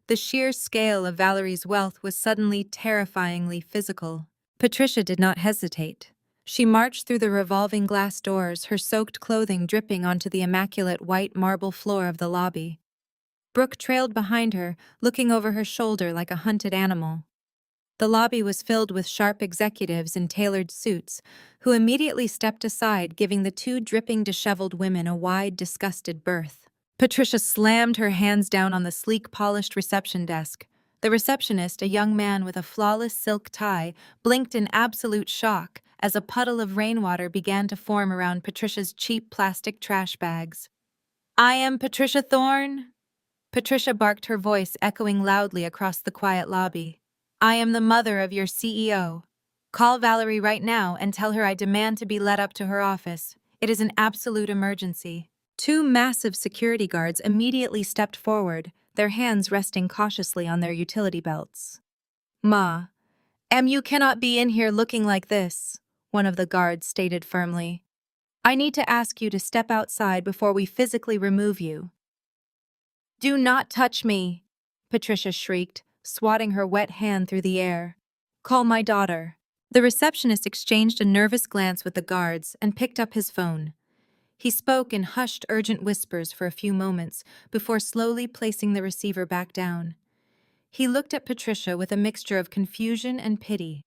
The sheer scale of Valerie's wealth was suddenly terrifyingly physical. Patricia did not hesitate. She marched through the revolving glass doors, her soaked clothing dripping onto the immaculate white marble floor of the lobby. Brooke trailed behind her, looking over her shoulder like a hunted animal. The lobby was filled with sharp executives in tailored suits, who immediately stepped aside, giving the 2 dripping, disheveled women a wide, disgusted berth. Patricia slammed her hands down on the sleek, polished reception desk. The receptionist, a young man with a flawless silk tie, blinked in absolute shock as a puddle of rainwater began to form around Patricia's cheap plastic trash bags. I am Patricia Thorne. Patricia barked, her voice echoing loudly across the quiet lobby. I am the mother of your CEO. Call Valerie right now and tell her I demand to be led up to her office. It is an absolute emergency. 2 massive security guards immediately stepped forward, their hands resting cautiously on their utility belts. Ma, you cannot be in here looking like this, one of the guards stated firmly. I need to ask you to step outside before we physically remove you. Do not touch me, Patricia shrieked, swatting her wet hand through the air. Call my daughter. The receptionist exchanged a nervous glance with the guards and picked up his phone. He spoke in hushed, urgent whispers for a few moments before slowly placing the receiver back down. He looked at Patricia with a mixture of confusion and pity.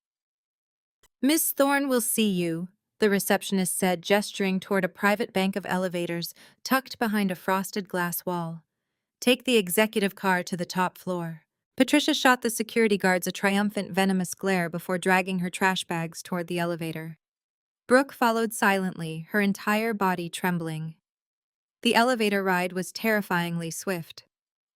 Miss Thorne will see you, the receptionist said, gesturing toward a private bank of elevators tucked behind a frosted glass wall. Take the executive car to the top floor. Patricia shot the security guards a triumphant, venomous glare before dragging her trash bags toward the elevator. Brooke followed silently, her entire body trembling. The elevator ride was terrifyingly swift.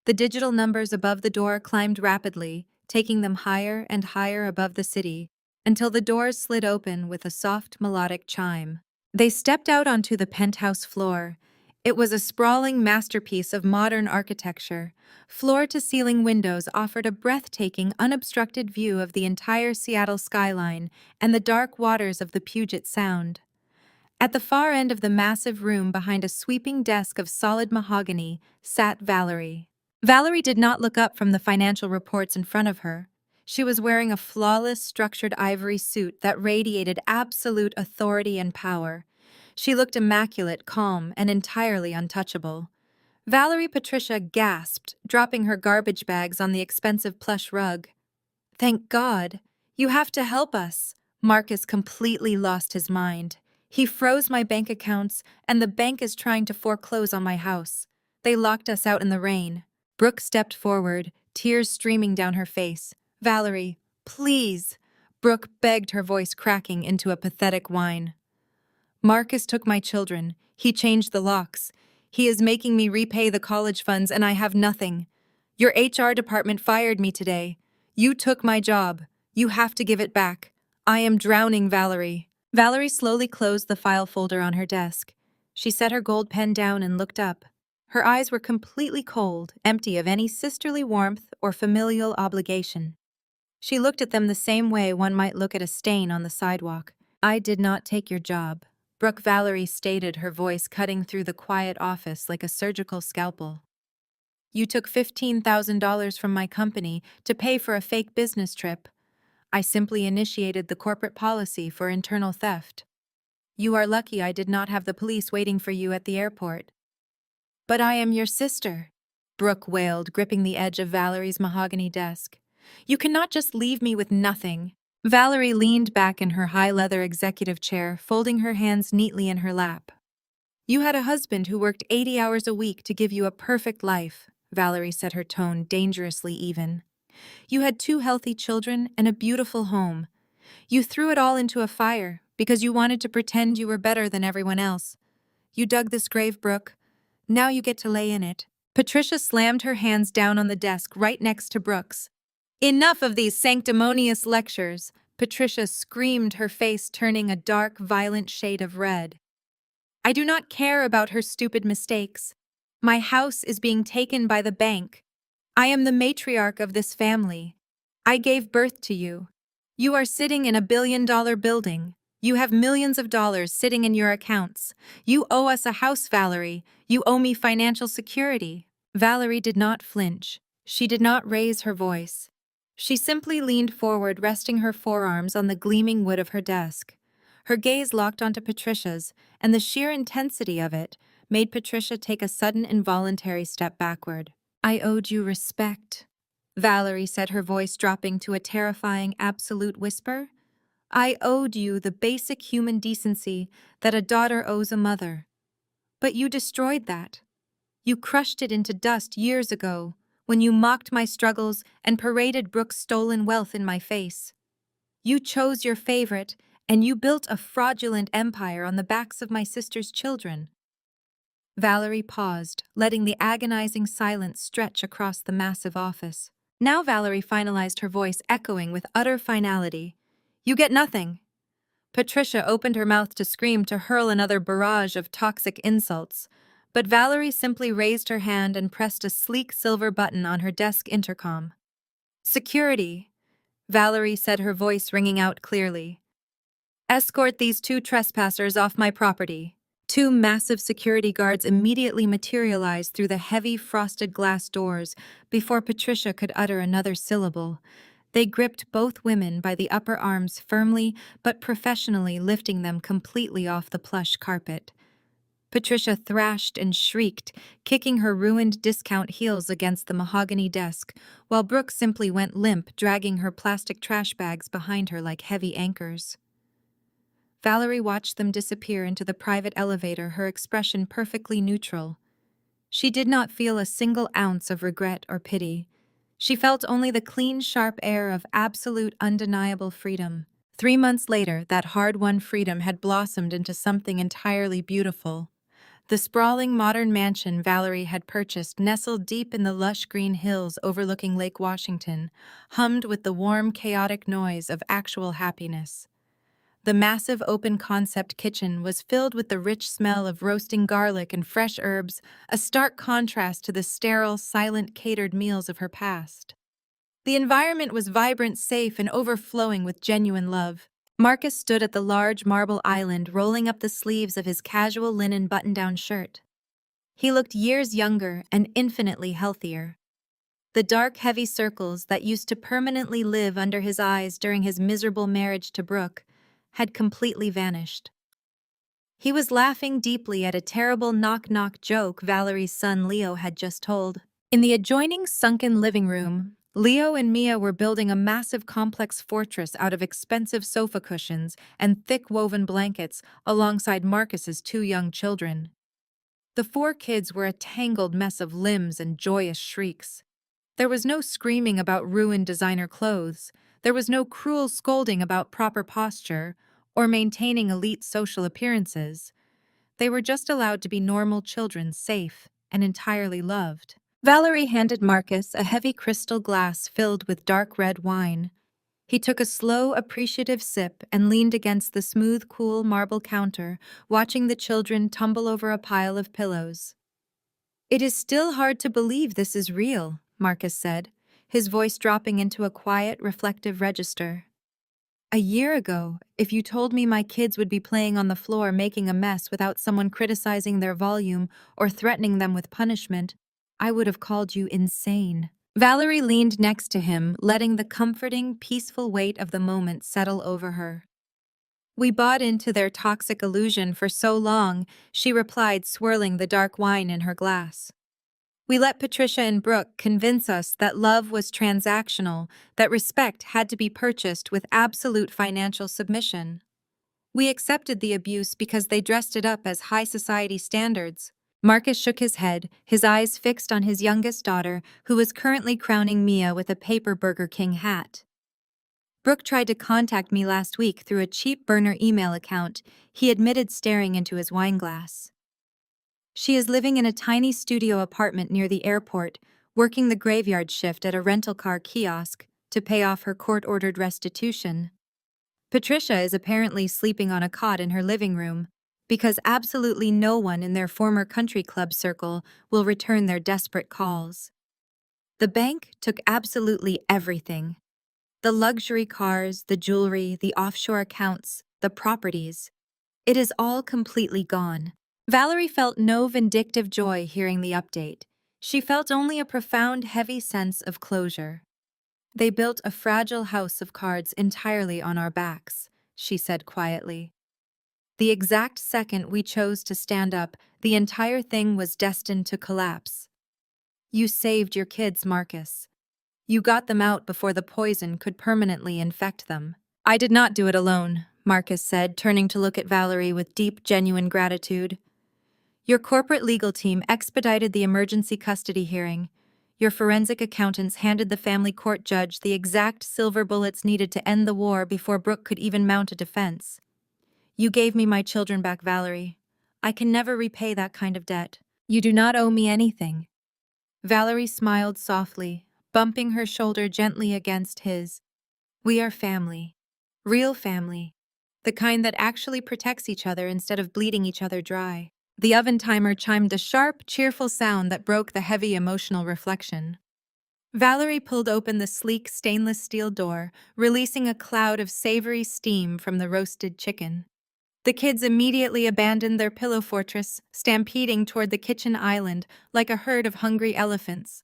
The digital numbers above the door climbed rapidly, taking them higher and higher above the city, until the doors slid open with a soft melodic chime. They stepped out onto the penthouse floor. It was a sprawling masterpiece of modern architecture. Floor-to-ceiling windows offered a breathtaking, unobstructed view of the entire Seattle skyline and the dark waters of the Puget Sound. At the far end of the massive room behind a sweeping desk of solid mahogany sat Valerie. Valerie did not look up from the financial reports in front of her. She was wearing a flawless, structured ivory suit that radiated absolute authority and power. She looked immaculate, calm, and entirely untouchable. Valerie Patricia gasped, dropping her garbage bags on the expensive plush rug. "Thank God. You have to help us." Marcus completely lost his mind. "He froze my bank accounts, and the bank is trying to foreclose on my house. They locked us out in the rain." Brooke stepped forward, tears streaming down her face. "Valerie, please." Brooke begged, her voice cracking into a pathetic whine. "Marcus took my children. He changed the locks. He is making me repay the college funds, and I have nothing. Your HR department fired me today. You took my job. You have to give it back. I am drowning, Valerie." Valerie slowly closed the file folder on her desk. She set her gold pen down and looked up. Her eyes were completely cold, empty of any sisterly warmth or familial obligation. She looked at them the same way one might look at a stain on the sidewalk. "I did not take your job," Brooke Valerie stated, her voice cutting through the quiet office like a surgical scalpel. "You took $15,000 from my company to pay for a fake business trip. I simply initiated the corporate policy for internal theft. You are lucky I did not have the police waiting for you at the airport." "But I am your sister," Brooke wailed, gripping the edge of Valerie's mahogany desk. "You cannot just leave me with nothing." Valerie leaned back in her high leather executive chair, folding her hands neatly in her lap. "You had a husband who worked 80 hours a week to give you a perfect life," Valerie said, her tone dangerously even. "You had 2 healthy children and a beautiful home. You threw it all into a fire because you wanted to pretend you were better than everyone else. You dug this grave, Brooke. Now you get to lay in it." Patricia slammed her hands down on the desk right next to Brooke's. "Enough of these sanctimonious lectures," Patricia screamed, her face turning a dark, violent shade of red. "I do not care about her stupid mistakes. My house is being taken by the bank. I am the matriarch of this family. I gave birth to you. You are sitting in a billion-dollar building. You have millions of dollars sitting in your accounts. You owe us a house, Valerie. You owe me financial security." Valerie did not flinch. She did not raise her voice. She simply leaned forward, resting her forearms on the gleaming wood of her desk. Her gaze locked onto Patricia's, and the sheer intensity of it made Patricia take a sudden involuntary step backward. "I owed you respect," Valerie said, her voice dropping to a terrifying, absolute whisper. "I owed you the basic human decency that a daughter owes a mother. But you destroyed that. You crushed it into dust years ago, when you mocked my struggles and paraded Brooke's stolen wealth in my face. You chose your favorite, and you built a fraudulent empire on the backs of my sister's children." Valerie paused, letting the agonizing silence stretch across the massive office. Now Valerie finalized, her voice echoing with utter finality. "You get nothing." Patricia opened her mouth to scream, to hurl another barrage of toxic insults, but Valerie simply raised her hand and pressed a sleek silver button on her desk intercom. "Security," Valerie said, her voice ringing out clearly. "Escort these 2 trespassers off my property." 2 massive security guards immediately materialized through the heavy frosted glass doors before Patricia could utter another syllable. They gripped both women by the upper arms firmly but professionally, lifting them completely off the plush carpet. Patricia thrashed and shrieked, kicking her ruined discount heels against the mahogany desk, while Brooke simply went limp, dragging her plastic trash bags behind her like heavy anchors. Valerie watched them disappear into the private elevator, her expression perfectly neutral. She did not feel a single ounce of regret or pity. She felt only the clean, sharp air of absolute, undeniable freedom. 3 months later, that hard-won freedom had blossomed into something entirely beautiful. The sprawling modern mansion Valerie had purchased nestled deep in the lush green hills overlooking Lake Washington, hummed with the warm, chaotic noise of actual happiness. The massive open-concept kitchen was filled with the rich smell of roasting garlic and fresh herbs, a stark contrast to the sterile, silent, catered meals of her past. The environment was vibrant, safe, and overflowing with genuine love. Marcus stood at the large marble island, rolling up the sleeves of his casual linen button-down shirt. He looked years younger and infinitely healthier. The dark, heavy circles that used to permanently live under his eyes during his miserable marriage to Brooke had completely vanished. He was laughing deeply at a terrible knock-knock joke Valerie's son Leo had just told. In the adjoining sunken living room, Leo and Mia were building a massive complex fortress out of expensive sofa cushions and thick woven blankets alongside Marcus's two young children. The four kids were a tangled mess of limbs and joyous shrieks. There was no screaming about ruined designer clothes. There was no cruel scolding about proper posture or maintaining elite social appearances. They were just allowed to be normal children, safe and entirely loved. Valerie handed Marcus a heavy crystal glass filled with dark red wine. He took a slow, appreciative sip and leaned against the smooth, cool marble counter, watching the children tumble over a pile of pillows. "It is still hard to believe this is real," Marcus said, his voice dropping into a quiet, reflective register. "A year ago, if you told me my kids would be playing on the floor making a mess without someone criticizing their volume or threatening them with punishment, I would have called you insane." Valerie leaned next to him, letting the comforting, peaceful weight of the moment settle over her. "We bought into their toxic illusion for so long," she replied, swirling the dark wine in her glass. "We let Patricia and Brooke convince us that love was transactional, that respect had to be purchased with absolute financial submission. We accepted the abuse because they dressed it up as high society standards." Marcus shook his head, his eyes fixed on his youngest daughter, who was currently crowning Mia with a paper Burger King hat. "Brooke tried to contact me last week through a cheap burner email account," he admitted, staring into his wineglass. "She is living in a tiny studio apartment near the airport, working the graveyard shift at a rental car kiosk to pay off her court-ordered restitution. Patricia is apparently sleeping on a cot in her living room, because absolutely no one in their former country club circle will return their desperate calls. The bank took absolutely everything. The luxury cars, the jewelry, the offshore accounts, the properties. It is all completely gone." Valerie felt no vindictive joy hearing the update. She felt only a profound, heavy sense of closure. "They built a fragile house of cards entirely on our backs," she said quietly. "The exact second we chose to stand up, the entire thing was destined to collapse. You saved your kids, Marcus. You got them out before the poison could permanently infect them." "I did not do it alone," Marcus said, turning to look at Valerie with deep, genuine gratitude. "Your corporate legal team expedited the emergency custody hearing. Your forensic accountants handed the family court judge the exact silver bullets needed to end the war before Brooke could even mount a defense. You gave me my children back, Valerie. I can never repay that kind of debt. You do not owe me anything." Valerie smiled softly, bumping her shoulder gently against his. "We are family. Real family. The kind that actually protects each other instead of bleeding each other dry." The oven timer chimed a sharp, cheerful sound that broke the heavy emotional reflection. Valerie pulled open the sleek stainless steel door, releasing a cloud of savory steam from the roasted chicken. The kids immediately abandoned their pillow fortress, stampeding toward the kitchen island like a herd of hungry elephants.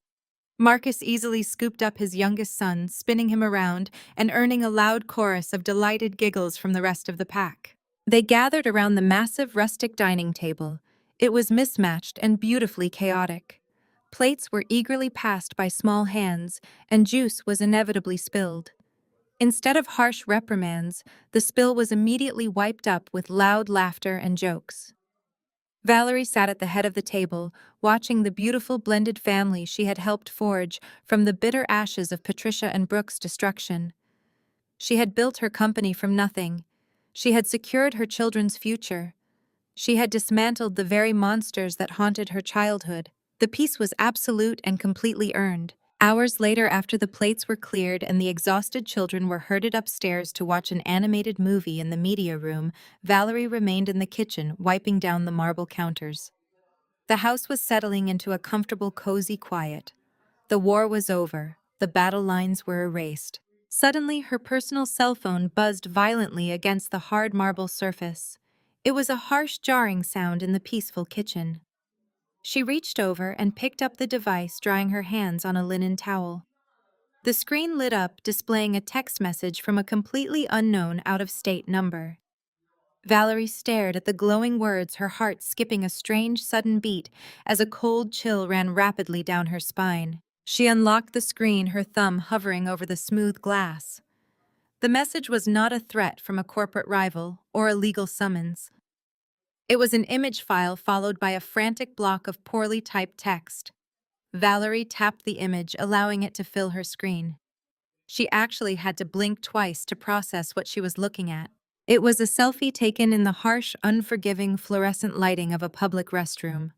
Marcus easily scooped up his youngest son, spinning him around and earning a loud chorus of delighted giggles from the rest of the pack. They gathered around the massive rustic dining table. It was mismatched and beautifully chaotic. Plates were eagerly passed by small hands, and juice was inevitably spilled. Instead of harsh reprimands, the spill was immediately wiped up with loud laughter and jokes. Valerie sat at the head of the table, watching the beautiful blended family she had helped forge from the bitter ashes of Patricia and Brooke's destruction. She had built her company from nothing. She had secured her children's future. She had dismantled the very monsters that haunted her childhood. The peace was absolute and completely earned. Hours later, after the plates were cleared and the exhausted children were herded upstairs to watch an animated movie in the media room, Valerie remained in the kitchen, wiping down the marble counters. The house was settling into a comfortable, cozy quiet. The war was over. The battle lines were erased. Suddenly, her personal cell phone buzzed violently against the hard marble surface. It was a harsh, jarring sound in the peaceful kitchen. She reached over and picked up the device, drying her hands on a linen towel. The screen lit up, displaying a text message from a completely unknown, out-of-state number. Valerie stared at the glowing words, her heart skipping a strange, sudden beat as a cold chill ran rapidly down her spine. She unlocked the screen, her thumb hovering over the smooth glass. The message was not a threat from a corporate rival or a legal summons. It was an image file followed by a frantic block of poorly typed text. Valerie tapped the image, allowing it to fill her screen. She actually had to blink twice to process what she was looking at. It was a selfie taken in the harsh, unforgiving fluorescent lighting of a public restroom.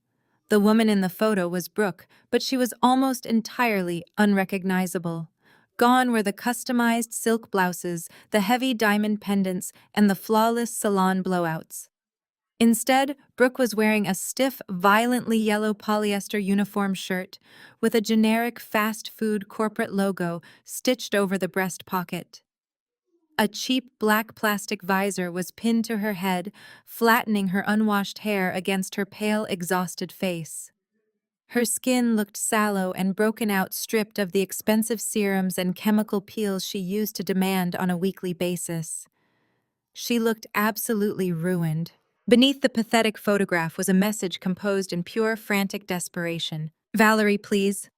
The woman in the photo was Brooke, but she was almost entirely unrecognizable. Gone were the customized silk blouses, the heavy diamond pendants, and the flawless salon blowouts. Instead, Brooke was wearing a stiff, violently yellow polyester uniform shirt with a generic fast food corporate logo stitched over the breast pocket. A cheap black plastic visor was pinned to her head, flattening her unwashed hair against her pale, exhausted face. Her skin looked sallow and broken out, stripped of the expensive serums and chemical peels she used to demand on a weekly basis. She looked absolutely ruined. Beneath the pathetic photograph was a message composed in pure, frantic desperation. "Valerie, please.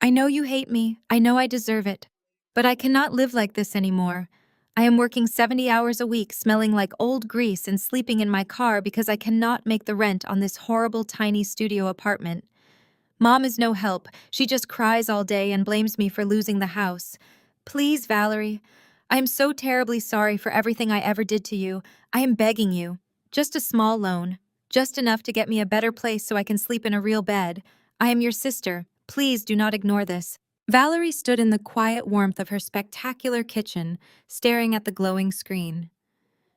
I know you hate me. I know I deserve it. But I cannot live like this anymore. I am working 70 hours a week, smelling like old grease and sleeping in my car because I cannot make the rent on this horrible tiny studio apartment. Mom is no help. She just cries all day and blames me for losing the house. Please, Valerie. I am so terribly sorry for everything I ever did to you. I am begging you. Just a small loan. Just enough to get me a better place so I can sleep in a real bed. I am your sister. Please do not ignore this." Valerie stood in the quiet warmth of her spectacular kitchen, staring at the glowing screen.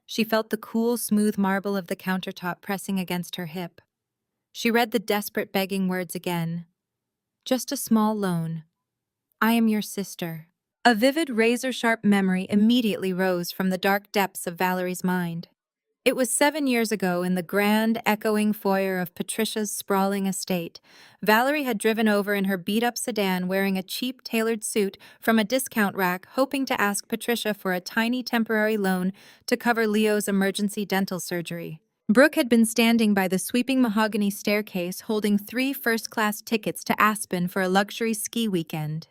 She felt the cool, smooth marble of the countertop pressing against her hip. She read the desperate begging words again. Just a small loan. I am your sister. A vivid, razor-sharp memory immediately rose from the dark depths of Valerie's mind. It was 7 years ago in the grand, echoing foyer of Patricia's sprawling estate. Valerie had driven over in her beat-up sedan wearing a cheap, tailored suit from a discount rack, hoping to ask Patricia for a tiny temporary loan to cover Leo's emergency dental surgery. Brooke had been standing by the sweeping mahogany staircase holding 3 first-class tickets to Aspen for a luxury ski weekend.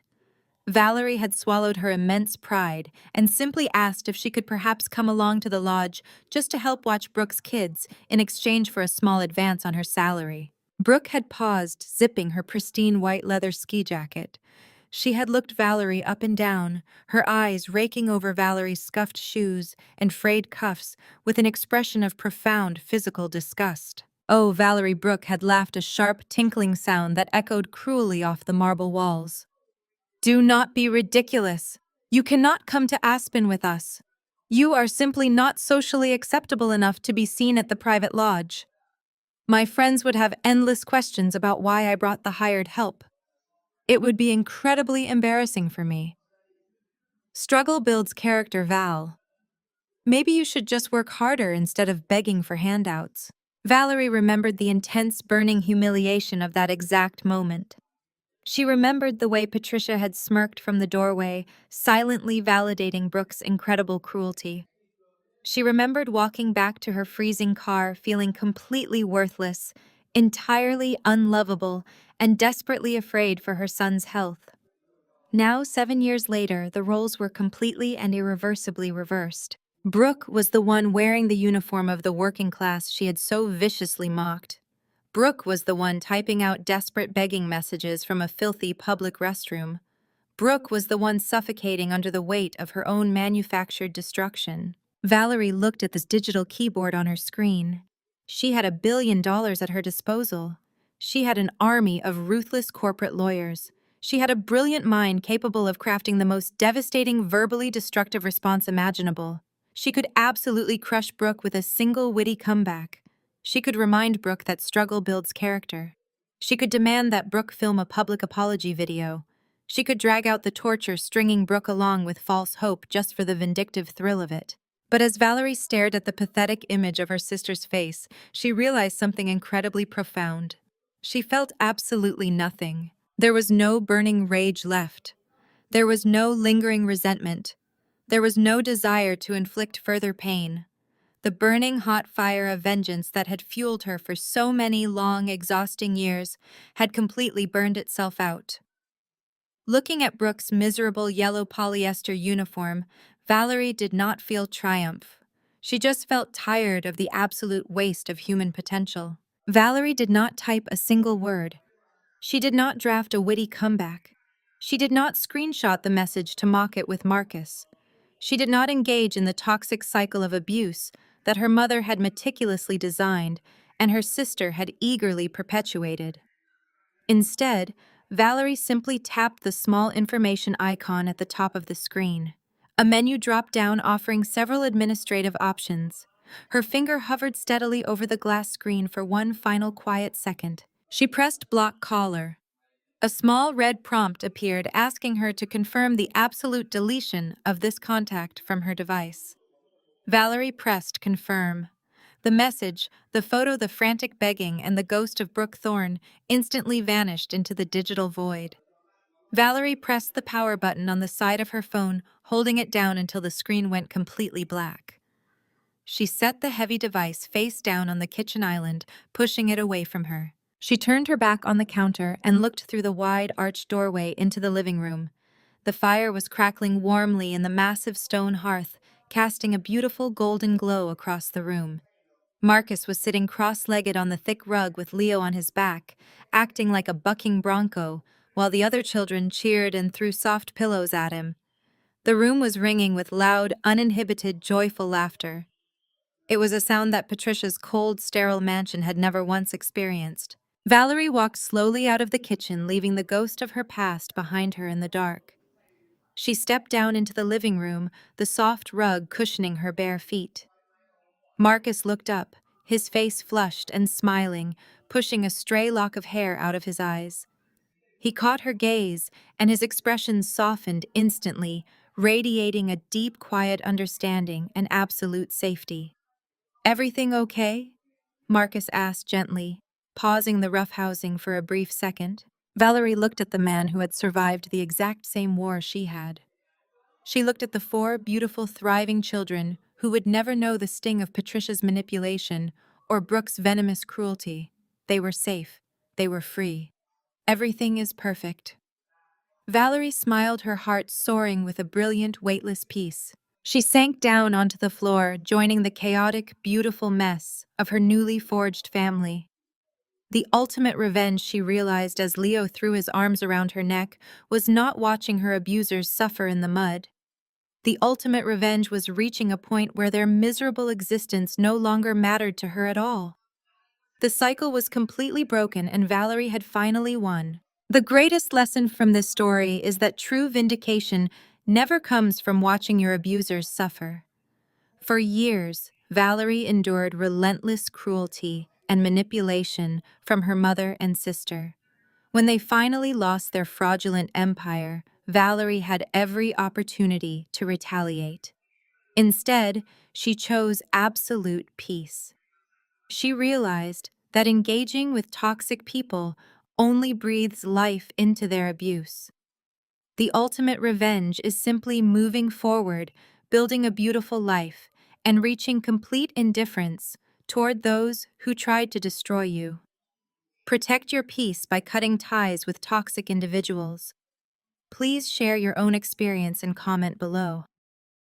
Valerie had swallowed her immense pride and simply asked if she could perhaps come along to the lodge just to help watch Brooke's kids in exchange for a small advance on her salary. Brooke had paused, zipping her pristine white leather ski jacket. She had looked Valerie up and down, her eyes raking over Valerie's scuffed shoes and frayed cuffs with an expression of profound physical disgust. Oh, Valerie Brooke had laughed, a sharp, tinkling sound that echoed cruelly off the marble walls. "Do not be ridiculous. You cannot come to Aspen with us. You are simply not socially acceptable enough to be seen at the private lodge. My friends would have endless questions about why I brought the hired help. It would be incredibly embarrassing for me." Struggle builds character, Val. Maybe you should just work harder instead of begging for handouts. Valerie remembered the intense, burning humiliation of that exact moment. She remembered the way Patricia had smirked from the doorway, silently validating Brooke's incredible cruelty. She remembered walking back to her freezing car, feeling completely worthless, entirely unlovable, and desperately afraid for her son's health. Now, 7 years later, the roles were completely and irreversibly reversed. Brooke was the one wearing the uniform of the working class she had so viciously mocked. Brooke was the one typing out desperate begging messages from a filthy public restroom. Brooke was the one suffocating under the weight of her own manufactured destruction. Valerie looked at this digital keyboard on her screen. She had $1 billion at her disposal. She had an army of ruthless corporate lawyers. She had a brilliant mind capable of crafting the most devastating, verbally destructive response imaginable. She could absolutely crush Brooke with a single witty comeback. She could remind Brooke that struggle builds character. She could demand that Brooke film a public apology video. She could drag out the torture, stringing Brooke along with false hope just for the vindictive thrill of it. But as Valerie stared at the pathetic image of her sister's face, she realized something incredibly profound. She felt absolutely nothing. There was no burning rage left. There was no lingering resentment. There was no desire to inflict further pain. The burning hot fire of vengeance that had fueled her for so many long, exhausting years had completely burned itself out. Looking at Brooke's miserable yellow polyester uniform, Valerie did not feel triumph. She just felt tired of the absolute waste of human potential. Valerie did not type a single word. She did not draft a witty comeback. She did not screenshot the message to mock it with Marcus. She did not engage in the toxic cycle of abuse that her mother had meticulously designed and her sister had eagerly perpetuated. Instead, Valerie simply tapped the small information icon at the top of the screen. A menu dropped down offering several administrative options. Her finger hovered steadily over the glass screen for one final quiet second. She pressed block caller. A small red prompt appeared asking her to confirm the absolute deletion of this contact from her device. Valerie pressed confirm. The message, the photo, the frantic begging, and the ghost of Brooke Thorne instantly vanished into the digital void. Valerie pressed the power button on the side of her phone, holding it down until the screen went completely black. She set the heavy device face down on the kitchen island, pushing it away from her. She turned her back on the counter and looked through the wide arched doorway into the living room. The fire was crackling warmly in the massive stone hearth, casting a beautiful golden glow across the room. Marcus was sitting cross-legged on the thick rug with Leo on his back, acting like a bucking bronco, while the other children cheered and threw soft pillows at him. The room was ringing with loud, uninhibited, joyful laughter. It was a sound that Patricia's cold, sterile mansion had never once experienced. Valerie walked slowly out of the kitchen, leaving the ghost of her past behind her in the dark. She stepped down into the living room, the soft rug cushioning her bare feet. Marcus looked up, his face flushed and smiling, pushing a stray lock of hair out of his eyes. He caught her gaze, and his expression softened instantly, radiating a deep, quiet understanding and absolute safety. "Everything okay?" Marcus asked gently, pausing the roughhousing for a brief second. Valerie looked at the man who had survived the exact same war she had. She looked at the 4 beautiful, thriving children who would never know the sting of Patricia's manipulation or Brooke's venomous cruelty. They were safe. They were free. Everything is perfect. Valerie smiled, her heart soaring with a brilliant, weightless peace. She sank down onto the floor, joining the chaotic, beautiful mess of her newly forged family. The ultimate revenge, she realized as Leo threw his arms around her neck, was not watching her abusers suffer in the mud. The ultimate revenge was reaching a point where their miserable existence no longer mattered to her at all. The cycle was completely broken and Valerie had finally won. The greatest lesson from this story is that true vindication never comes from watching your abusers suffer. For years, Valerie endured relentless cruelty and manipulation from her mother and sister. When they finally lost their fraudulent empire, Valerie had every opportunity to retaliate. Instead, she chose absolute peace. She realized that engaging with toxic people only breathes life into their abuse. The ultimate revenge is simply moving forward, building a beautiful life, and reaching complete indifference toward those who tried to destroy you. Protect your peace by cutting ties with toxic individuals. Please share your own experience and comment below.